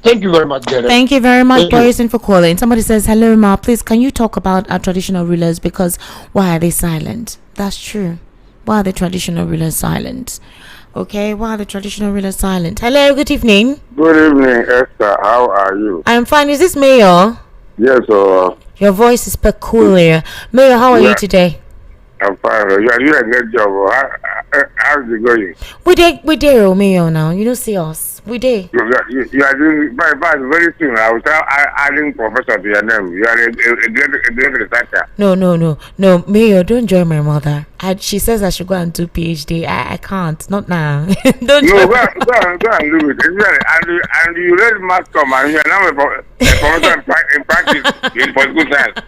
Thank you very much, Jared. Thank you very much, Boyson, for calling. Somebody says, "Hello, Ma. Please, can you talk about our traditional rulers? Because why are they silent?" That's true. Why are the traditional rulers silent? Okay, why are the traditional rulers silent? Hello, good evening. Good evening, Esther. How are you? I'm fine. Is this Mayor? Yes, Your voice is peculiar. Mayor, how are you today? I'm fine. You are doing a great job. How's it going? We did, Mayor, now. You don't see us. We did. You are doing very soon. I will start adding professor to your name. You are a great researcher. No, Mayor, don't join my mother. She says I should go and do PhD. I can't. Not now. Don't go and do it. And you read mass com and you are now a professor in practice in political science.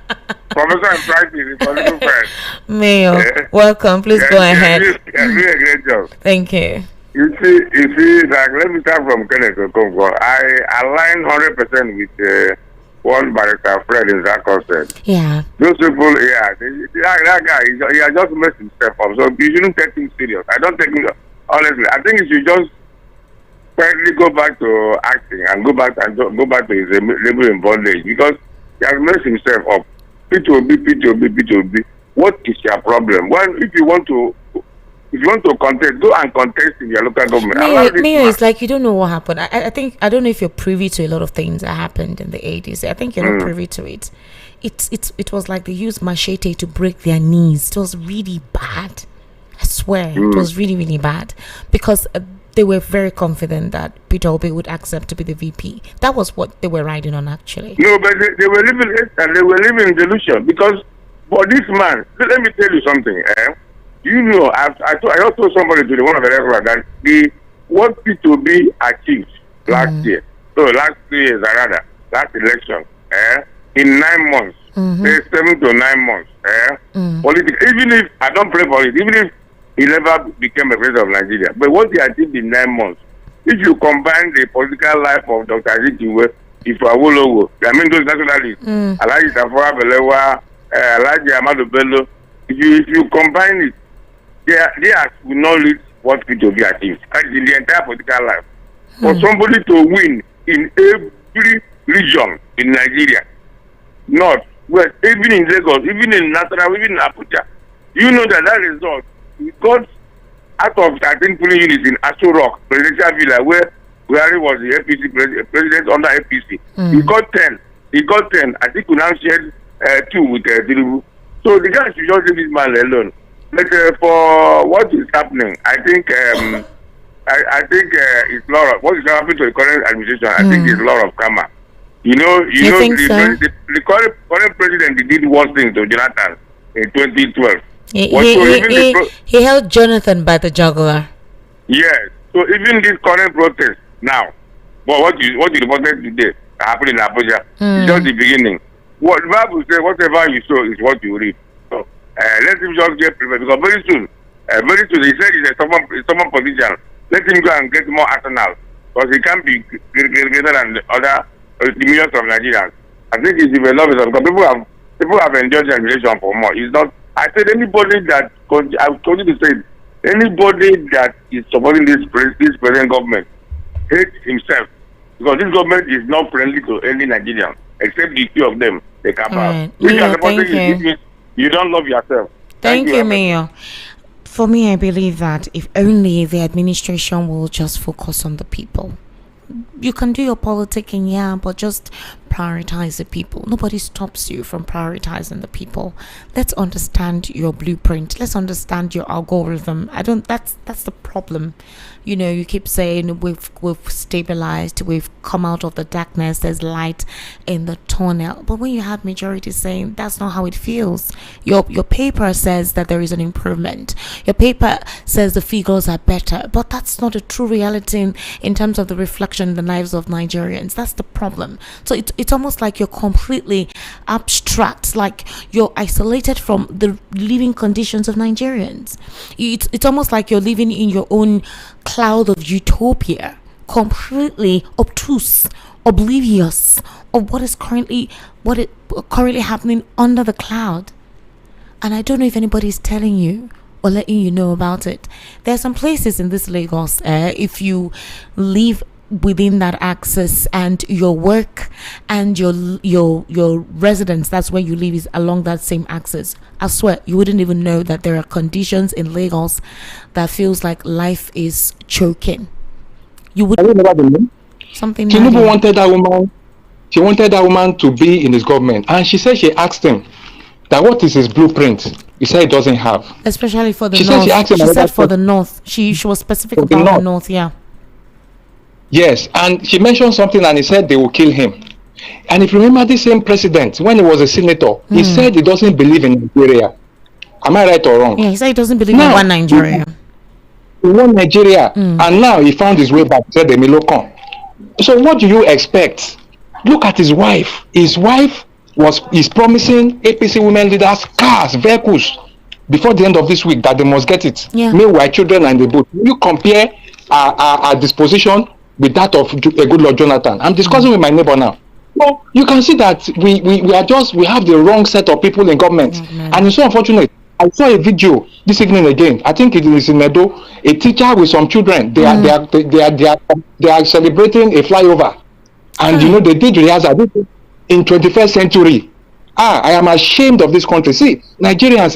Professor in practice in political science. Mayor, welcome. Please go ahead. You're doing a great job. Thank you. You see, like, let me start from Kenneth Okonkwo. I align 100% with one barrister Fred in that concept. Yeah. Those people, that guy, he has just messed himself up. So you shouldn't take him serious. I don't take him, honestly. I think he should just quietly go back to acting and go back to his labor in bondage because he has messed himself up. Peterobi. What is your problem? If you want to contest, go and contest in your local government. Mayor, it's like you don't know what happened. I don't know if you're privy to a lot of things that happened in the 80s. I think you're not privy to it. It was like they used machete to break their knees. It was really bad. I swear, it was really, really bad because they were very confident that Peterobi would accept to be the VP. That was what they were riding on, actually. No, but they were living in delusion because for this man, let me tell you something. You know, I also told somebody today, one of the regulars, that what Peterobi achieved last year, so last 3 years, last election, in 9 months, 7 to 9 months, even if I don't pray for it, even if he never became a president of Nigeria, but what he achieved in 9 months, if you combine the political life of Dr. Azikiwe, Ifawolowo, those nationalists, Alhaji Tafawa Balewa, Alhaji Amadu Bello, if you combine it, they will not reach what Peterobi achieved. That is in the entire political life. For somebody to win in every region in Nigeria, North, West, even in Lagos, even in Nasarawa, even in Abuja, you know that result, he got out of 13 polling units in Aso Rock, Presidential Villa, where Buhari was the APC president under APC. He got 10. I think we now shared 2 with Tinubu. So the guy should just leave this man alone. But for what is happening, I think it's a lot of what is happening to the current administration. I think it's a lot of karma. The current president did worse thing to Jonathan in 2012. He held Jonathan by the jugular. Yes. So even this current protest now, but what you reported today happening in Abuja, it's just the beginning. What the Bible says, whatever you sow is what you reap. So let him just get prepared because very soon he said he's a stubborn position. Let him go and get more arsenal because he can't be greater than the other the millions of Nigerians. I think he's developed because people have enjoyed the administration for more. It's not. I said anybody that I've told you to say anybody that is supporting this present government hates himself because this government is not friendly to any Nigerian except the few of them they come out. You don't love yourself. Thank you, Mayor. For me, I believe that if only the administration will just focus on the people. You can do your politicking, but just prioritize the people. Nobody stops you from prioritizing the people. Let's understand your blueprint. Let's understand your algorithm. That's the problem. You know, you keep saying we've stabilized, we've come out of the darkness, there's light in the tunnel. But when you have majority saying that's not how it feels, your paper says that there is an improvement. Your paper says the figures are better, but that's not a true reality in terms of the reflection in the lives of Nigerians. That's the problem. So it's almost like you're completely abstract, like you're isolated from the living conditions of Nigerians. It's almost like you're living in your own cloud of utopia, completely obtuse, oblivious of what is currently happening under the cloud. And I don't know if anybody's telling you or letting you know about it. There are some places in this Lagos, if you live within that axis and your work and your residence, that's where you live, is along that same axis, I swear you wouldn't even know that there are conditions in Lagos that feels like life is choking. You would something. Tinubu wanted that woman. She wanted that woman to be in his government, and she said she asked him that what is his blueprint. He said he doesn't have. Especially for the she north. Said she asked him she said for the north. She was specific about the north. Yeah. Yes, and she mentioned something, and he said they will kill him. And if you remember, the same president, when he was a senator, he said he doesn't believe in Nigeria. Am I right or wrong? Yeah, he said he doesn't believe in one Nigeria. One Nigeria, and now he found his way back. Said the Milokon. So what do you expect? Look at his wife. His wife is promising APC women leaders cars, vehicles before the end of this week that they must get it. Yeah. Meanwhile, children are in the boat. You compare our disposition with that of a good Lord Jonathan. I'm discussing with my neighbor now. Well, you can see that we have the wrong set of people in government, and it's so unfortunate. I saw a video this evening again. I think it is in Edo. A teacher with some children. They are celebrating a flyover, and you know they did rehearsal in 21st century. I am ashamed of this country. See, Nigerians.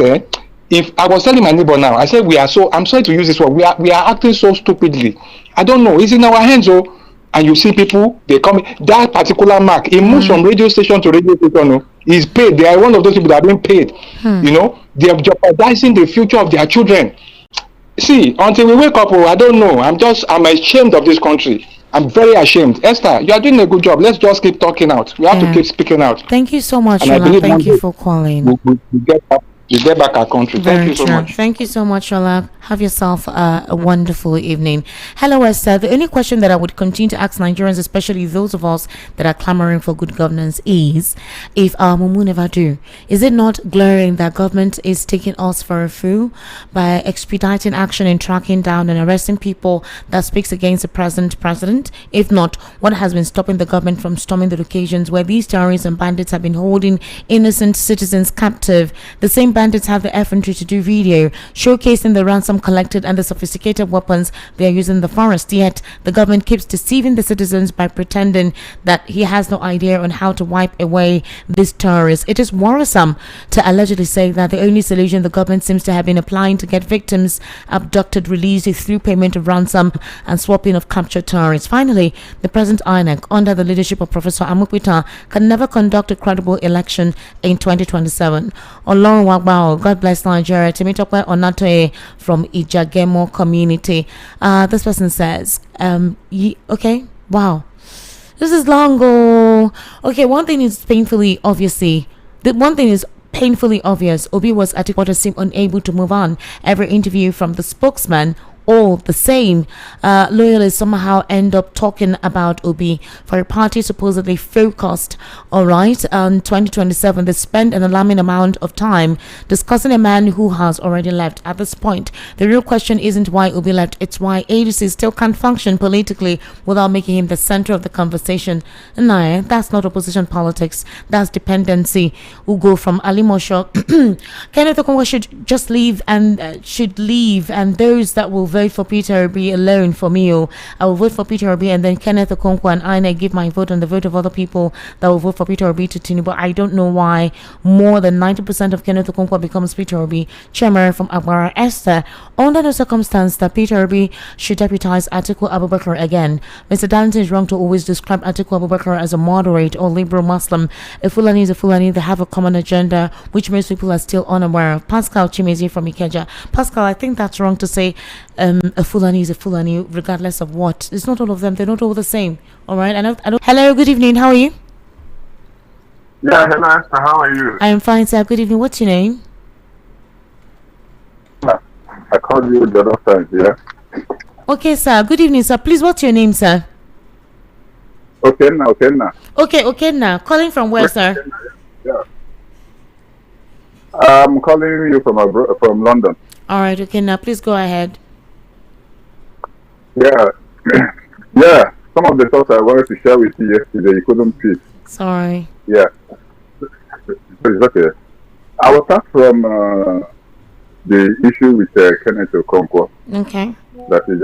If I was telling my neighbor now, I said I'm sorry to use this word. We are acting so stupidly. I don't know. It's in our hands, and you see people, they come. That particular mark, it moves from radio station to radio station. Is paid. They are one of those people that are being paid. You know, they are jeopardizing the future of their children. See, until we wake up, I don't know. I'm ashamed of this country. I'm very ashamed. Esther, you are doing a good job. Let's just keep talking out. We have to keep speaking out. Thank you so much, Shola. Thank you for calling. We get back our country. Thank you so much. Thank you so much, Shola. Have yourself a wonderful evening. Hello, Esther. The only question that I would continue to ask Nigerians, especially those of us that are clamoring for good governance, is if our Mumu never do, is it not glaring that government is taking us for a fool by expediting action and tracking down and arresting people that speaks against the present president? If not, what has been stopping the government from storming the locations where these terrorists and bandits have been holding innocent citizens captive? The same bandits have the effrontery to do video showcasing the ransom collected and the sophisticated weapons they are using in the forest, yet the government keeps deceiving the citizens by pretending that he has no idea on how to wipe away these terrorists. It is worrisome to allegedly say that the only solution the government seems to have been applying to get victims abducted released is through payment of ransom and swapping of captured terrorists. Finally, the present INEC, under the leadership of Professor Amukwita, can never conduct a credible election in 2027. Olorun Wagbao, God bless Nigeria. Temitope Onatoye from Ijagemo community. This person says, okay, wow, this is long. Okay, one thing is painfully obvious. Obi was at quarter seemed unable to move on. Every interview from the spokesman, all the same, loyalists somehow end up talking about Obi for a party supposedly focused, on 2027. They spend an alarming amount of time discussing a man who has already left. At this point, the real question isn't why Obi left, it's why ADC still can't function politically without making him the center of the conversation. No, that's not opposition politics, that's dependency. We'll go from Ali Mosho. Kenneth Okonkwo should just leave, and those that will vote vote for Peterobi alone for me. I will vote for Peterobi, and then Kenneth, Okonkwo, and I give my vote on the vote of other people that will vote for Peterobi to Tinubu. I don't know why more than 90% of Kenneth Okonkwo becomes Peterobi. Chairman from Agbara Esther, under the circumstance that Peterobi should deputize Atiku Abubakar again. Mr. Danton is wrong to always describe Atiku Abubakar as a moderate or liberal Muslim. A Fulani is a Fulani. They have a common agenda, which most people are still unaware of. Pascal Chimezi from Ikeja. Pascal, I think that's wrong to say a Fulani is a Fulani regardless of what. It's not all of them. They're not all the same. All right. I don't. Hello. Good evening. How are you? Yeah, hello, Esther. How are you? I am fine, sir. Good evening. What's your name? I called you the other time, yeah? Okay, sir. Good evening, sir. Please, what's your name, sir? Okay, now. Okay, now. Calling from where, sir? Yeah. I'm calling you from London. All right, okay, now. Please go ahead. Yeah. Yeah. Some of the thoughts I wanted to share with you yesterday, you couldn't pick. Sorry. Yeah. It's okay. I will start from the issue with Kenneth Okonkwo. Okay. That is,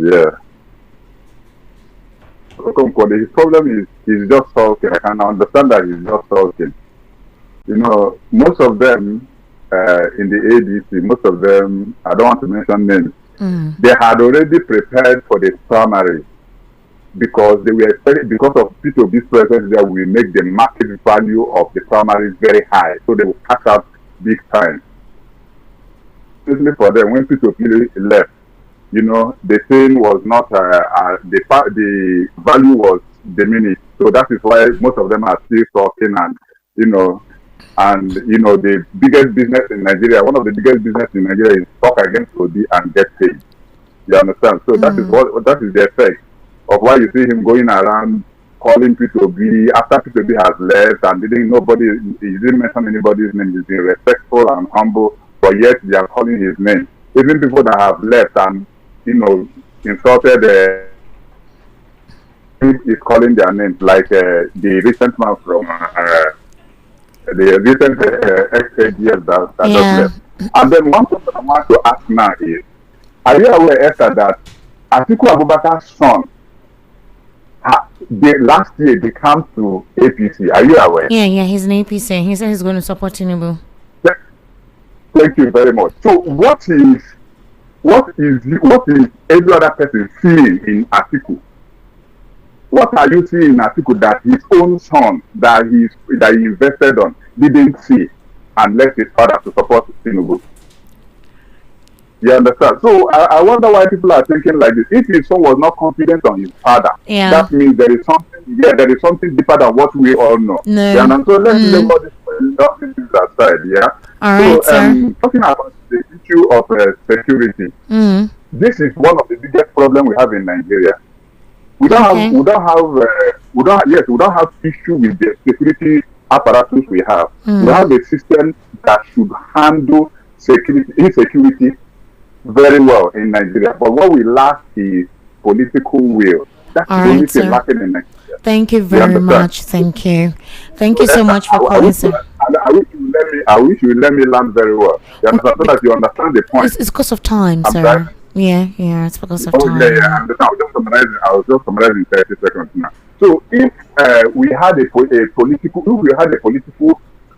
yeah. Okonkwo, his problem is he's just talking. I can understand that he's just talking. You know, most of them in the ADC, most of them, I don't want to mention names, they had already prepared for the primary because they were expecting, because of Peterobi's presence there, will make the market value of the primaries very high, so they will cash out big time. Especially for them, when Peterobi left, you know, the thing was not, the value was diminished. So that is why most of them are still talking and, you know, the biggest business in Nigeria, one of the biggest business in Nigeria is talk against Obi and get paid. You understand? So that is the effect of why you see him going around calling Peterobi after Peterobi has left and he didn't mention anybody's name. He's been respectful and humble, but yet they are calling his name. Even people that have left and, you know, insulted, is calling their names, like the recent man from the recent ex-AGS that just left. And then one thing I want to ask now is, are you aware, Esther, that Atiku Abubakar's son, last year they came to APC? Are you aware? Yeah, he's an APC. He said he's going to support Tinubu. Thank you very much. So what is every other person seeing in Atiku? What are you seeing in Atiku that his own son that he invested on didn't see and left his father to support Tinubu? You understand? So I wonder why people are thinking like this. If his son was not confident on his father, that means there is something deeper than what we all know. No. You understand? So let's leave all this aside, yeah? All right, sir. Talking about the issue of security, this is one of the biggest problems we have in Nigeria. We don't have issue with the security apparatus we have. We have a system that should handle insecurity very well in Nigeria. But what we lack is political will. That's the only thing lacking in Nigeria. Thank you very much. Thank you so much for calling, sir. I wish you would let me learn very well. You understand, so that you understand the point. It's because of time, sir. Yeah, it's because of time. Yeah. I was just summarizing 30 seconds now. So if we had a political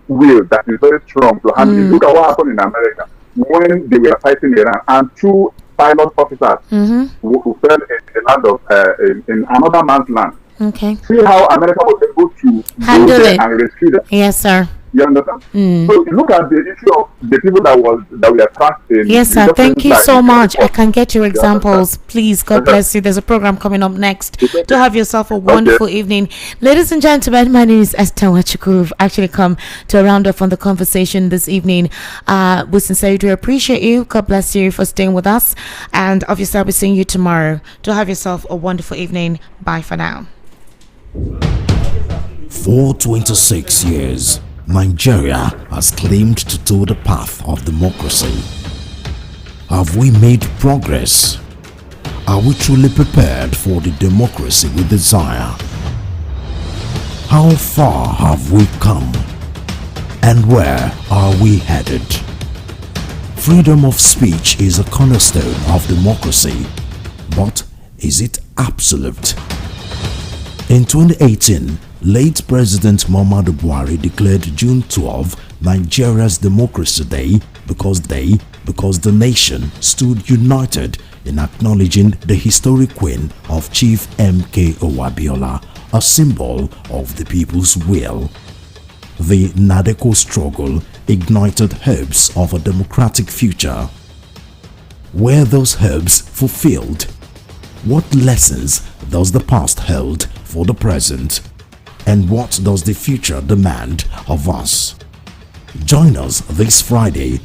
will that is very strong to handle it, look at what happened in America when they were fighting Iran and two pilot officers who fell in the land of in another man's land. Okay. See how America was able to handle it and rescue them. Yes, sir. You understand? So look at the issue of the people that we are trusting. Yes, sir. Thank you so much. I can get your examples, please. God bless you. There's a program coming up next. Do have yourself a wonderful evening, ladies and gentlemen. My name is Esther Wachukwu. We've actually come to a round off on the conversation this evening. We sincerely do appreciate you. God bless you for staying with us, and obviously I'll be seeing you tomorrow. Do have yourself a wonderful evening. Bye for now. For 26 years, Nigeria has claimed to toe the path of democracy. Have we made progress? Are we truly prepared for the democracy we desire? How far have we come? And where are we headed? Freedom of speech is a cornerstone of democracy, but is it absolute? In 2018, late President Muhammadu Buhari declared June 12 Nigeria's Democracy Day because the nation stood united in acknowledging the historic queen of Chief M.K.O. Abiola, a symbol of the people's will. The Nadeko struggle ignited hopes of a democratic future. Were those hopes fulfilled? What lessons does the past hold for the present? And what does the future demand of us? Join us this Friday